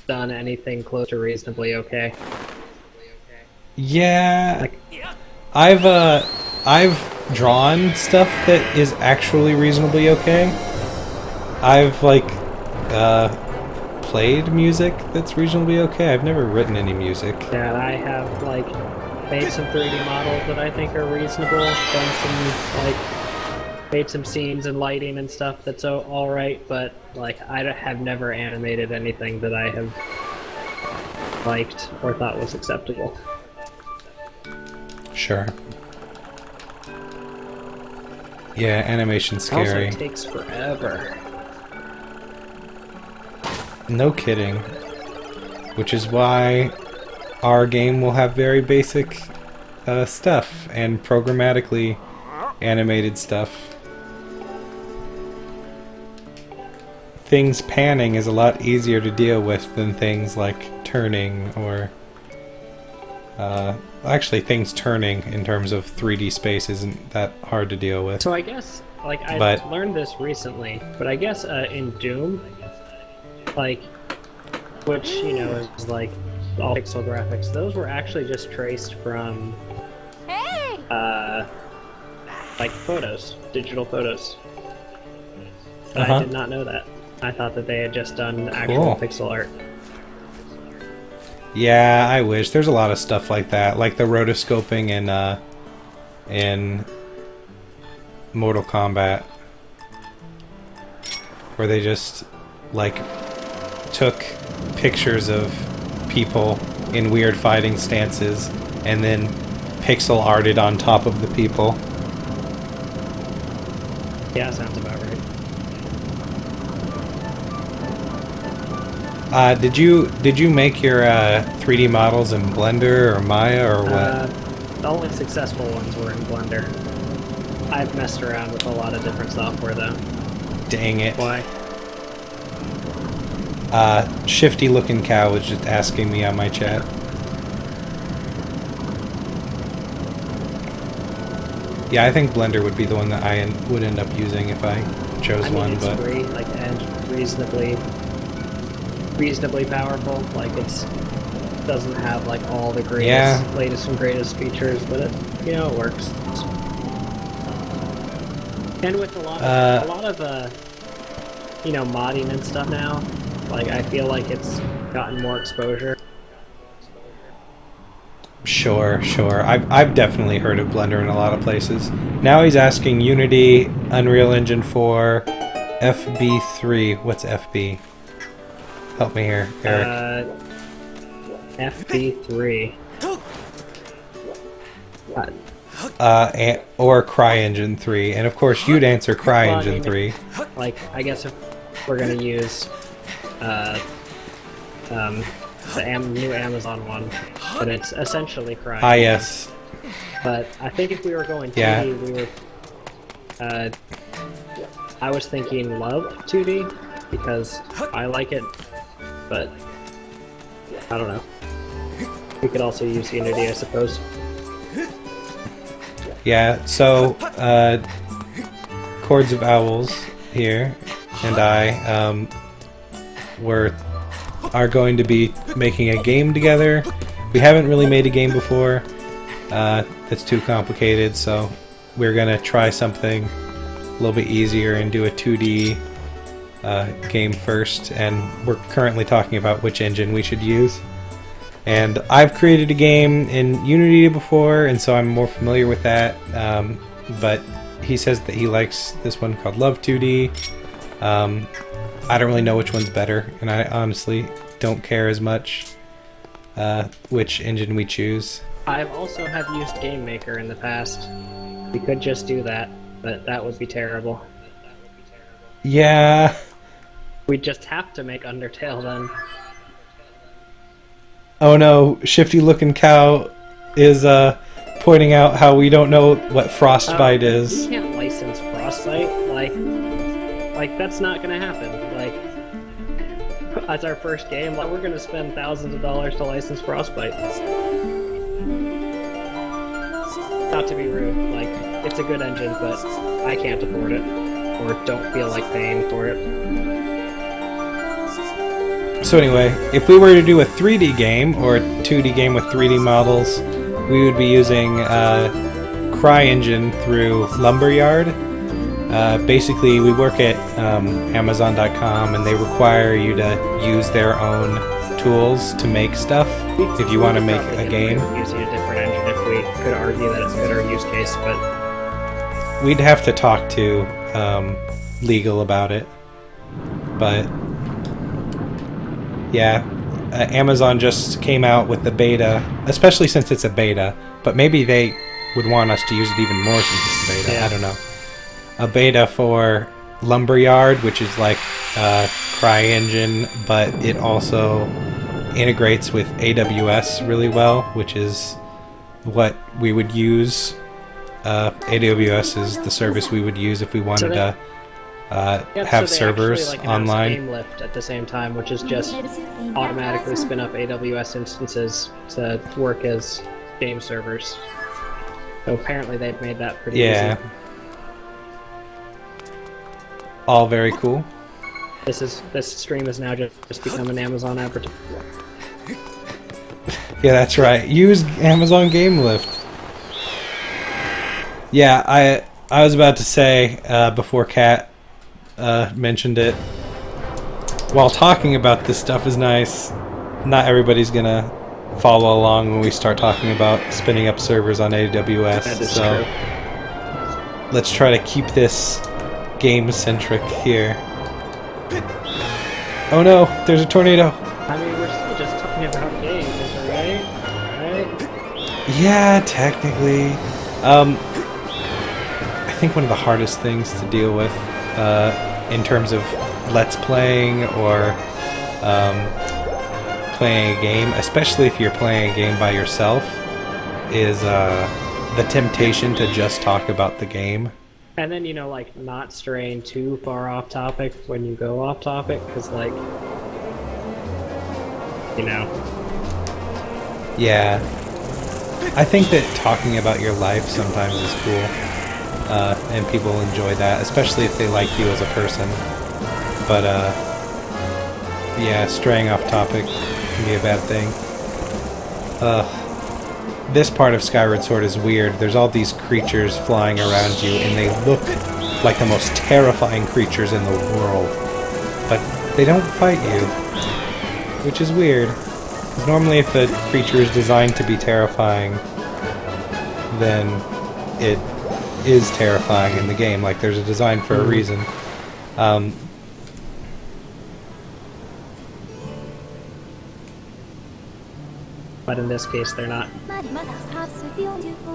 done anything close to reasonably okay. Yeah. Like, I've drawn stuff that is actually reasonably okay. I've, like, played music that's reasonably okay. I've never written any music. yeah, I have, like, made some 3D models that I think are reasonable, done some, like, made some scenes and lighting and stuff that's alright, but, like, I have never animated anything that I have liked or thought was acceptable. Sure. Yeah, animation's scary. Also, it takes forever. No kidding. Which is why our game will have very basic stuff and programmatically animated stuff. Things panning is a lot easier to deal with than things like turning or... actually, things turning in terms of 3D space isn't that hard to deal with. So I guess, like, I learned this recently, but I guess in Doom, like, which, you know, is like all pixel graphics, those were actually just traced from, like, photos, digital photos. But I did not know that. I thought that they had just done actual pixel art. Yeah, I wish. There's a lot of stuff like that, like the rotoscoping in Mortal Kombat, where they just, like, took pictures of people in weird fighting stances and then pixel arted on top of the people. Yeah, sounds about right. Did you make your 3D models in Blender or Maya or what? The only successful ones were in Blender. I've messed around with a lot of different software though. Dang it. Why? Shifty looking cow was just asking me on my chat. Yeah, I think Blender would be the one that I would end up using if I chose one, it's but free, like, and reasonably powerful. Like, doesn't have, like, all the greatest, latest and greatest features, but it, you know, it works. And with a lot of you know, modding and stuff now, like, I feel like it's gotten more exposure. Sure. I've definitely heard of Blender in a lot of places. Now he's asking Unity, Unreal Engine 4, FB3. What's FB? Help me here, Eric. FB3. Or CryEngine 3, and of course you'd answer CryEngine 3. Like, I guess if we're gonna use the new Amazon one, but it's essentially CryEngine. Ah, yes. But I think if we were going 2D, we were. I was thinking love 2D because I like it, but I don't know. We could also use Unity, I suppose. Yeah, so, Chords of Owls here, and I, are going to be making a game together. We haven't really made a game before. That's too complicated, so we're gonna try something a little bit easier and do a 2D game first, and we're currently talking about which engine we should use. And I've created a game in Unity before, and so I'm more familiar with that, but he says that he likes this one called Love 2D. I don't really know which one's better, and I honestly don't care as much which engine we choose. I also have used Game Maker in the past. We could just do that, but that would be terrible. Yeah. We'd just have to make Undertale then. Oh no, Shifty Looking Cow is pointing out how we don't know what Frostbite is. You can't license Frostbite. Like that's not gonna happen. Like, as our first game, like, we're gonna spend thousands of dollars to license Frostbite. Not to be rude, like, it's a good engine, but I can't afford it, or don't feel like paying for it. So anyway, if we were to do a 3D game, or a 2D game with 3D models, we would be using CryEngine through Lumberyard. Basically, we work at Amazon.com, and they require you to use their own tools to make stuff if you want to make a game. Using a different engine if we could argue that it's a better use case, but we'd have to talk to legal about it. But yeah, Amazon just came out with the beta, especially since it's a beta, but maybe they would want us to use it even more since it's a beta. Yeah. I don't know. A beta for Lumberyard, which is like CryEngine, but it also integrates with AWS really well, which is what we would use. AWS is the service we would use if we wanted to have servers actually, online. Game Lift at the same time, which is just automatically spin up AWS instances to work as game servers. So apparently they've made that pretty easy. All very cool. This stream is now just become an Amazon advertisement. Yeah, that's right. Use Amazon Game Lift. Yeah, I was about to say before Kat mentioned it. While talking about this stuff is nice, not everybody's gonna follow along when we start talking about spinning up servers on AWS. That is so true. Let's try to keep this game-centric here. Oh no, there's a tornado. I mean, we're still just talking about games, right? Right? Yeah, technically. I think one of the hardest things to deal with in terms of Let's Playing or playing a game, especially if you're playing a game by yourself, is the temptation to just talk about the game. And then, you know, like, not straying too far off topic when you go off topic, because, like, you know. Yeah. I think that talking about your life sometimes is cool. And people enjoy that, especially if they like you as a person. But, yeah, straying off topic can be a bad thing. This part of Skyward Sword is weird. There's all these creatures flying around you, and they look like the most terrifying creatures in the world. But they don't fight you, which is weird. 'Cause normally if a creature is designed to be terrifying, then it is terrifying in the game. Like, there's a design for a reason. But in this case, they're not.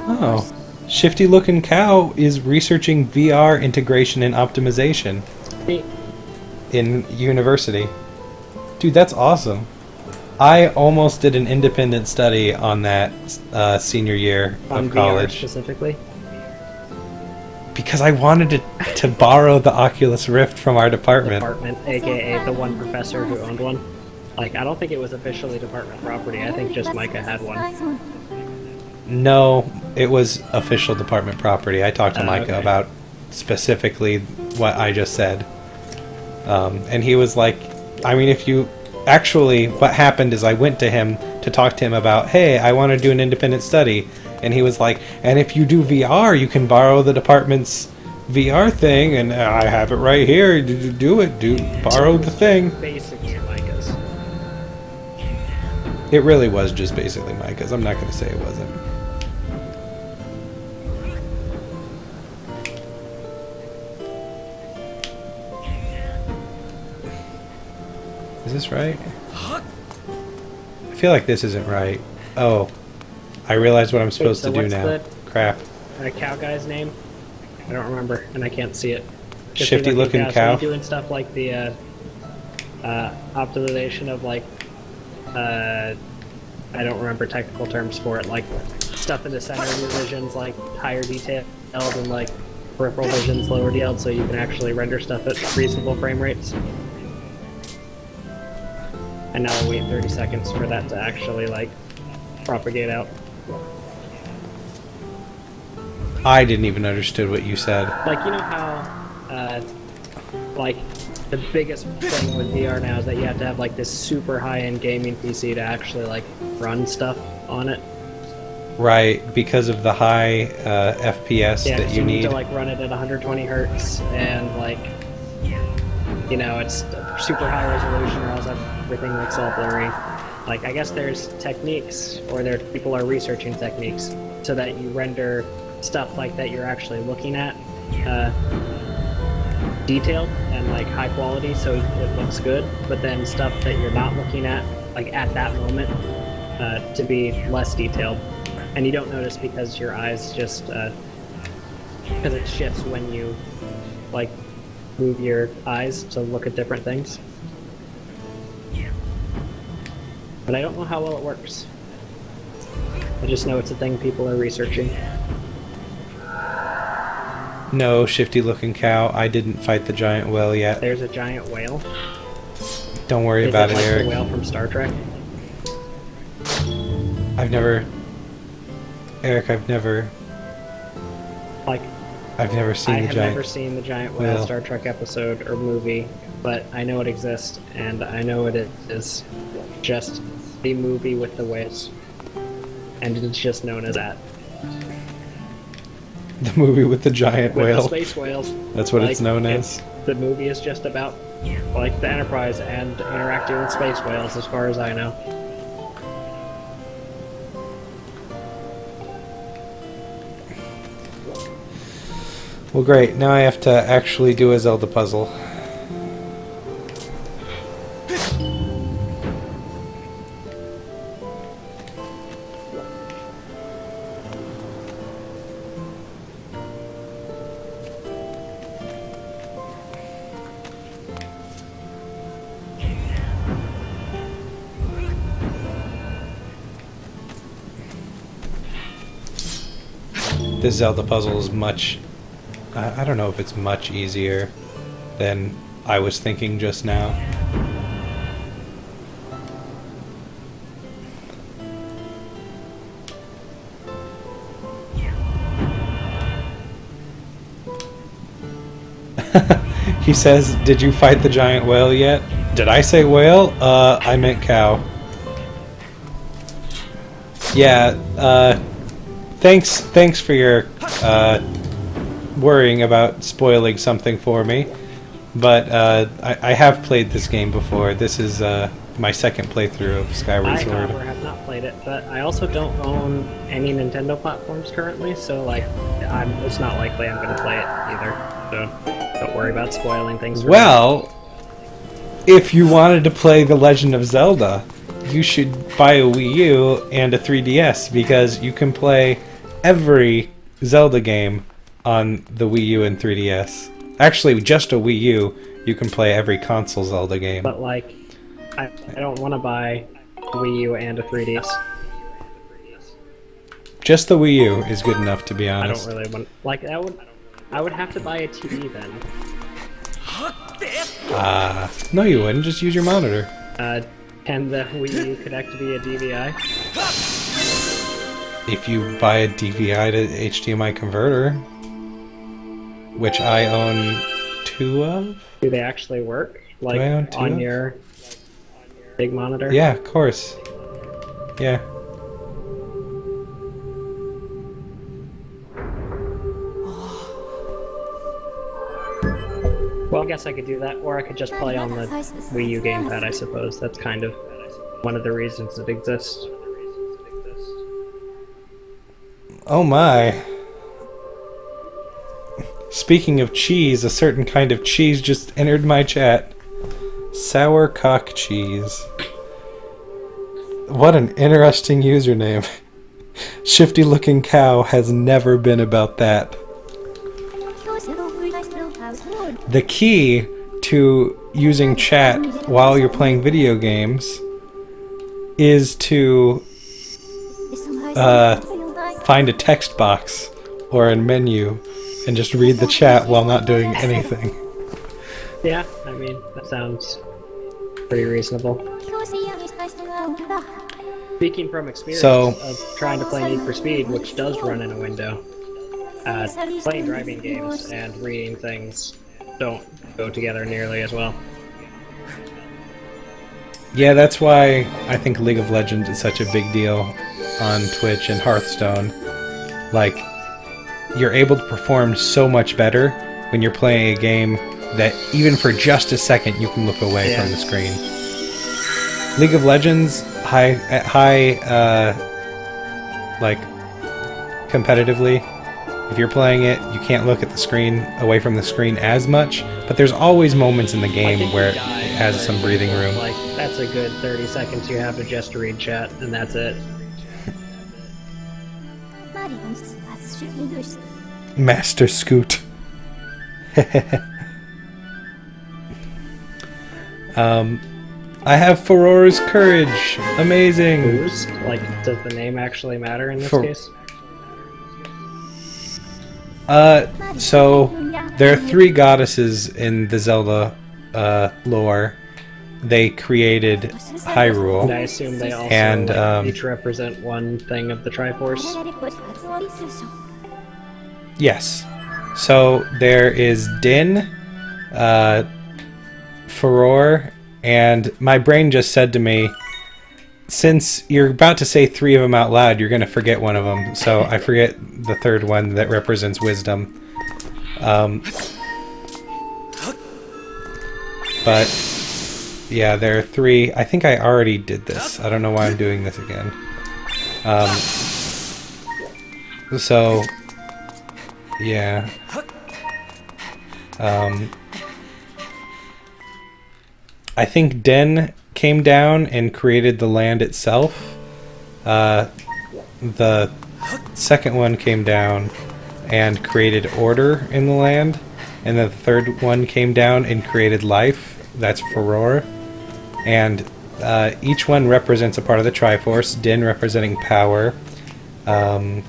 Oh. Shifty Looking Cow is researching VR integration and optimization in university. Dude, that's awesome. I almost did an independent study on that senior year On of college. VR specifically? Because I wanted to borrow the Oculus Rift from our department. AKA the one professor who owned one. Like, I don't think it was officially department property. I think just Micah had one. No, it was official department property. I talked to Micah okay. about specifically what I just said. And he was like, I mean, if you... Actually, what happened is I went to him to talk to him about, hey, I want to do an independent study. And he was like, and if you do VR, you can borrow the department's VR thing, and I have it right here. Do it. Borrow the thing. Basically Micah's. It really was just basically Micah's. I'm not going to say it wasn't. Is this right? I feel like this isn't right. Oh. I realize what I'm supposed to do now. Crap. The cow guy's name? I don't remember, and I can't see it. Shifty looking cow. So doing stuff like the optimization of like I don't remember technical terms for it, like stuff in the center of your visions, like higher detailed and like peripheral visions lower detailed, so you can actually render stuff at reasonable frame rates. And now I'll wait 30 seconds for that to actually like propagate out. I didn't even understand what you said. Like, you know how, like, the biggest thing with VR now is that you have to have, like, this super high-end gaming PC to actually, like, run stuff on it? Right, because of the high FPS yeah, that you need. To, like, run it at 120 hertz, and, like, you know, it's super high resolution, or else everything looks all blurry. Like, I guess there's techniques, or people are researching techniques, so that you render stuff like that you're actually looking at detailed and like high quality, so it looks good, but then stuff that you're not looking at like at that moment to be less detailed, and you don't notice because your eyes just because it shifts when you like move your eyes to look at different things. But I don't know how well it works. I just know it's a thing people are researching. No, shifty looking cow. I didn't fight the giant whale yet. There's a giant whale. Don't worry about it, like Eric. The whale from Star Trek? I've never Like, I've never seen the giant. I have never seen the giant whale Star Trek episode or movie, but I know it exists, and I know it is just the movie with the whales, and it's just known as that. The movie with the giant whale. The space whales. That's what it's known as. The movie is just about like the Enterprise and interacting with space whales, as far as I know. Well, great. Now I have to actually do a Zelda puzzle. This Zelda puzzle is much... I don't know if it's much easier than I was thinking just now. He says, "Did you fight the giant whale yet?" Did I say whale? I meant cow. Yeah, Thanks for your worrying about spoiling something for me, but I have played this game before. This is my second playthrough of Skyward Sword. I, however, have not played it, but I also don't own any Nintendo platforms currently, so like, it's not likely I'm going to play it either. So don't worry about spoiling things. Well, if you wanted to play The Legend of Zelda, you should buy a Wii U and a 3DS, because you can play every Zelda game on the Wii U and 3DS. Actually, just a Wii U, you can play every console Zelda game. But like, I don't want to buy a Wii U and a 3DS. Just the Wii U is good enough, to be honest. I don't really want... Like, I would have to buy a TV then. No you wouldn't. Just use your monitor. Can the Wii U connect via DVI? If you buy a DVI to HDMI converter, which I own 2 of. Do they actually work? Like on your big monitor? Yeah, of course. Yeah. Well, I guess I could do that, or I could just play on the Wii U gamepad, I suppose. That's kind of one of the reasons it exists. Oh my. Speaking of cheese, a certain kind of cheese just entered my chat. Sour cock cheese. What an interesting username. Shifty looking cow has never been about that. The key to using chat while you're playing video games is to find a text box or a menu and just read the chat while not doing anything. Yeah, I mean, that sounds pretty reasonable. Speaking from experience of trying to play Need for Speed, which does run in a window, playing driving games and reading things don't go together nearly as well. Yeah, that's why I think League of Legends is such a big deal on Twitch and Hearthstone. Like, you're able to perform so much better when you're playing a game that even for just a second you can look away from the screen. League of Legends, like, competitively, if you're playing it, you can't look at the screen, away from the screen as much, but there's always moments in the game where it has some breathing room. Like, that's a good 30 seconds you have to just read chat, and that's it. Master Scoot. I have Furore's Courage. Amazing. Who's? Like, does the name actually matter in this case? So there are 3 goddesses in the Zelda lore. They created Hyrule. And I assume they also each represent one thing of the Triforce? Yes. So there is Din, Furore, and my brain just said to me, since you're about to say 3 of them out loud, you're going to forget one of them. So I forget the third one that represents wisdom. But yeah, there are 3. I think I already did this. I don't know why I'm doing this again. So yeah. I think Den came down and created the land itself. The second one came down and created order in the land. And the third one came down and created life. That's Furore. And each one represents a part of the Triforce. Din representing power. The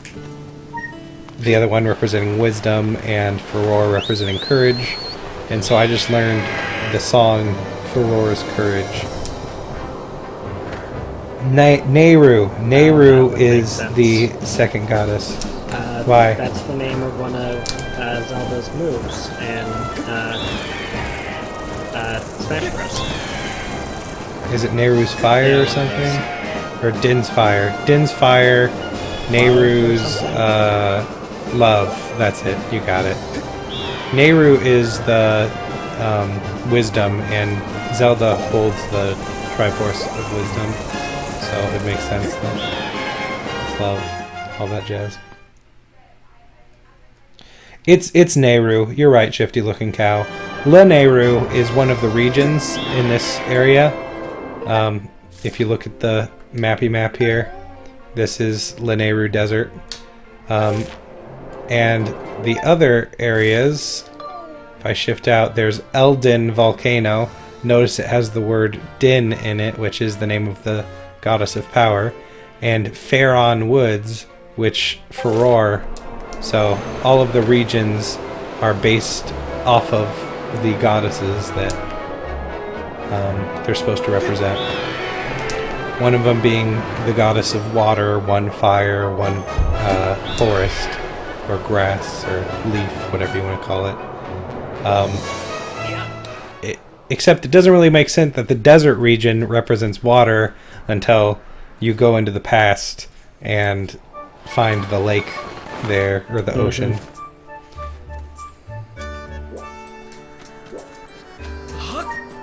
other one representing wisdom. And Furore representing courage. And so I just learned the song Furore's Courage. Nehru. Nehru is the second goddess. Why? That's the name of one of Zelda's moves in Smash Bros. Is it Nehru's Fire or something? Or Din's Fire? Din's Fire, Nehru's Love. That's it. You got it. Nehru is the wisdom, and Zelda holds the Triforce of wisdom. So it makes sense that it's love, all that jazz. It's Nehru. You're right, shifty looking cow. La Nehru is one of the regions in this area. If you look at the mappy map here, this is La Nehru Desert. And the other areas, if I shift out, there's Eldin Volcano. Notice it has the word Din in it, which is the name of the goddess of power. And Faron Woods, which Furore. So all of the regions are based off of the goddesses that they're supposed to represent. One of them being the goddess of water, one fire, one forest, or grass, or leaf, whatever you want to call it. Except it doesn't really make sense that the desert region represents water until you go into the past and find the lake there, or the ocean.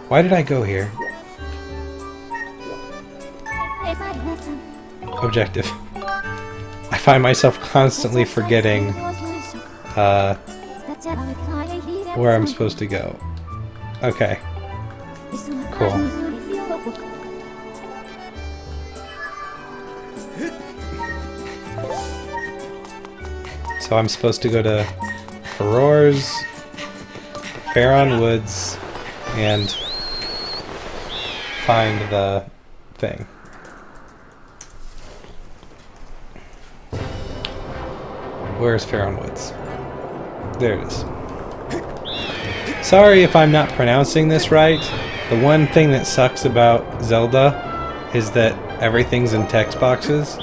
Why did I go here? Objective. I find myself constantly forgetting where I'm supposed to go. Okay. Cool. So I'm supposed to go to Faron Woods, and find the thing. Where's Faron Woods? There it is. Sorry if I'm not pronouncing this right. The one thing that sucks about Zelda is that everything's in text boxes,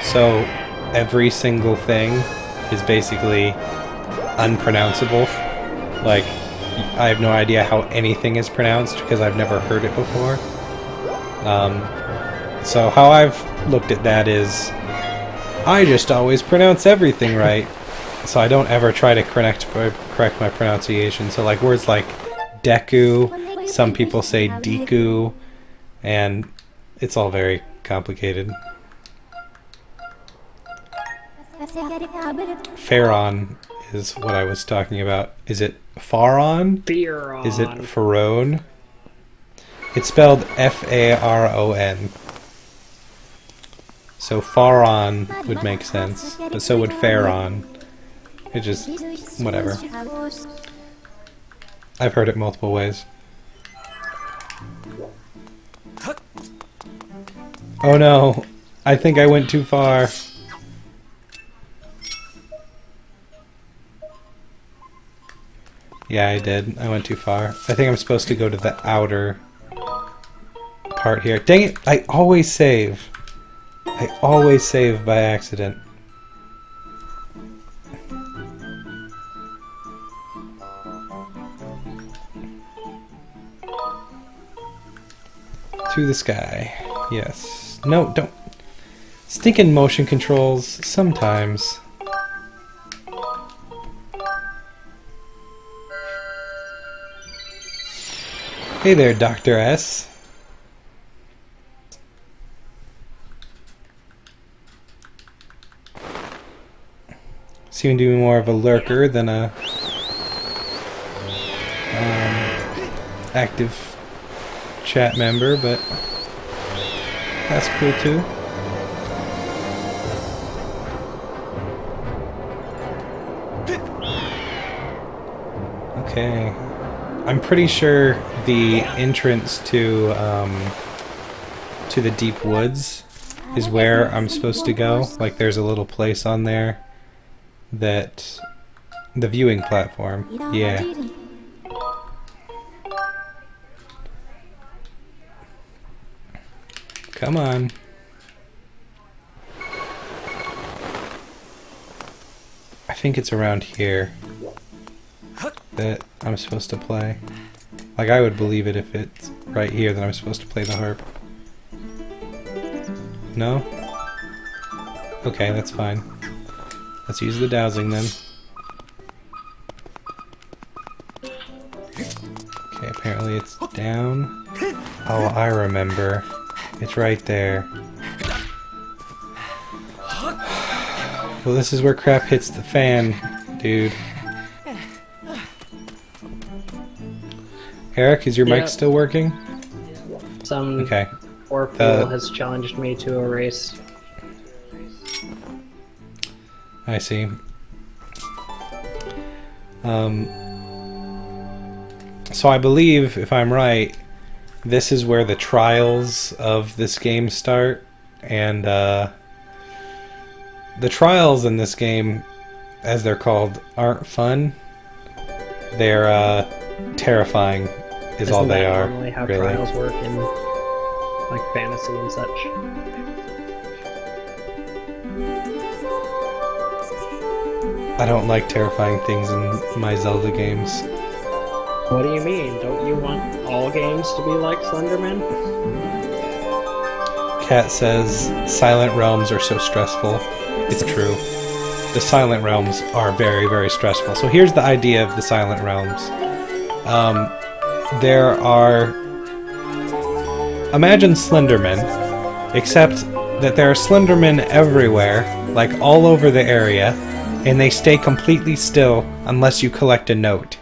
so every single thing is basically unpronounceable. Like, I have no idea how anything is pronounced because I've never heard it before. So how I've looked at that is, I just always pronounce everything right, so I don't ever try to correct my pronunciation. So like words like Deku, some people say Deku, and it's all very complicated. Faron is what I was talking about. Is it Faron? Faron. Is it Faron? It's spelled F-A-R-O-N. So Faron would make sense, but so would Faron. It just, whatever. I've heard it multiple ways. Oh no, I think I went too far. Yeah, I did. I went too far. I think I'm supposed to go to the outer part here. Dang it! I always save. I always save by accident. To the sky. Yes. No, don't. Stinking motion controls sometimes. Hey there, Dr. S. Seem to be more of a lurker than a active chat member, but that's cool too. Okay. I'm pretty sure the entrance to the deep woods is where I'm supposed to go. Like there's a little place on there that the viewing platform. Yeah. Come on. I think it's around here that I'm supposed to play. Like, I would believe it if it's right here that I'm supposed to play the harp. No? Okay, that's fine. Let's use the dowsing then. Okay, apparently it's down. Oh, I remember. It's right there. Well, this is where crap hits the fan, dude. Eric, is your mic still working? Some okay. poor fool has challenged me to a race. I see. So I believe, if I'm right, this is where the trials of this game start, and the trials in this game, as they're called, aren't fun. They're terrifying, is all they are. Normally how really. Trials work in like fantasy and such. I don't like terrifying things in my Zelda games. What do you mean? Don't you want all games to be like Slenderman? Cat says, Silent Realms are so stressful. It's true. The Silent Realms are very, very stressful. So here's the idea of the Silent Realms. There are... Imagine Slenderman, except that there are Slendermen everywhere, like all over the area, and they stay completely still unless you collect a note.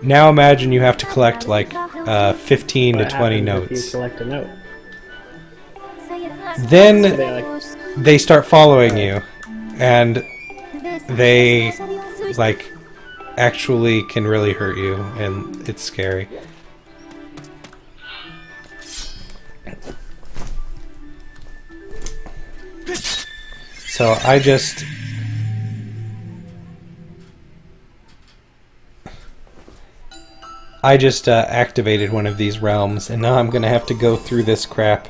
Now imagine you have to collect like 15 to What 20 happens if you notes. collect a note? Then Do they like they start following you, and they like actually can really hurt you, and it's scary. So I just activated one of these realms, and now I'm gonna have to go through this crap.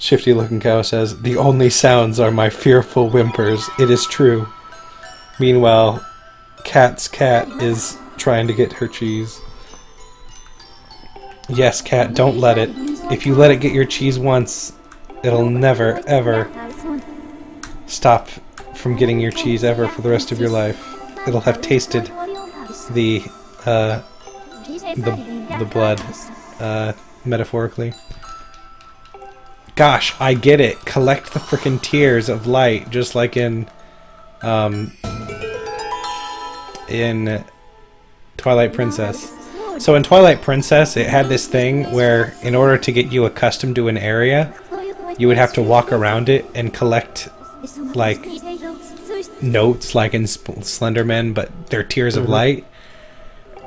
Shifty Looking Cow says, "The only sounds are my fearful whimpers. It is true." Meanwhile, Cat's cat is trying to get her cheese. Yes, Cat, don't let it. If you let it get your cheese once, it'll never, ever stop from getting your cheese ever for the rest of your life. It'll have tasted the blood, metaphorically. Gosh, I get it. Collect the frickin' tears of light, just like in Twilight Princess. So in Twilight Princess, it had this thing where, in order to get you accustomed to an area, you would have to walk around it and collect, like, notes, like in Slenderman, but they're tears of light.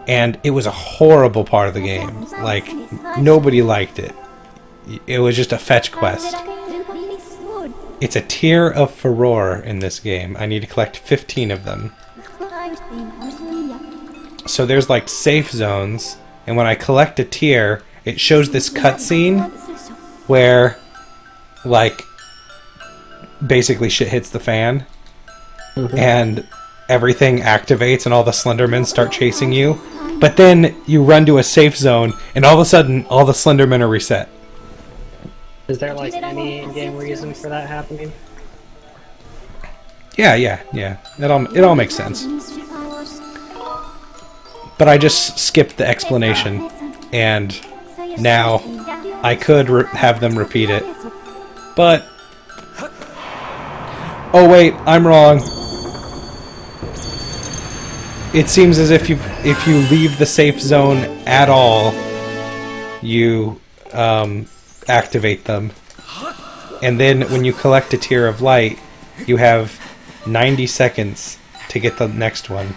And it was a horrible part of the game. Like, nobody liked it. It was just a fetch quest. It's a tear of furore in this game. I need to collect 15 of them. So there's like safe zones, and when I collect a tear, it shows this cutscene where, like, basically shit hits the fan, and everything activates and all the Slendermen start chasing you. But then you run to a safe zone, and all of a sudden, all the Slendermen are reset. Is there like any in-game reason for that happening? Yeah. It all makes sense. But I just skipped the explanation, and now I could have them repeat it. But oh wait, I'm wrong. It seems as if you leave the safe zone at all, you activate them. And then when you collect a tear of light, you have 90 seconds to get the next one.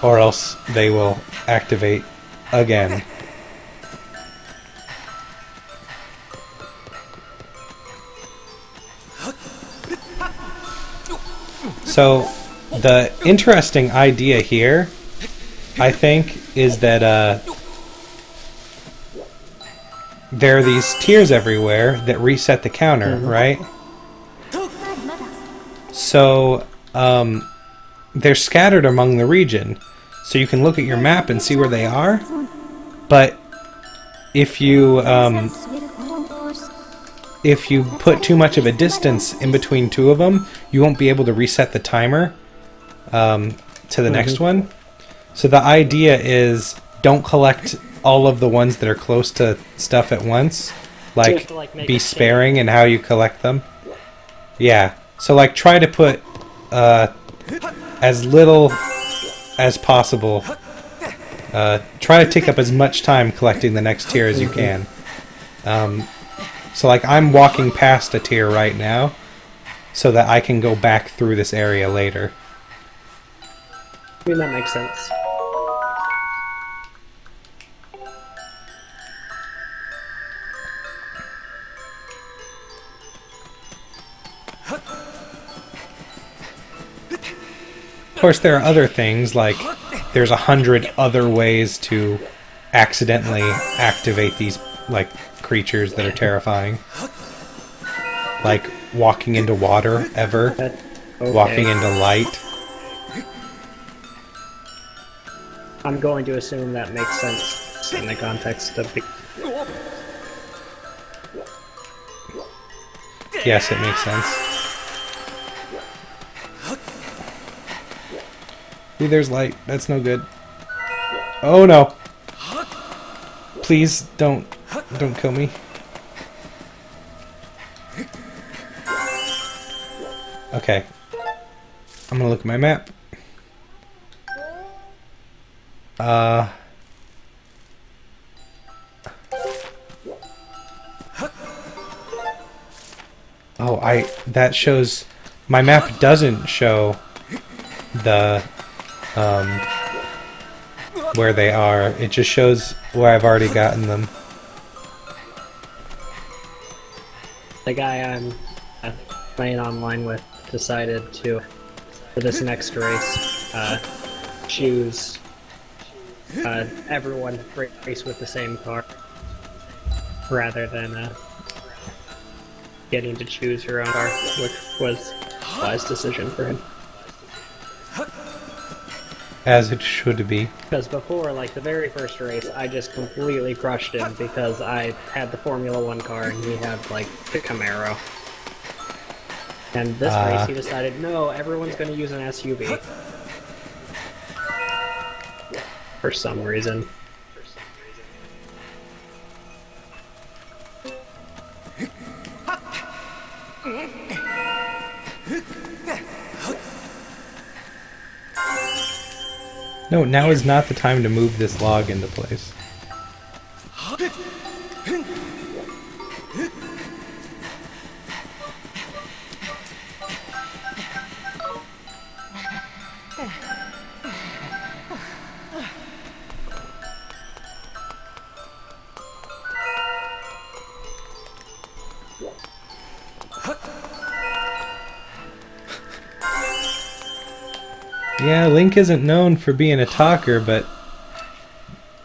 Or else they will activate again. So, the interesting idea here, I think, is that there are these tiers everywhere that reset the counter, right? So, they're scattered among the region. So you can look at your map and see where they are. But if you put too much of a distance in between two of them, you won't be able to reset the timer to the next one. So the idea is, don't collect all of the ones that are close to stuff at once. Like, be sparing in how you collect them. Yeah. So, like, try to put as little as possible. Try to take up as much time collecting the next tier as you can. So, like, I'm walking past a tier right now so that I can go back through this area later. I mean, that makes sense. Of course, there are other things, like there's 100 other ways to accidentally activate these, like, creatures that are terrifying. Like walking into water, okay. Walking into light. I'm going to assume that makes sense in the context of the... Yes, it makes sense. Ooh, there's light. That's no good. Oh no! Please don't kill me. Okay. I'm gonna look at my map. Uh... Oh, that shows... My map doesn't show the, where they are. It just shows where I've already gotten them. The guy I'm playing online with decided to, for this next race, choose everyone race with the same car, rather than getting to choose your own car, which was a wise decision for him. As it should be. Because before, like the very first race, I just completely crushed him because I had the Formula 1 car and he had, like, the Camaro. And this race he decided, no, everyone's going to use an SUV. For some reason. No, now is not the time to move this log into place. Yeah, Link isn't known for being a talker, but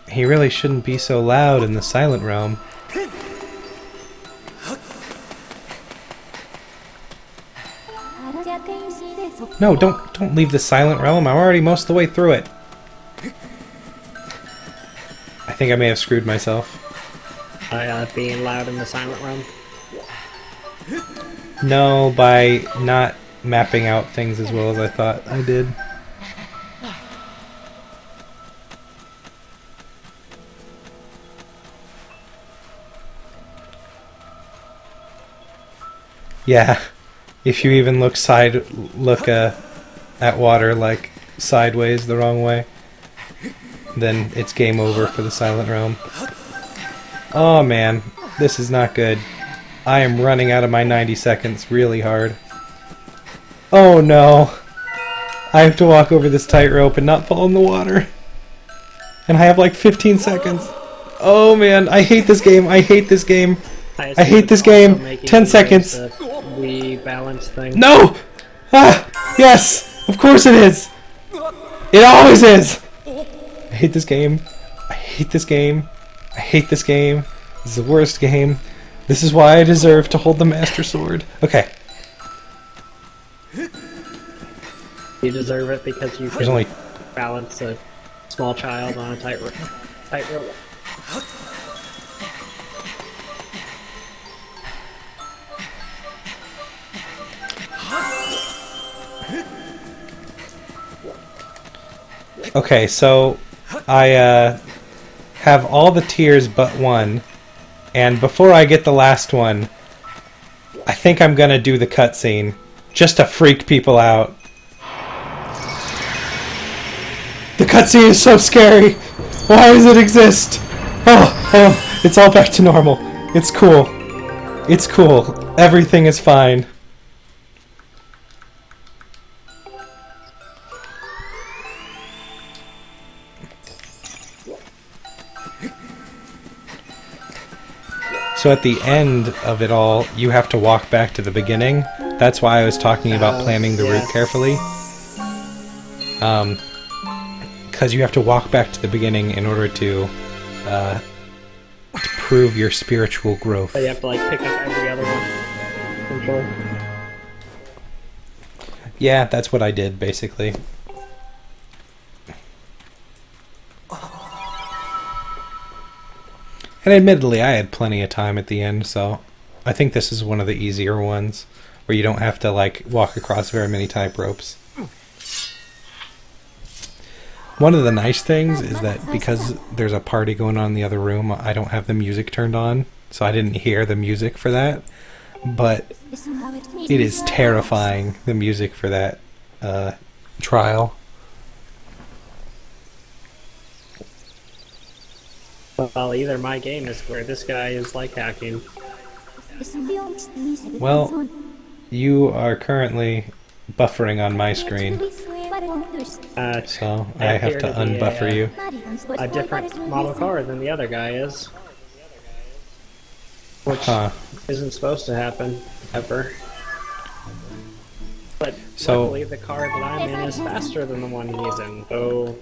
he really shouldn't be so loud in the Silent Realm. No, don't leave the Silent Realm. I'm already most of the way through it. I think I may have screwed myself. By being loud in the Silent Realm? No, by not mapping out things as well as I thought I did. Yeah, if you even look at water like sideways the wrong way, then it's game over for the Silent Realm. Oh man, this is not good. I am running out of my 90 seconds really hard. Oh no! I have to walk over this tightrope and not fall in the water. And I have like 15 seconds. Oh man, I hate this game, I hate this game. I hate this game. 10 seconds. We balance thing. No! Ah! Yes! Of course it is! It always is! I hate this game. I hate this game. I hate this game. This is the worst game. This is why I deserve to hold the Master Sword. Okay. You deserve it because you can only balance a small child on a tightrope. Okay, so I have all the tiers but one, and before I get the last one, I think I'm gonna do the cutscene, just to freak people out. The cutscene is so scary! Why does it exist? Oh, it's all back to normal. It's cool. It's cool. Everything is fine. So at the end of it all, you have to walk back to the beginning. That's why I was talking about planning the route carefully. Because you have to walk back to the beginning in order to prove your spiritual growth. So you have to like pick up every other one. Control. Yeah, that's what I did, basically. And admittedly, I had plenty of time at the end, so I think this is one of the easier ones, where you don't have to, like, walk across very many tight ropes. One of the nice things is that because there's a party going on in the other room, I don't have the music turned on, so I didn't hear the music for that. But it is terrifying, the music for that trial. Well, either my game is where this guy is like hacking. Well, you are currently buffering on my screen, so I have to unbuffer you. A different model car than the other guy is. Which isn't supposed to happen, ever. But luckily the car that I'm in is faster than the one he's in, so...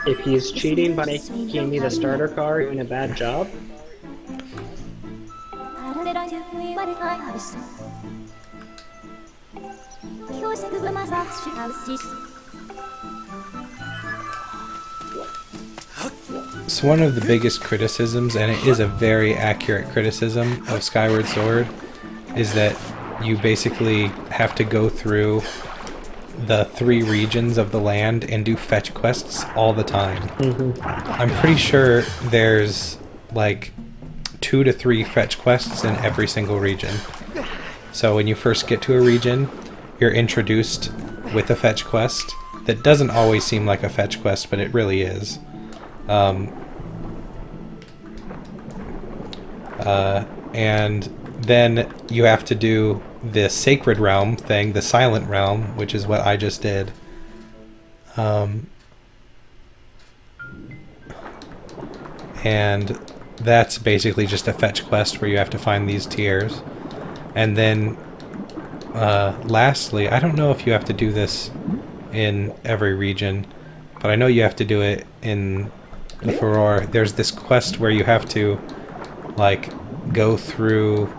If he's cheating by making me the starter car doing a bad job... So one of the biggest criticisms, and it is a very accurate criticism of Skyward Sword, is that you basically have to go through the 3 regions of the land and do fetch quests all the time. I'm pretty sure there's like 2 to 3 fetch quests in every single region. So when you first get to a region, you're introduced with a fetch quest that doesn't always seem like a fetch quest, but it really is. And then you have to do the Sacred Realm thing, the Silent Realm, which is what I just did. And that's basically just a fetch quest where you have to find these tiers. And then lastly, I don't know if you have to do this in every region, but I know you have to do it in the Furore. There's this quest where you have to like go through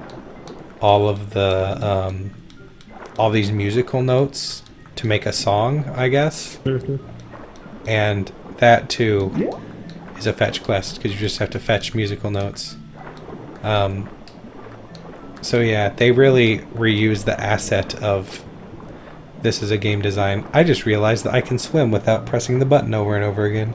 all of the all these musical notes to make a song, I guess. And that too is a fetch quest because you just have to fetch musical notes. So yeah, they really reuse the asset of this is a game design. I just realized that I can swim without pressing the button over and over again.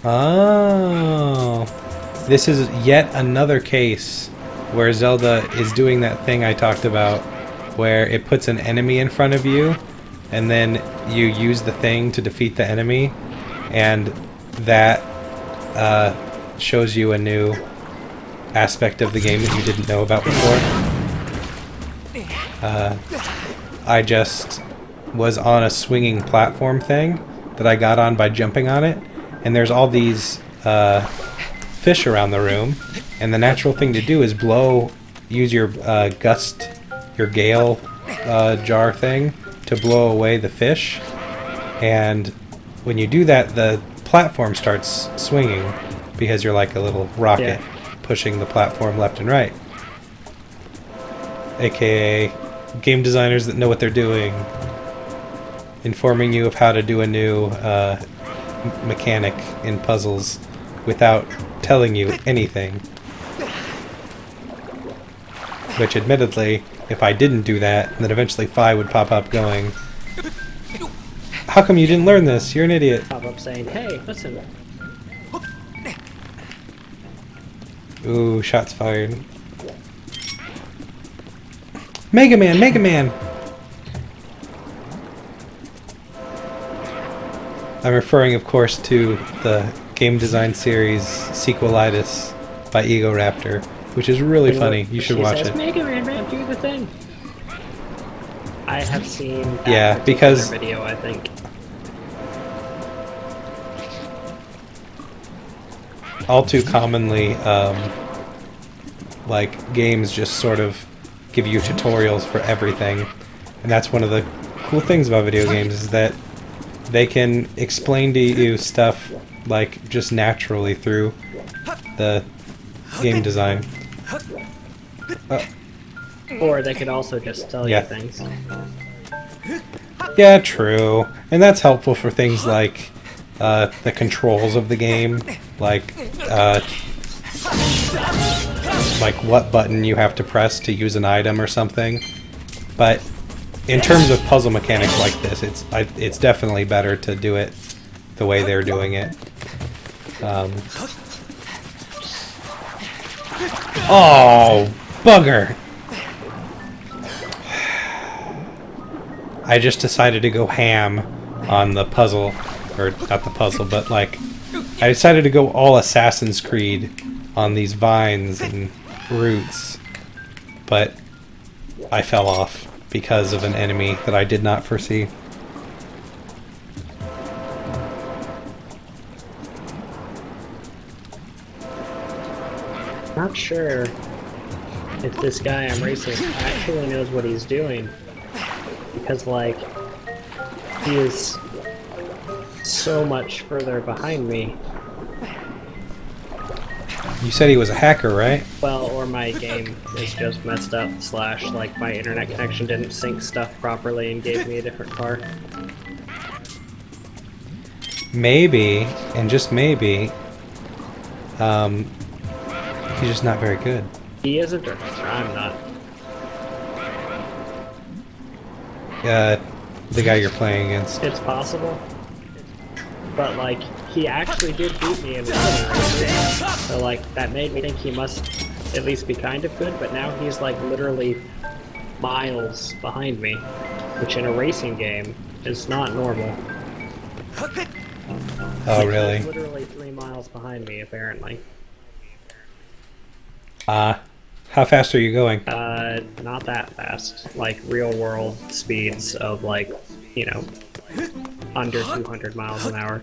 Oh, this is yet another case where Zelda is doing that thing I talked about, where it puts an enemy in front of you, and then you use the thing to defeat the enemy, and that shows you a new aspect of the game that you didn't know about before. I just was on a swinging platform thing that I got on by jumping on it, and there's all these fish around the room, and the natural thing to do is use your your gale jar thing to blow away the fish, and when you do that, the platform starts swinging because you're like a little rocket pushing the platform left and right. AKA game designers that know what they're doing, informing you of how to do a new mechanic in puzzles without telling you anything. Which, admittedly, if I didn't do that, then eventually Fi would pop up going, "How come you didn't learn this? You're an idiot." Pop up saying, "Hey, listen." Ooh, shots fired. Mega Man! Mega Man! I'm referring, of course, to the game design series Sequelitis by Egoraptor, which is really funny. You should watch it. Mega Man, do the thing. I have seen that because video, I think. all too commonly, like, games just sort of give you tutorials for everything, and that's one of the cool things about video games, is that they can explain to you stuff like just naturally through the game design. Or they could also just tell Yeah. you things. Yeah, true. And that's helpful for things like the controls of the game, like what button you have to press to use an item or something. But in terms of puzzle mechanics like this, it's definitely better to do it the way they're doing it. Oh, bugger! I just decided to go ham on the puzzle, or not the puzzle, but like, I decided to go all Assassin's Creed on these vines and roots, but I fell off because of an enemy that I did not foresee. Not sure if this guy I'm racing actually knows what he's doing. Because, like, he is so much further behind me. You said he was a hacker, right? Well, or my game is just messed up, / like my internet connection didn't sync stuff properly and gave me a different car. Maybe, and just maybe, he's just not very good. He isn't, or I'm not. The guy you're playing against. It's possible. But, like, he actually did beat me in one race. So, like, that made me think he must at least be kind of good, but now he's, like, literally miles behind me. Which in a racing game is not normal. Oh, really? He's literally 3 miles behind me, apparently. How fast are you going? Not that fast. Like, real-world speeds of, like, you know, under 200 miles an hour.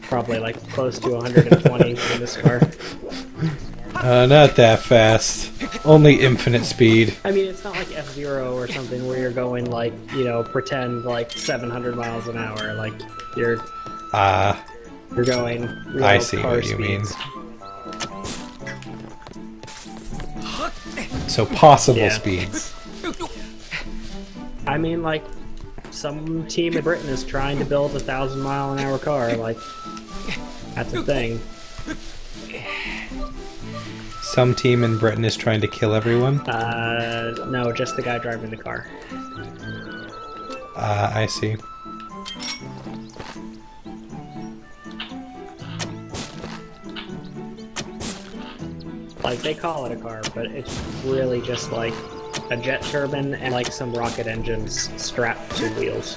Probably, like, close to 120 in this car. Not that fast. Only infinite speed. I mean, it's not like F-Zero or something where you're going, like, you know, pretend, like, 700 miles an hour. Like, you're going real I see car what you mean. speeds. So possible Yeah. speeds. I mean, like, some team in Britain is trying to build a 1,000-mile-an-hour car. Like, that's a thing. Some team in Britain is trying to kill everyone. No, just the guy driving the car. I see. Like, they call it a car, but it's really just, like, a jet turbine and, like, some rocket engines strapped to wheels.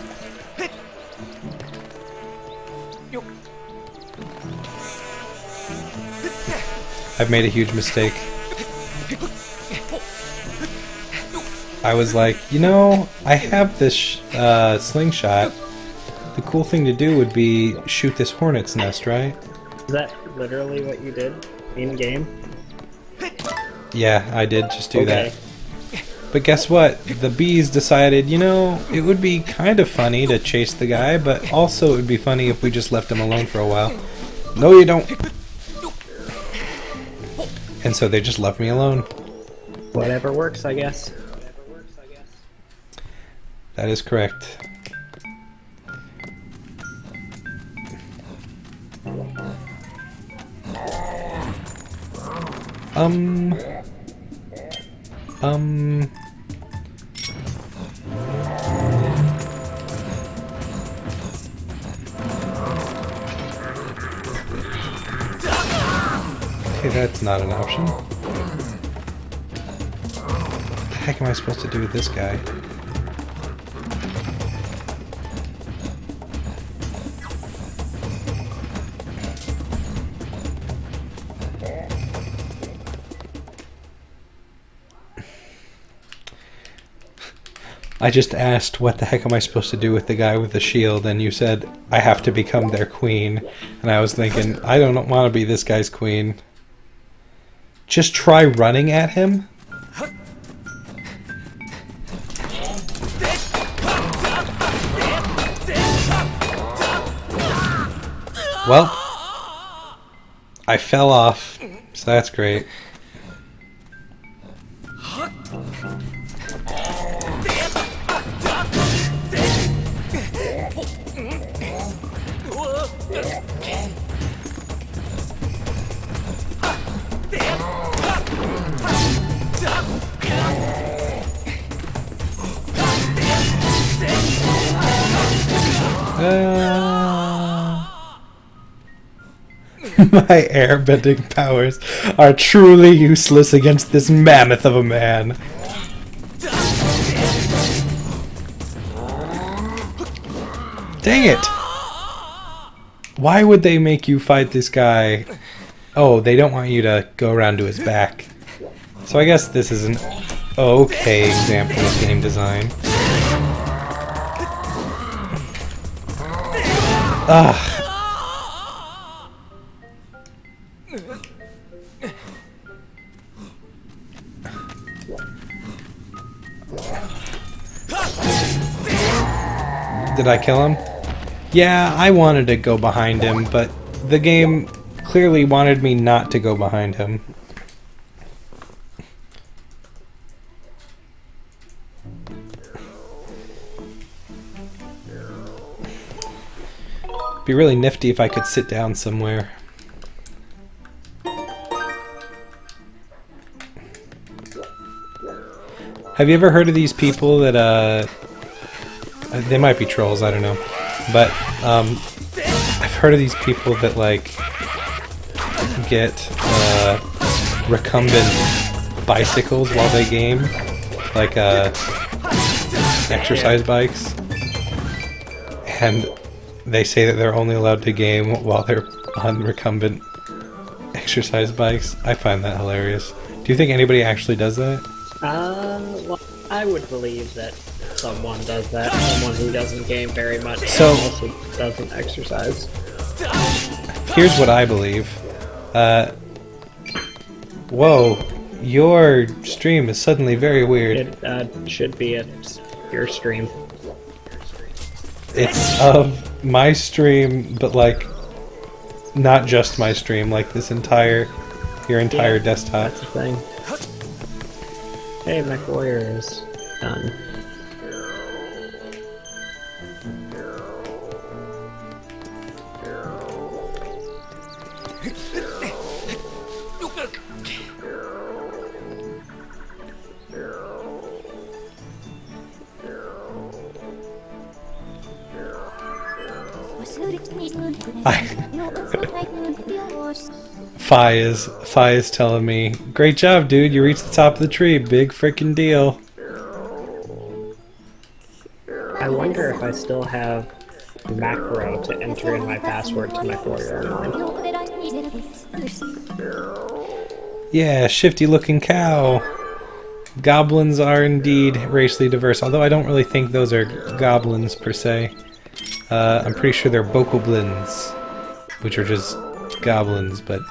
I've made a huge mistake. I was like, you know, I have this slingshot. The cool thing to do would be shoot this hornet's nest, right? Is that literally what you did in-game? Yeah, I did just do Okay. that. But guess what? The bees decided, you know, it would be kind of funny to chase the guy, but also it would be funny if we just left him alone for a while. No, you don't. And so they just left me alone. Whatever works, I guess. That is correct. Okay, that's not an option. What the heck am I supposed to do with this guy? I just asked what the heck am I supposed to do with the guy with the shield, and you said I have to become their queen. And I was thinking, I don't want to be this guy's queen. Just try running at him? Well, I fell off, so that's great. My airbending powers are truly useless against this mammoth of a man. Dang it! Why would they make you fight this guy? Oh, they don't want you to go around to his back. So I guess this is an okay example of game design. Ugh. Did I kill him? Yeah, I wanted to go behind him, but the game clearly wanted me not to go behind him. Be really nifty if I could sit down somewhere. Have you ever heard of these people that, they might be trolls, I don't know. But, I've heard of these people that, like, get, recumbent bicycles while they game. Like, exercise bikes. And they say that they're only allowed to game while they're on recumbent exercise bikes. I find that hilarious. Do you think anybody actually does that? Well, I would believe that someone does that. Someone who doesn't game very much So, and also doesn't exercise. Here's what I believe. Whoa, your stream is suddenly very weird. It should be at your stream. It's of my stream, but like, not just my stream, like this entire, your entire desktop. That's the thing. Hey, MechWarrior is done. Fi is telling me, great job, dude, you reached the top of the tree, big frickin' deal. I wonder if I still have macro to enter in my password to MechWarrior Online. Yeah, shifty looking cow. Goblins are indeed racially diverse, although I don't really think those are goblins per se. I'm pretty sure they're bokoblins, which are just goblins, but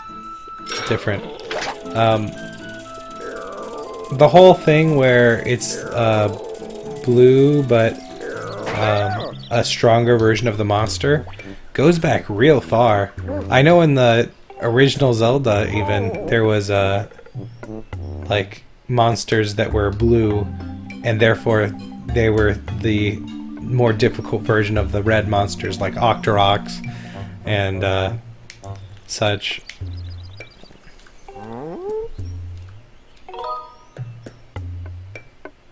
different. The whole thing where it's blue, but a stronger version of the monster goes back real far. I know in the original Zelda, even, there was like monsters that were blue, and therefore they were the more difficult version of the red monsters, like Octoroks and such.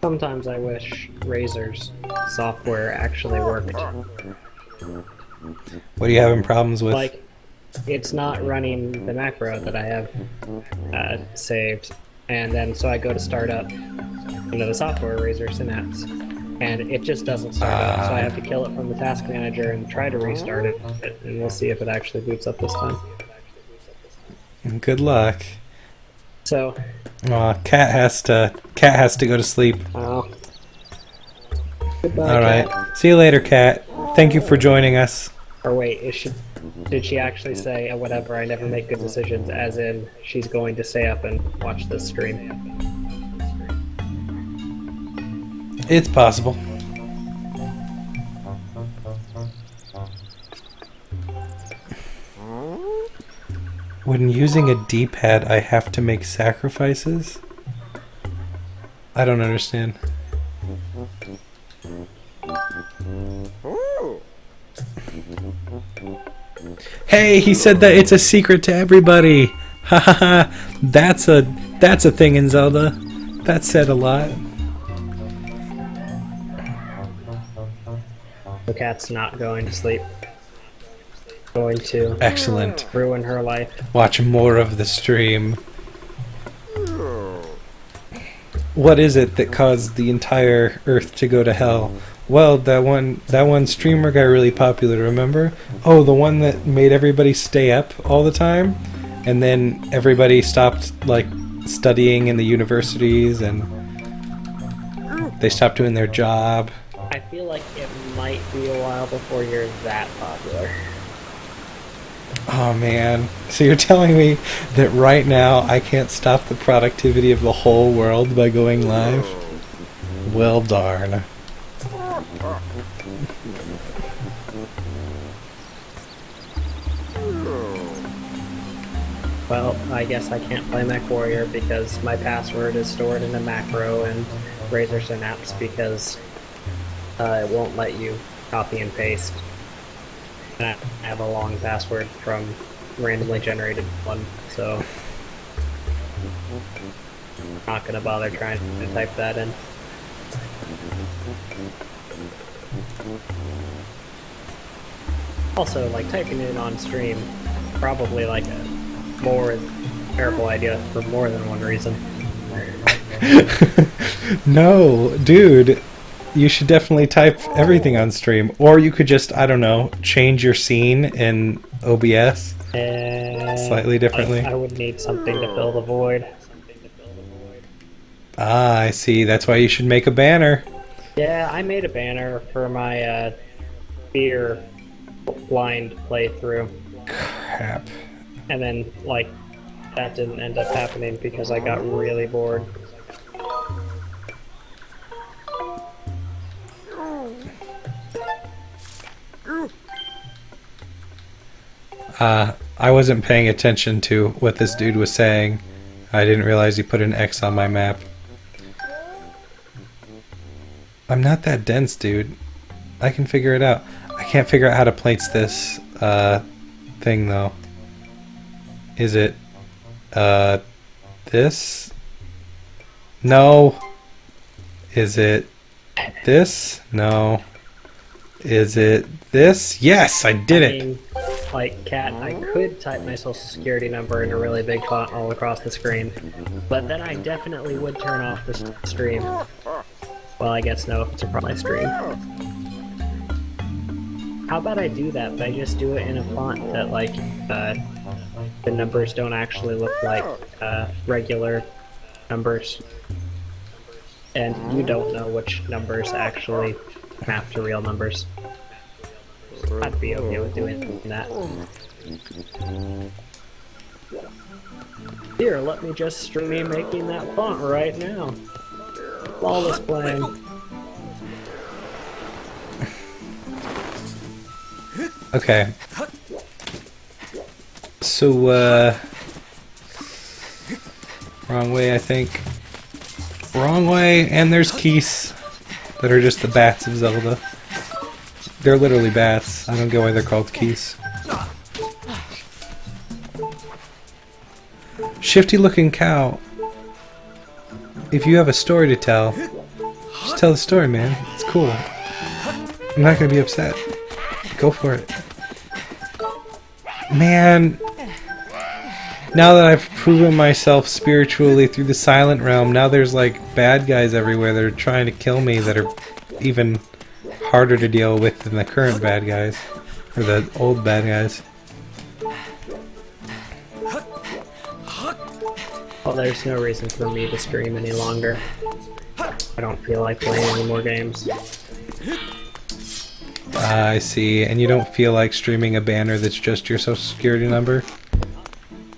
Sometimes I wish Razor's software actually worked. What are you having problems with? Like, it's not running the macro that I have saved, and then so I go to start up the software, Razor Synapse, and it just doesn't start up, so I have to kill it from the task manager and try to restart it, and we'll see if it actually boots up this time. Good luck. So, Cat has to go to sleep. oh. Goodbye, Alright. Cat. See you later, Cat. Thank you for joining us. Or wait, did she actually say, whatever, I never make good decisions, as in, she's going to stay up and watch this stream? It's possible. When using a D-pad, I have to make sacrifices? I don't understand. Hey, he said that it's a secret to everybody. Ha ha ha. That's a thing in Zelda. That said a lot. The cat's not going to sleep. Going to Excellent. ruin her life. Watch more of the stream. What is it that caused the entire Earth to go to hell? Well, that one streamer got really popular, remember? Oh, the one that made everybody stay up all the time? And then everybody stopped, like, studying in the universities, and they stopped doing their job. I feel like it might be a while before you're that popular. Oh man, so you're telling me that right now I can't stop the productivity of the whole world by going live? Well darn. Well, I guess I can't play MechWarrior because my password is stored in a macro and Razer Synapse because it won't let you copy and paste. And I have a long password from randomly generated one, so I'm not gonna bother trying to type that in. Also, like, typing it on stream, probably like a more terrible idea for more than one reason. No, dude, you should definitely type everything on stream. Or you could just, I don't know, change your scene in OBS slightly differently. I would need something to fill the void. Ah, I see. That's why you should make a banner. Yeah, I made a banner for my beer blind playthrough. Crap. And then, like, that didn't end up happening because I got really bored. I wasn't paying attention to what this dude was saying. I didn't realize he put an X on my map. I'm not that dense, dude. I can figure it out. I can't figure out how to place this thing, though. Is it this? No. Is it this? No. Is it this? Yes, I did it. Like, Cat, I could type my social security number in a really big font all across the screen, but then I definitely would turn off the stream. Well, I guess no, if it's a problem, I stream. How about I do that, but I just do it in a font that, like, the numbers don't actually look like regular numbers. And you don't know which numbers actually map to real numbers. I'd be okay with doing that. Here, let me just stream making that font right now. Flawless playing. Okay. So, wrong way, I think. Wrong way, and there's Keese that are just the bats of Zelda. They're literally bats. I don't get why they're called Keese. Shifty looking cow. If you have a story to tell, just tell the story, man. It's cool. I'm not gonna be upset. Go for it. Man, now that I've proven myself spiritually through the Silent Realm, now there's like bad guys everywhere that are trying to kill me that are even harder to deal with than the current bad guys, or the old bad guys. Well, there's no reason for me to stream any longer. I don't feel like playing any more games. I see, and you don't feel like streaming a banner that's just your social security number?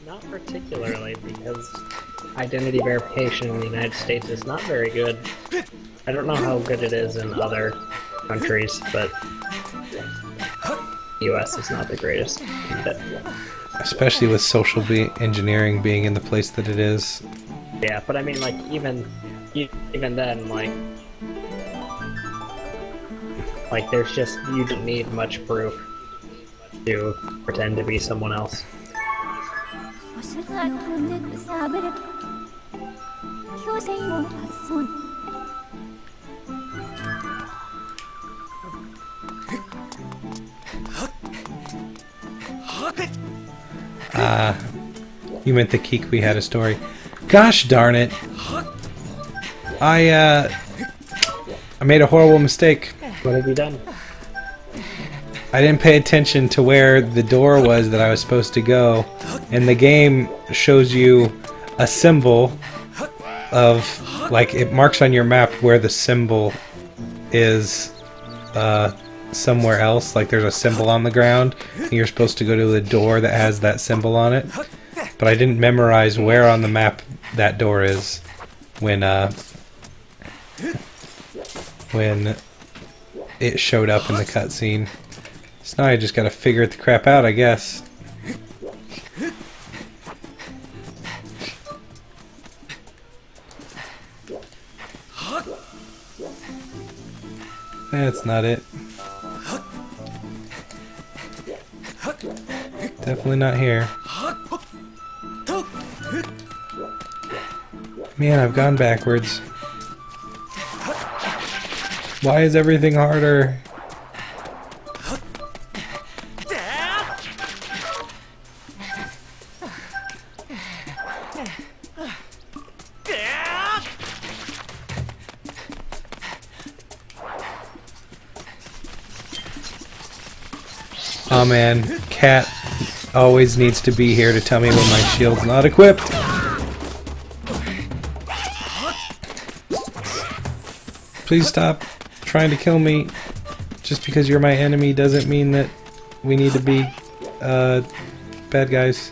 Not particularly, because identity verification in the United States is not very good. I don't know how good it is in other countries, but the US is not the greatest. Especially with social engineering being in the place that it is. Yeah, but I mean, like, even then, like there's just, you don't need much proof to pretend to be someone else. You meant the Kikwi had a story. Gosh darn it! I made a horrible mistake. What have you done? I didn't pay attention to where the door was that I was supposed to go, and the game shows you a symbol of, like, it marks on your map where the symbol is somewhere else. Like there's a symbol on the ground, and you're supposed to go to the door that has that symbol on it. But I didn't memorize where on the map that door is when it showed up in the cutscene. So now I just gotta figure the crap out, I guess. That's not it. Definitely not here. Man, I've gone backwards. Why is everything harder? Oh man, Cat always needs to be here to tell me when my shield's not equipped. Please stop trying to kill me. Just because you're my enemy doesn't mean that we need to be bad guys.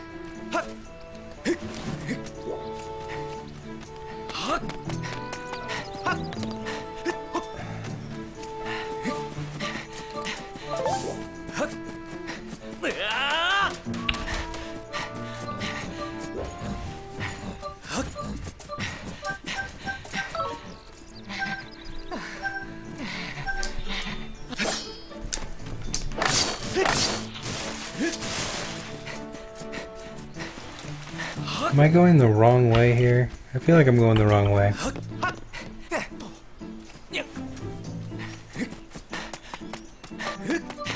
Am I going the wrong way here? I feel like I'm going the wrong way.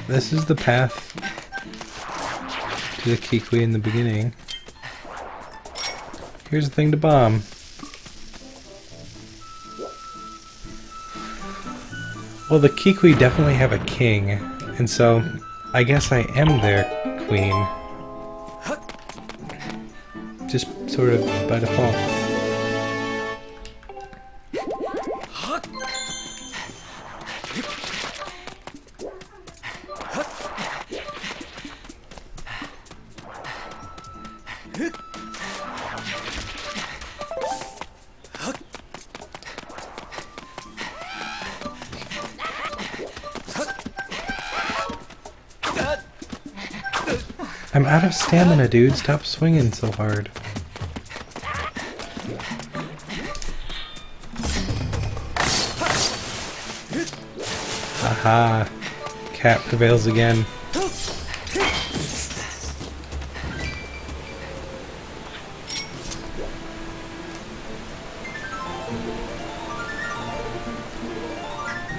This is the path to the Kikwi in the beginning. Here's the thing to bomb. Well, the Kikwi definitely have a king, and so I guess I am their queen. Just sort of by default. I'm out of stamina, dude. Stop swinging so hard. Aha! Cat prevails again.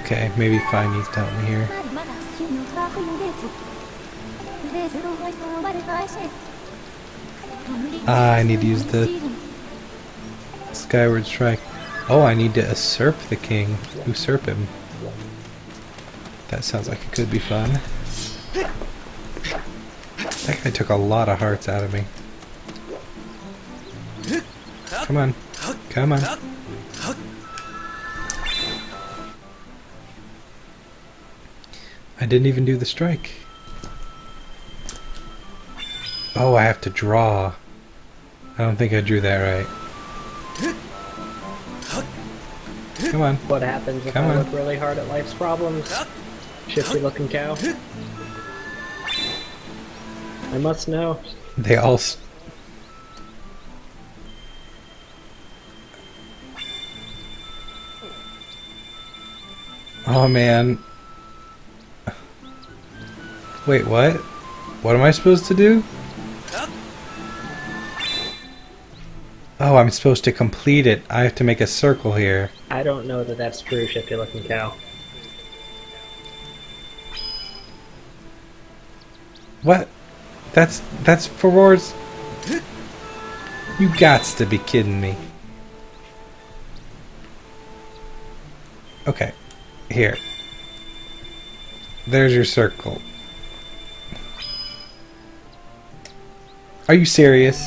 Okay, maybe Fi needs to help me here. Ah, I need to use the Skyward Strike. Oh, I need to usurp the king. Usurp him. That sounds like it could be fun. That guy took a lot of hearts out of me. Come on. Come on. I didn't even do the strike. Oh, I have to draw. I don't think I drew that right. Come on. What happens if I look really hard at life's problems? Shifty looking cow. I must know. They all... Oh man. Wait, what? What am I supposed to do? Oh, I'm supposed to complete it. I have to make a circle here. I don't know that that's true, shifty looking cow. What? That's for wars. You gots to be kidding me. Okay. Here. There's your circle. Are you serious?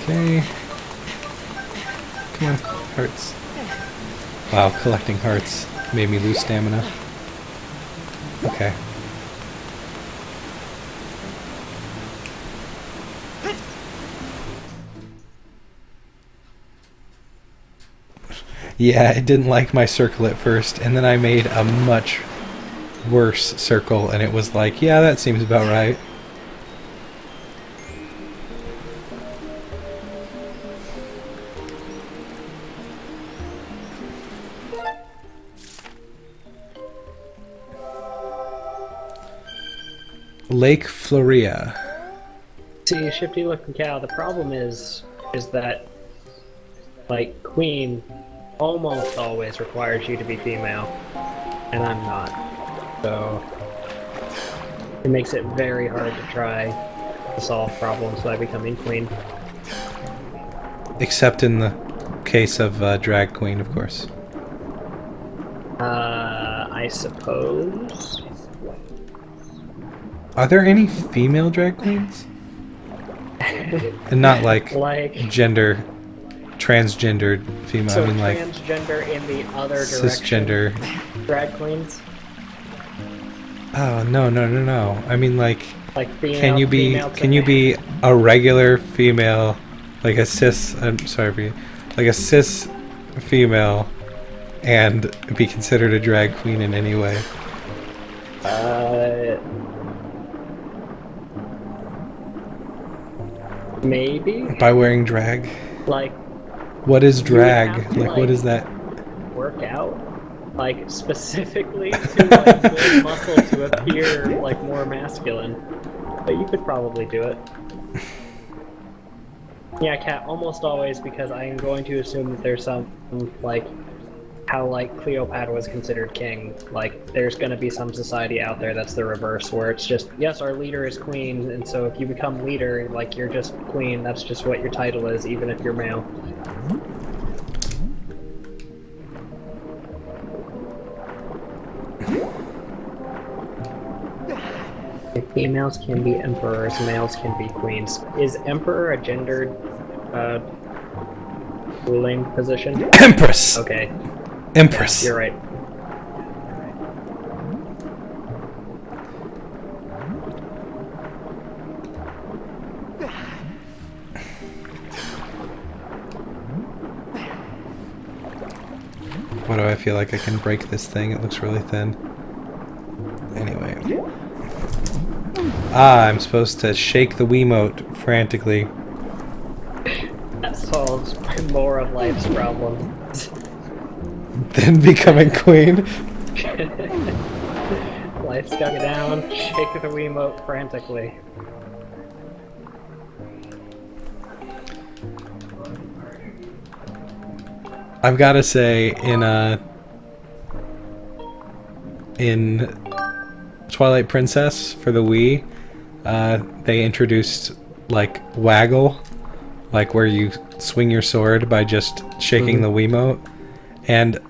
Okay. Come on, hearts. Wow, collecting hearts made me lose stamina. Okay. Yeah, it didn't like my circle at first, and then I made a much worse circle, and it was like, yeah, that seems about right. Lake Floria. See, Shifty Looking Cow, the problem is that, like, Queen almost always requires you to be female, and I'm not. So, it makes it very hard to try to solve problems by becoming Queen. Except in the case of Drag Queen, of course. I suppose? Are there any female drag queens? And not like gender, transgendered female. So I mean like transgender in the other direction. Cisgender. Drag queens? Oh no! I mean like female, can you be a regular female, like a cis? I'm sorry for you, like a cis female, and be considered a drag queen in any way? Maybe? By wearing drag? Like, what is drag? To, like, what is that? Work out? Like, specifically to, like, build muscle to appear, like, more masculine. But you could probably do it. Yeah, Kat, almost always, because I am going to assume that there's some, like, how, like, Cleopatra was considered king. Like, there's gonna be some society out there that's the reverse, where it's just, yes, our leader is queen, and so if you become leader, like, you're just queen, that's just what your title is, even if you're male. If females can be emperors, males can be queens. Is emperor a gendered, ruling position? Empress! Okay. Empress. Yeah, you're right. Why do I feel like I can break this thing? It looks really thin. Anyway. Ah, I'm supposed to shake the Wiimote frantically. That solves more of life's problems. Then becoming queen. Life's got down, shake the Wiimote frantically. I've got to say, in Twilight Princess for the Wii, they introduced like waggle, like where you swing your sword by just shaking the Wiimote, and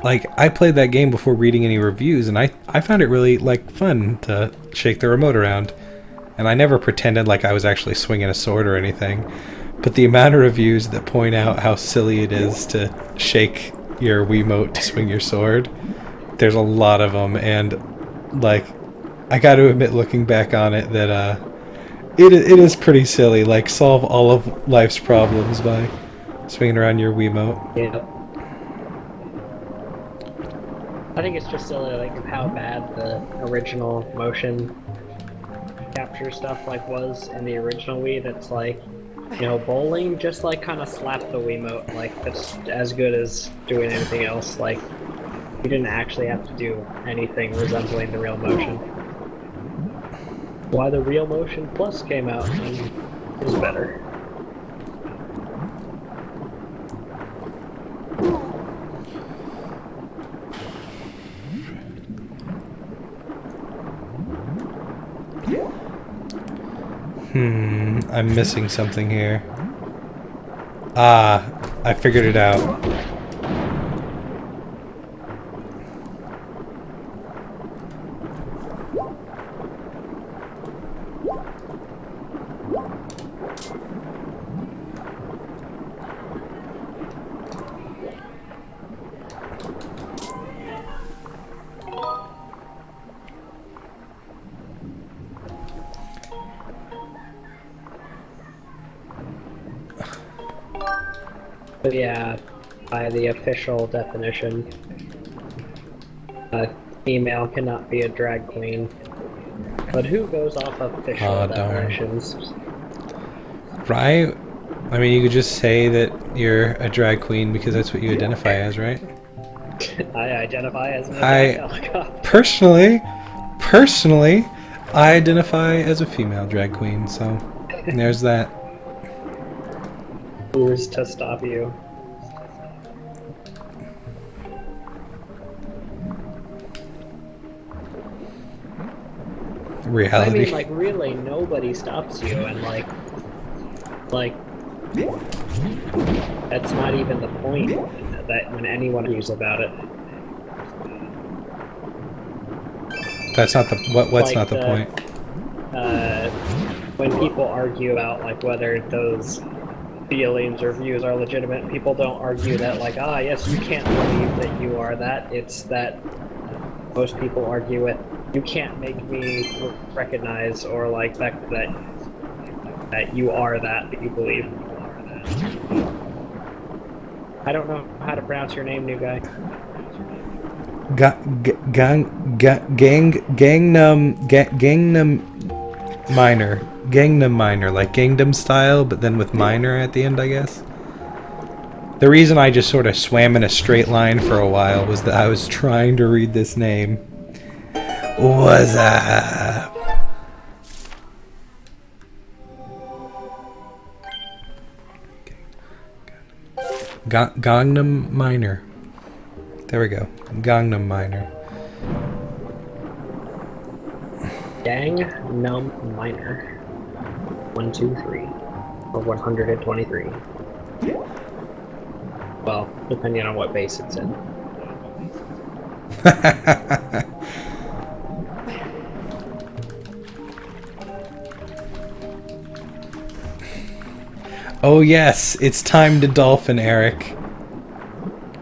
like I played that game before reading any reviews, and I found it really like fun to shake the remote around, and I never pretended like I was actually swinging a sword or anything. But the amount of reviews that point out how silly it is to shake your Wiimote to swing your sword, there's a lot of them, and like I got to admit, looking back on it, that it is pretty silly. Like, solve all of life's problems by swinging around your Wiimote. Yeah. I think it's just silly, like, of how bad the original motion capture stuff like was in the original Wii. That's like, you know, bowling, just like kind of slap the Wiimote. Like, that's as good as doing anything else. Like, you didn't actually have to do anything resembling the real motion. Why the Real Motion Plus came out, and is better. I'm missing something here. Ah, I figured it out. But yeah, by the official definition, a female cannot be a drag queen. But who goes off official definitions? Right? I mean, you could just say that you're a drag queen because that's what you identify as, right? I identify as an drag personally, I identify as a female drag queen, so there's that. Who's to stop you? Reality. I mean, like, really, nobody stops you, and like, that's not even the point that when anyone argues about it. That's not the what's like not the point? When people argue about like whether those feelings or views are legitimate, people don't argue that like, ah, yes, you can't believe that you are that. It's that most people argue with, you can't make me recognize or like that you are that you believe. I don't know how to pronounce your name, new guy. Gangnam Minor, like Gangnam Style, but then with minor at the end, I guess. The reason I just sort of swam in a straight line for a while was that I was trying to read this name. What's up? Gangnam Minor. There we go. Gangnam Minor. Gangnam Minor. 1, 2, 3. Or 123. Well, depending on what base it's in. Oh yes, it's time to dolphin, Eric.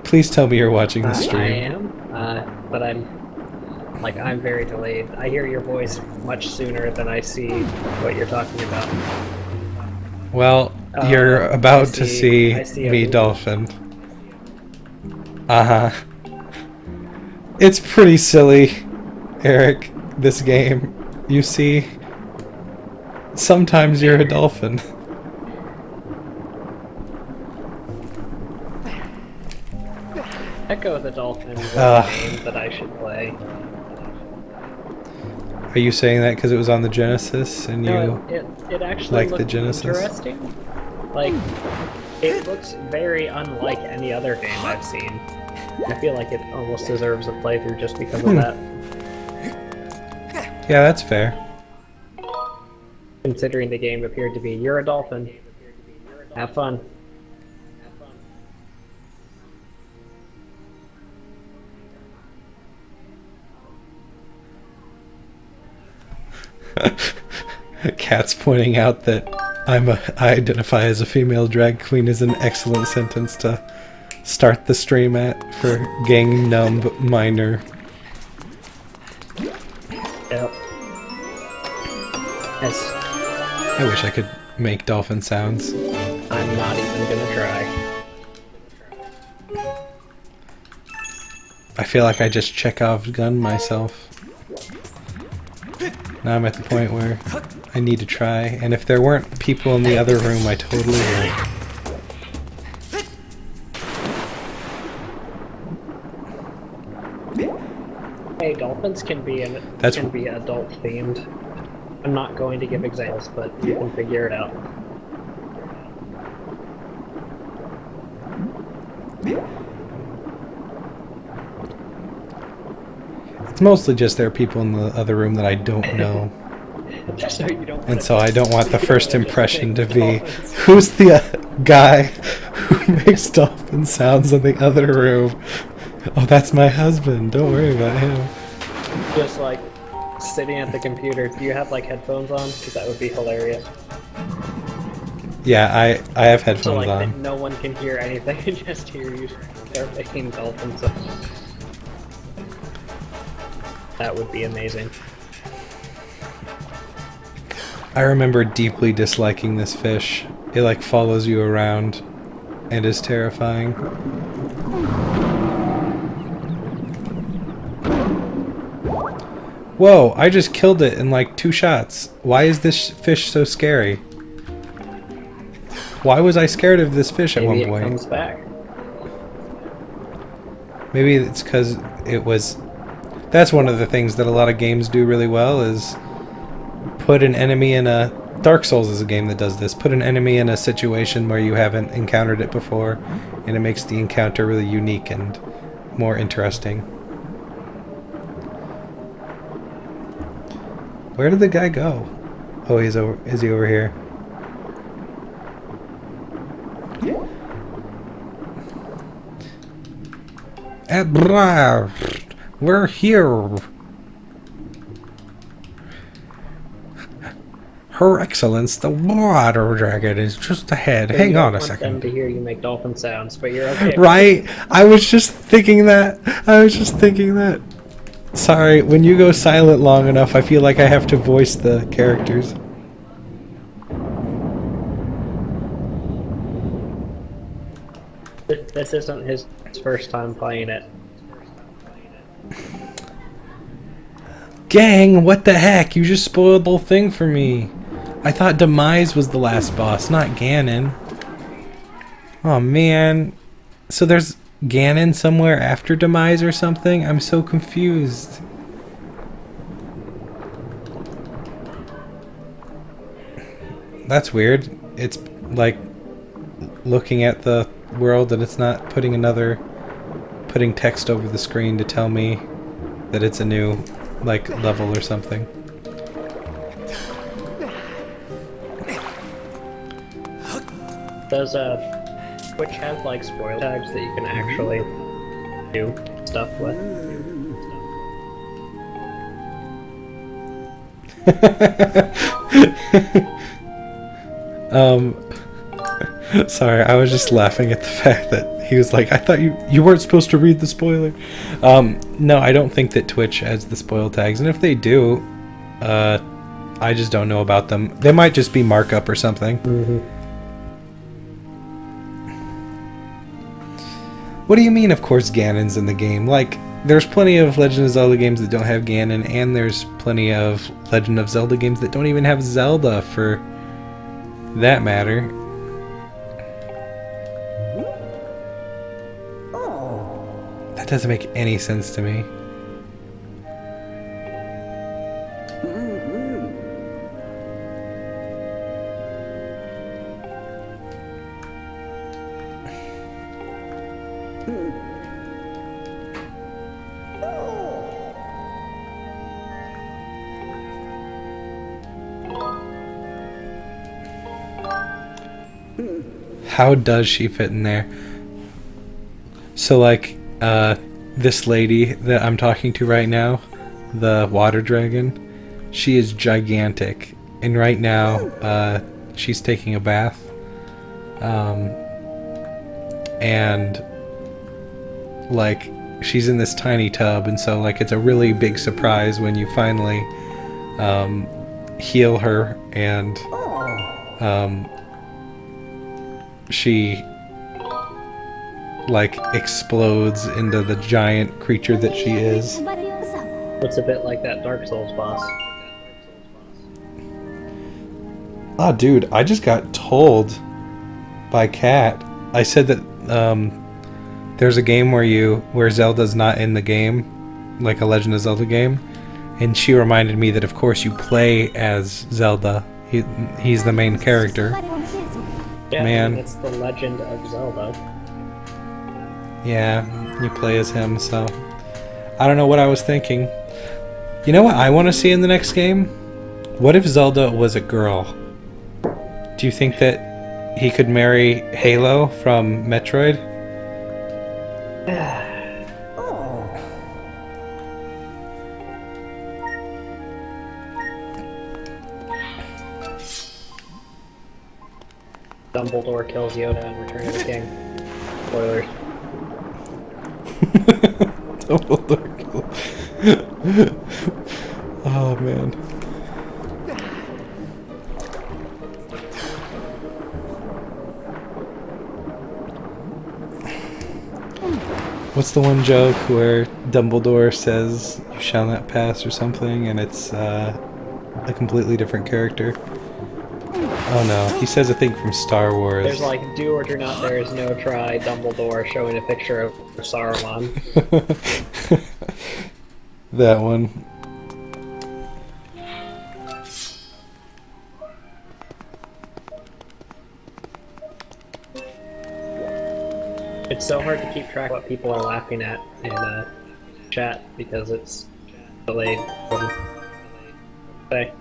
Please tell me you're watching the stream. I am, but I'm very delayed. I hear your voice much sooner than I see what you're talking about. Well, you're about to see me dolphin. Uh-huh. It's pretty silly, Eric, this game. You see, sometimes you're a dolphin. Echo the Dolphin is a game that I should play. Are you saying that because it was on the Genesis and no, it actually like looked the Genesis? Interesting. Like, it looks very unlike any other game I've seen. I feel like it almost deserves a playthrough just because of that. Yeah, that's fair. Considering the game appeared to be, you're a dolphin. Have fun. Cat's pointing out that I identify as a female drag queen is an excellent sentence to start the stream at for Gangnam Minor. Yep. Yes. I wish I could make dolphin sounds. I'm not even gonna try. I feel like I just Chekhov's gun myself. Now I'm at the point where I need to try, and if there weren't people in the other room, I totally would. Hey, dolphins can be adult themed. I'm not going to give examples, but you can figure it out. It's mostly just there are people in the other room that I don't know. Just so you don't And so I don't want the first impression to be, who's the guy who makes dolphin sounds in the other room? Oh, that's my husband. Don't worry about him. Just like sitting at the computer. Do you have like headphones on? Because that would be hilarious. Yeah, I have So headphones like on. no one can hear anything and just hear you start making dolphin sounds. That would be amazing. I remember deeply disliking this fish. It like follows you around and is terrifying. Whoa, I just killed it in like 2 shots. Why is this fish so scary? Why was I scared of this fish at Maybe one point? it comes back. Maybe it's because it was... That's one of the things that a lot of games do really well is put an enemy in a... Dark Souls is a game that does this. Put an enemy in a situation where you haven't encountered it before, and it makes the encounter really unique and more interesting. Where did the guy go? Oh, he's over. Is he over here? We're here. Her Excellence, the water dragon, is just ahead. Hang on a second. I want them to hear you make dolphin sounds, but you're okay. Right? I was just thinking that. Sorry, when you go silent long enough, I feel like I have to voice the characters. This isn't his first time playing it. Gang, what the heck? You just spoiled the whole thing for me. I thought Demise was the last boss, not Ganon. Oh man. So there's Ganon somewhere after Demise or something? I'm so confused. That's weird. It's like looking at the world and it's not putting text over the screen to tell me that it's a new like level or something. Does Twitch have like spoiler tags that you can actually do stuff with? Sorry, I was just laughing at the fact that he was like, I thought you weren't supposed to read the spoiler. No, I don't think that Twitch has the spoil tags, and if they do, I just don't know about them. They might just be markup or something. Mm-hmm. What do you mean, of course Ganon's in the game? Like, there's plenty of Legend of Zelda games that don't have Ganon, and there's plenty of Legend of Zelda games that don't even have Zelda, for that matter. That doesn't make any sense to me. How does she fit in there? So like, this lady that I'm talking to right now, the water dragon, she is gigantic. And right now, she's taking a bath. And like, she's in this tiny tub, and so like it's a really big surprise when you finally heal her, and she like explodes into the giant creature that she is. It's a bit like that Dark Souls boss. Ah, dude, I just got told by Kat. I said that there's a game where Zelda's not in the game, like a Legend of Zelda game, and she reminded me that of course you play as Zelda. He's the main character. Yeah, Man. It's the Legend of Zelda. Yeah, you play as him, so I don't know what I was thinking. You know what I want to see in the next game? What if Zelda was a girl? Do you think that he could marry Halo from Metroid? Dumbledore kills Yoda in Return of the King. Spoilers. Dumbledore kill. Oh man. What's the one joke where Dumbledore says "you shall not pass" or something, and it's a completely different character? Oh no, he says a thing from Star Wars. There's like, do or do not, there is no try, Dumbledore showing a picture of Saruman. That one. It's so hard to keep track of what people are laughing at in chat because it's delayed from say.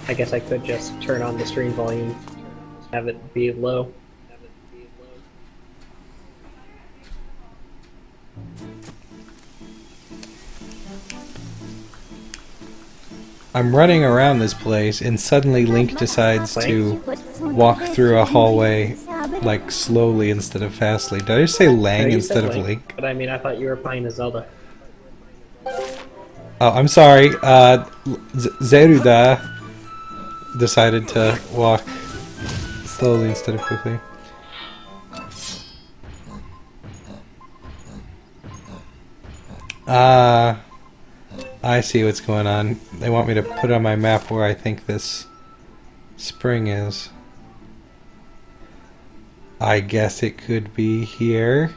I guess I could just turn on the stream volume, have it be low. I'm running around this place and suddenly Link decides to walk through a hallway like slowly instead of fastly. Did I just say Lang instead of Link? But I mean, I thought you were playing as Zelda. Oh, I'm sorry. Zeruda decided to walk slowly instead of quickly. I see what's going on. They want me to put on my map where I think this spring is. I guess it could be here.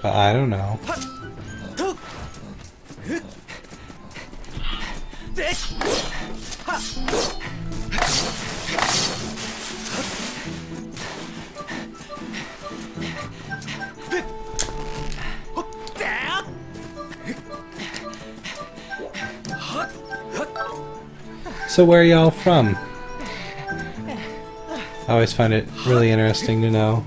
But I don't know. So where are y'all from? I always find it really interesting to know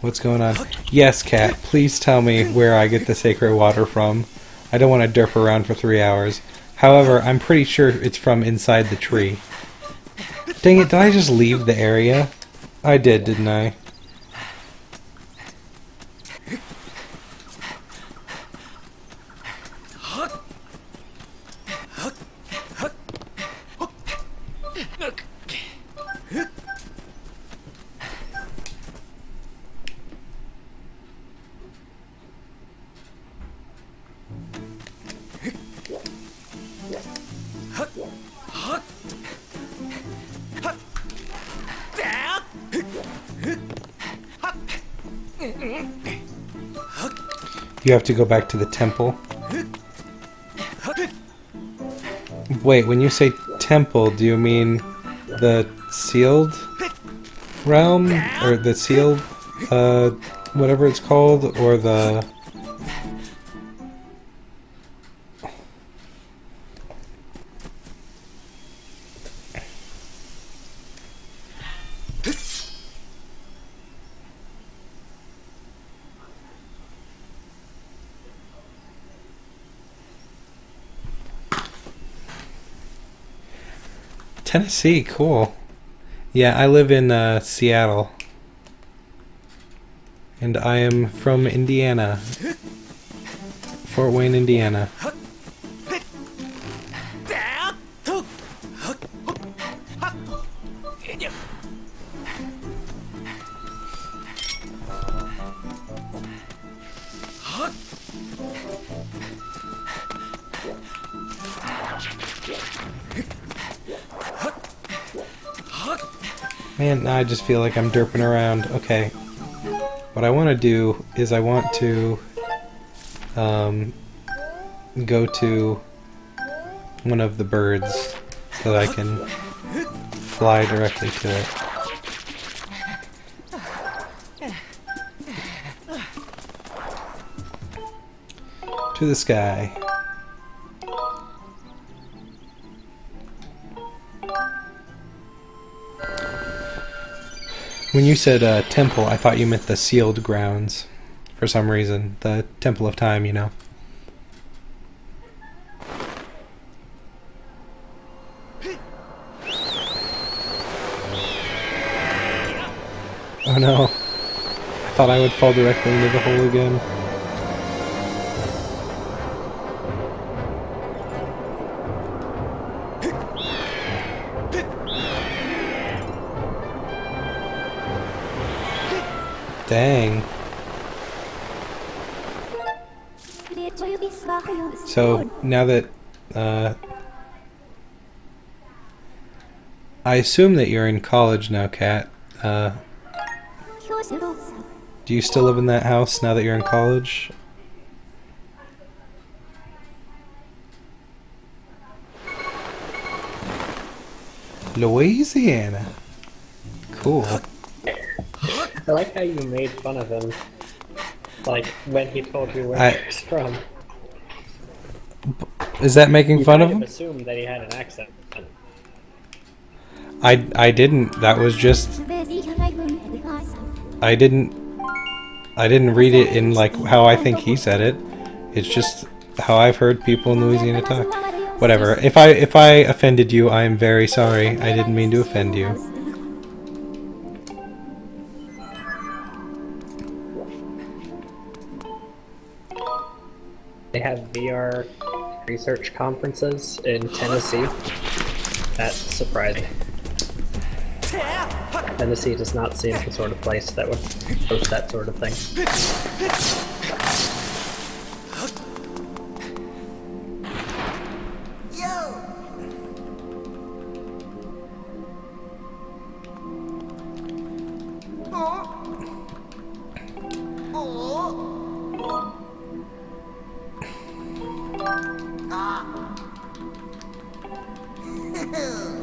what's going on. Yes, cat, please tell me where I get the sacred water from. I don't want to derp around for 3 hours. However, I'm pretty sure it's from inside the tree. Dang it, did I just leave the area? I did, didn't I? You have to go back to the temple. Wait, when you say temple, do you mean the sealed realm? Or the sealed, whatever it's called? Or the... Tennessee, cool. Yeah, I live in Seattle. And I am from Indiana. Fort Wayne, Indiana. Man, now I just feel like I'm derping around. Okay. What I want to do is I want to go to one of the birds so that I can fly directly to it. To the sky. When you said temple, I thought you meant the sealed grounds. For some reason. The Temple of Time, you know. Oh no. I thought I would fall directly into the hole again. Dang. So, now that, I assume that you're in college now, Kat. Do you still live in that house now that you're in college? Louisiana. Cool. I like how you made fun of him, like, when he told you where he was from. Is that making fun of him? You assumed that he had an accent. I didn't. That was just... I didn't read it in, like, how I think he said it. It's just how I've heard people in Louisiana talk. Whatever. If I offended you, I am very sorry. I didn't mean to offend you. They have VR research conferences in Tennessee. That's surprising. Tennessee does not seem the sort of place that would host that sort of thing.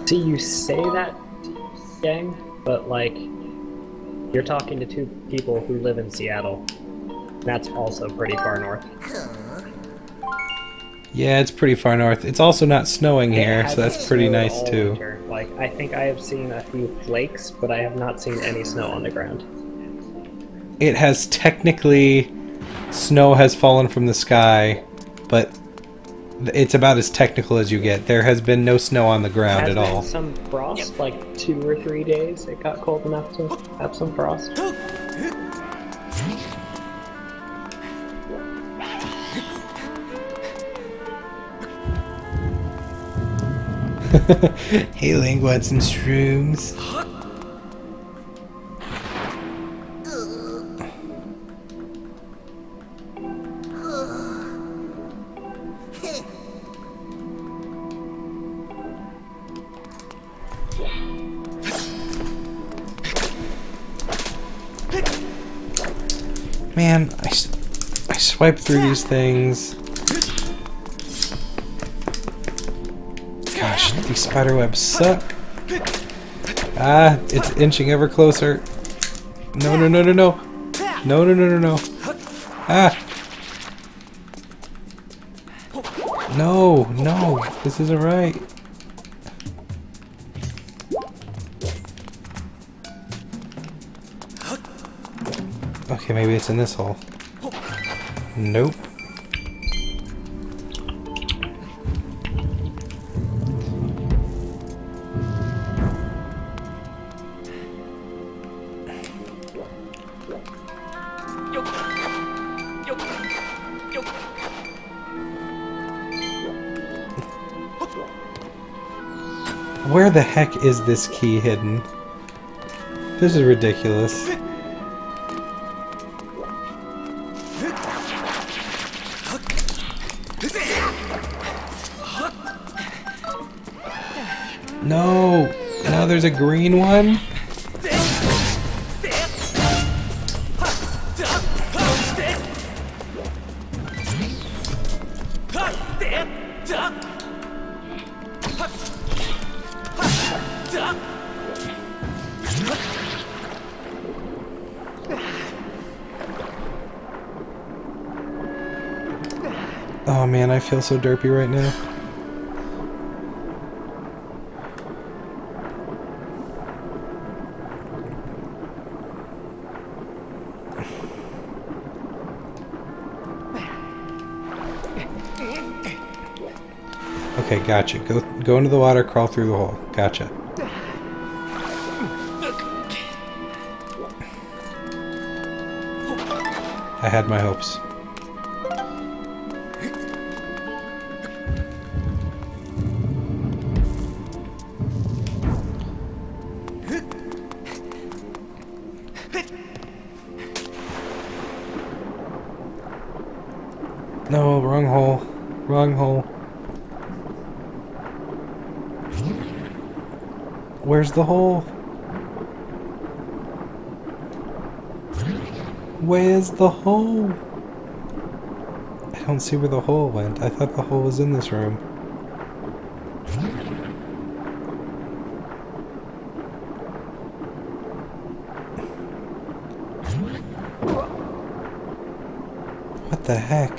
See, you say that, gang, but like, you're talking to two people who live in Seattle. That's also pretty far north. Yeah, it's pretty far north. It's also not snowing here, so that's pretty nice too. Winter. Like, I think I have seen a few flakes, but I have not seen any snow on the ground. It has technically... Snow has fallen from the sky, but it's about as technical as you get. There has been no snow on the ground at all. Has been some frost, like 2 or 3 days. It got cold enough to have some frost. Hey, Ling, want some shrooms? Man, I swipe through these things. Gosh, these spider webs suck. Ah, it's inching ever closer. No, no, no, no, no. No, no, no, no, no. Ah. No, no, this isn't right. Okay, maybe it's in this hole. Nope. Where the heck is this key hidden? This is ridiculous. No! Now there's a green one? Oh man, I feel so derpy right now. Okay, gotcha. Go into the water, crawl through the hole. Gotcha. I had my hopes. No, wrong hole. Wrong hole. Where's the hole? Where's the hole? I don't see where the hole went. I thought the hole was in this room. What the heck?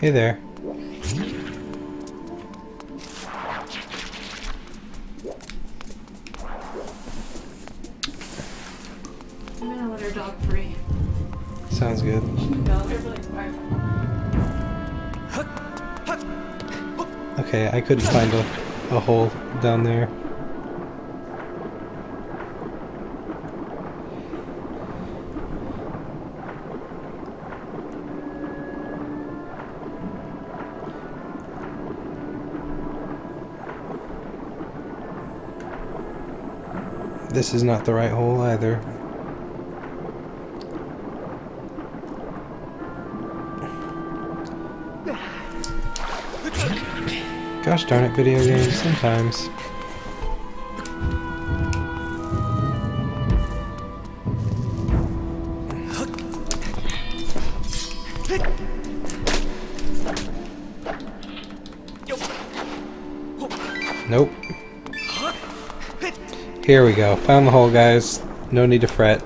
Hey there. I'm gonna let her dog free. Sounds good. Okay, I couldn't find a hole down there. This is not the right hole either. Gosh darn it, video games, sometimes. Nope. Here we go. Found the hole, guys. No need to fret.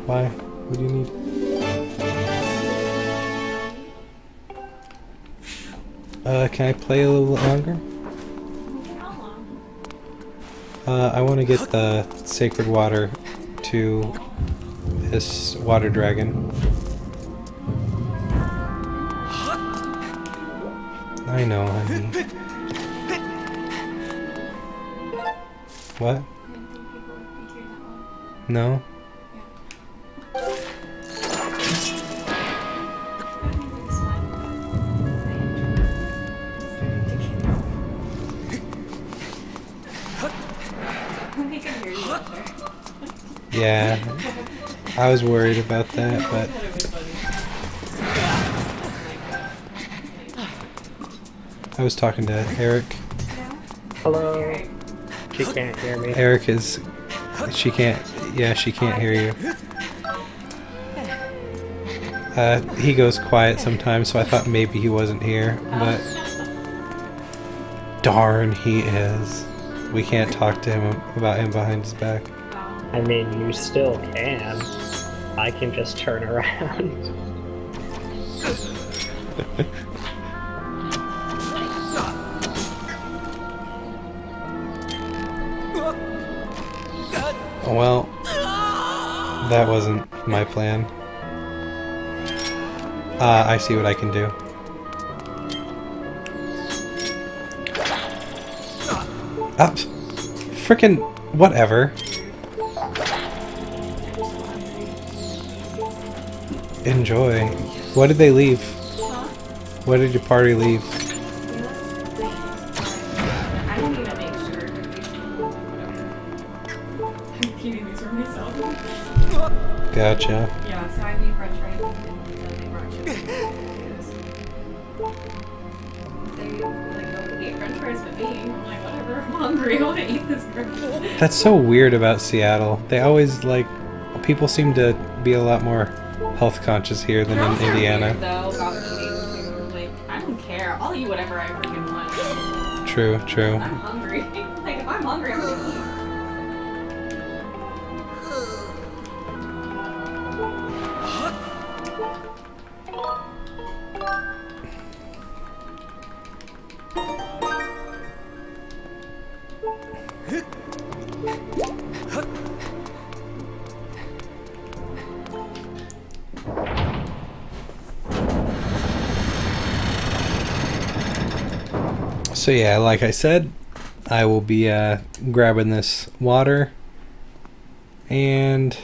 Why? What do you need? Can I play a little longer? I want to get the sacred water to this water dragon. I know, honey. What? No? Yeah, I was worried about that, but I was talking to Eric. Hello. She can't hear me. Eric is... She can't... Yeah, she can't hear you. He goes quiet sometimes, so I thought maybe he wasn't here, but... Darn, he is. We can't talk to him about him behind his back. I mean, you still can. I can just turn around. Well, that wasn't my plan. I see what I can do. Frickin' whatever. Enjoy. What did they leave? What did your party leave? I didn't even make sure. I'm keeping these for myself. Gotcha. Yeah, so I made french fries and then they brought chicken. They were like, oh, eat french fries with me. I'm like, whatever, I'm hungry. I want to eat this french fries. That's so weird about Seattle. They always like, people seem to be a lot more health conscious here than in Indiana. Weird, though, about eating food. Like, I don't care. I'll eat whatever I freaking want. True, true. I'm hungry. Like, if I'm hungry, I'm gonna eat. So yeah, like I said, I will be grabbing this water and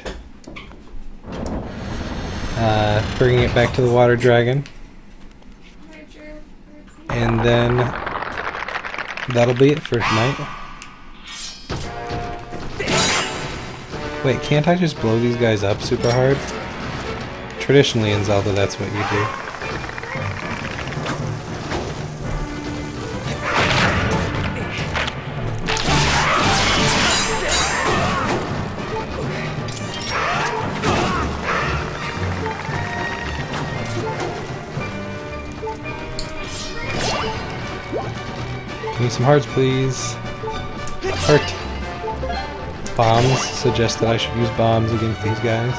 bringing it back to the water dragon, and then that'll be it for tonight. Wait, can't I just blow these guys up super hard? Traditionally in Zelda, that's what you do. Need some hearts, please. Heart. Bombs suggest that I should use bombs against these guys.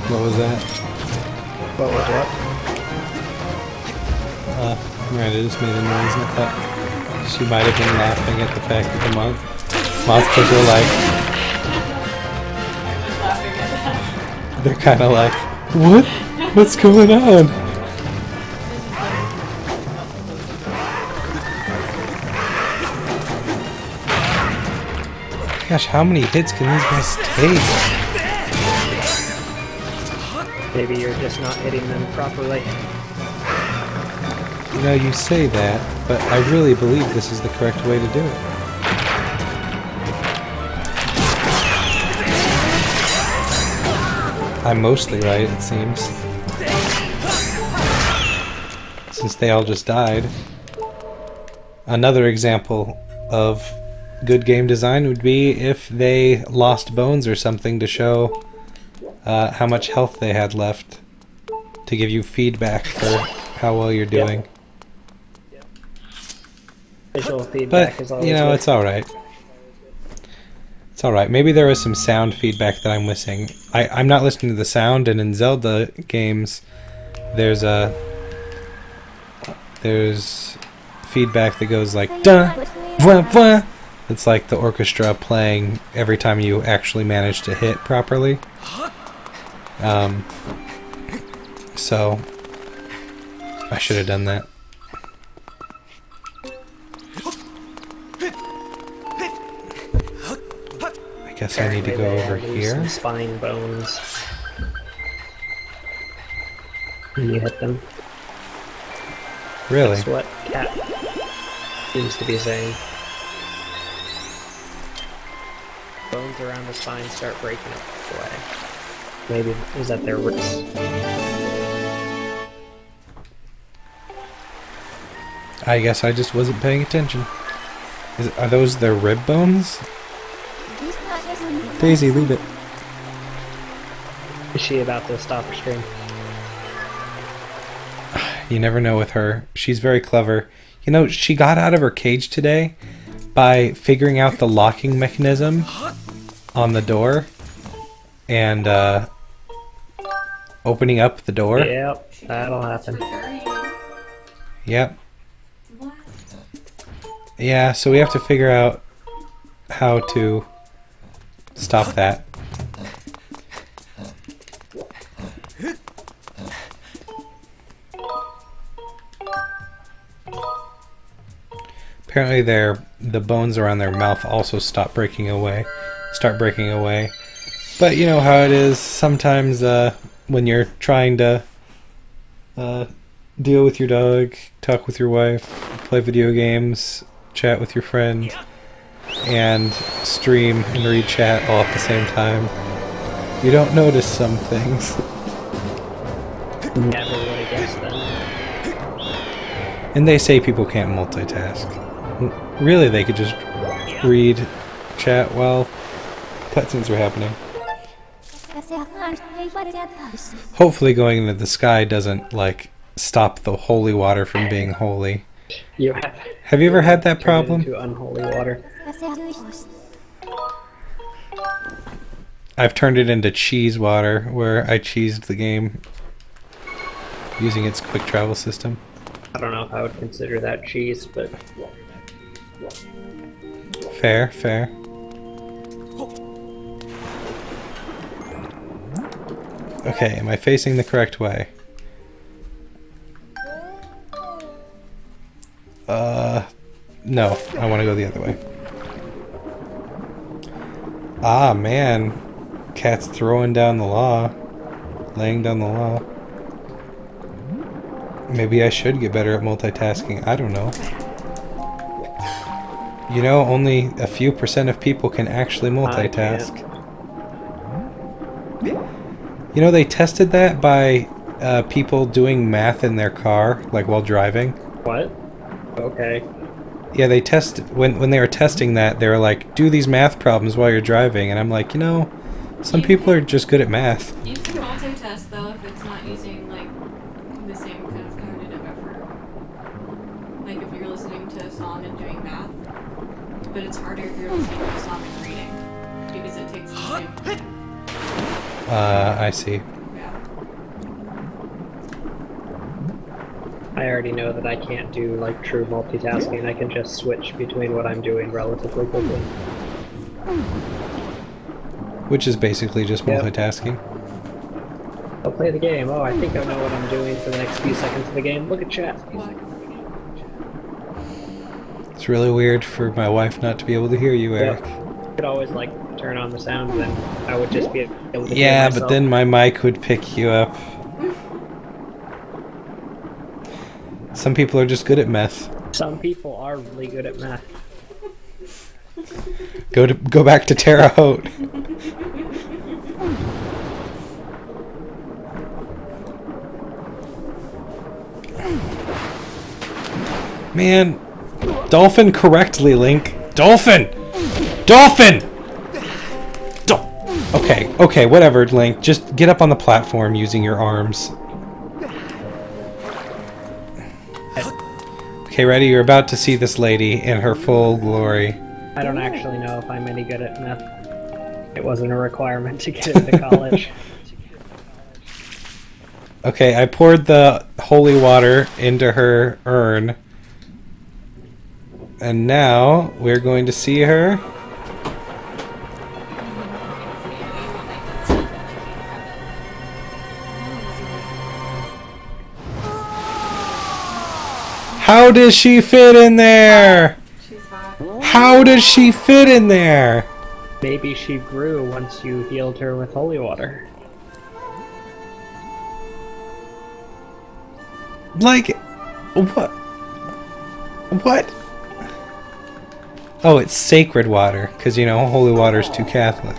What was that? What was what? Right, I just made a noise and I thought she might have been laughing at the fact that the moth kids are like, they're kind of like, what? What's going on? Gosh, how many hits can these guys take? Maybe you're just not hitting them properly. You know, you say that, but I really believe this is the correct way to do it. I'm mostly right, it seems. Since they all just died. Another example of good game design would be if they lost bones or something to show how much health they had left, to give you feedback for how well you're doing. Yep. Visual feedback is But, always you know, good. it's alright. It's alright. Maybe there was some sound feedback that I'm missing. I'm not listening to the sound, and in Zelda games, there's feedback that goes like, dun, wah, wah. It's like the orchestra playing every time you actually manage to hit properly. So I should have done that. I guess I need to go over here. Some spine bones. When you hit them. Really? That's what Cat seems to be saying. Bones around the spine start breaking up the way. Maybe is that their roots? I guess I just wasn't paying attention. Are those their rib bones? Daisy, leave it. Is she about to stop her stream? You never know with her. She's very clever. You know, she got out of her cage today by figuring out the locking mechanism on the door and opening up the door. Yep, that'll happen. Yep. Yeah, so we have to figure out how to stop that. Apparently the bones around their mouth also start breaking away. But you know how it is sometimes when you're trying to deal with your dog, talk with your wife, play video games, chat with your friend, and stream and read chat all at the same time. You don't notice some things. Never would have guessed that. And they say people can't multitask. Really, they could just read chat while cutscenes are happening. Hopefully going into the sky doesn't, like, stop the holy water from being holy. Have you ever had that problem? Into unholy water. I've turned it into cheese water, where I cheesed the game using its quick travel system. I don't know if I would consider that cheese, but... Fair, fair. Okay, am I facing the correct way? No, I want to go the other way. Ah, man. Cat's throwing down the law. Laying down the law. Maybe I should get better at multitasking. I don't know. You know, only a few % of people can actually multitask. You know, they tested that by people doing math in their car, like while driving. What? Okay. Yeah, they when they were testing that, they were like, do these math problems while you're driving, and I'm like, you know, some people are just good at math. You can multitask though if it's not using like the same kind of cognitive effort. Like if you're listening to a song and doing math, but it's harder if you're listening to a song and reading because it takes the same. I see. I already know that I can't do like true multitasking. I can just switch between what I'm doing relatively quickly. Which is basically just multitasking. I'll play the game. Oh, I think I know what I'm doing for the next few seconds of the game. Look at chat. It's really weird for my wife not to be able to hear you, Eric. I could always like turn on the sound, and then I would just be able to hear Yeah, myself. but then my mic would pick you up. Some people are just good at meth. Some people are really good at math. Go back to Terre Haute. Man, dolphin correctly, Link. Dolphin! Dolphin! Okay, whatever, Link. Just get up on the platform using your arms. Okay, ready? You're about to see this lady in her full glory. I don't actually know if I'm any good at math. It wasn't a requirement to get into college. Okay, I poured the holy water into her urn. And now we're going to see her. How does she fit in there? She's hot. How does she fit in there? Maybe she grew once you healed her with holy water. Like, what? What? Oh, it's sacred water, because, you know, holy water is too Catholic.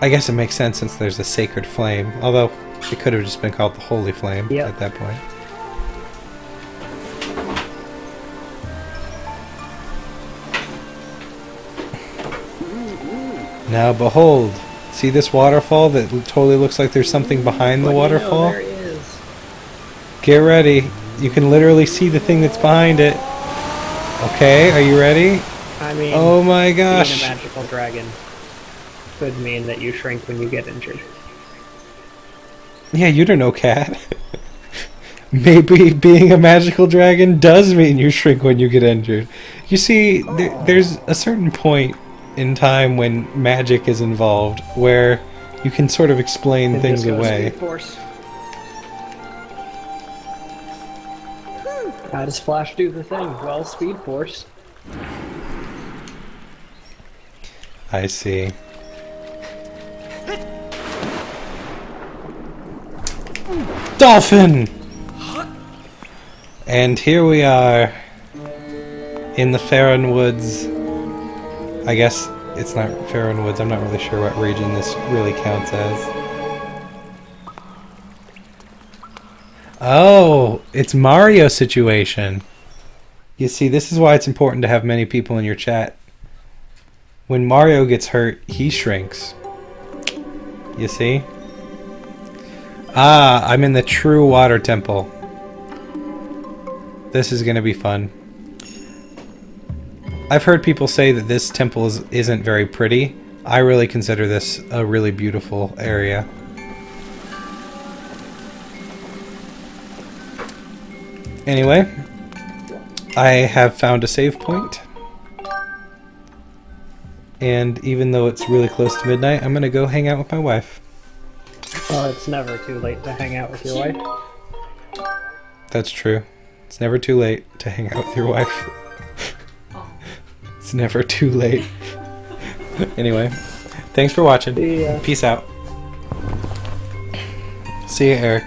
I guess it makes sense since there's a sacred flame, although it could have just been called the holy flame at that point. Now behold, see this waterfall that totally looks like there's something behind the waterfall? There is. Get ready. You can literally see the thing that's behind it. Okay, are you ready? I mean, oh my gosh. being a magical dragon could mean that you shrink when you get injured. Yeah, you don't know, cat. maybe being a magical dragon does mean you shrink when you get injured. You see, there's a certain point in time when magic is involved where you can sort of explain And things just go away. Speed Force. How does Flash do the thing? Well, Speed Force. I see. Dolphin! And here we are in the Farron Woods. I guess it's not Farron Woods. I'm not really sure what region this really counts as. Oh, it's Mario situation. You see, this is why it's important to have many people in your chat. When Mario gets hurt, he shrinks. You see? Ah, I'm in the true water temple. This is gonna be fun. I've heard people say that this temple isn't very pretty. I really consider this a really beautiful area. Anyway, I have found a save point. And even though it's really close to midnight, I'm gonna go hang out with my wife. Well, it's never too late to hang out with your wife. That's true. It's never too late to hang out with your wife. It's never too late. Anyway, thanks for watching. See ya. Peace out. See you, Eric.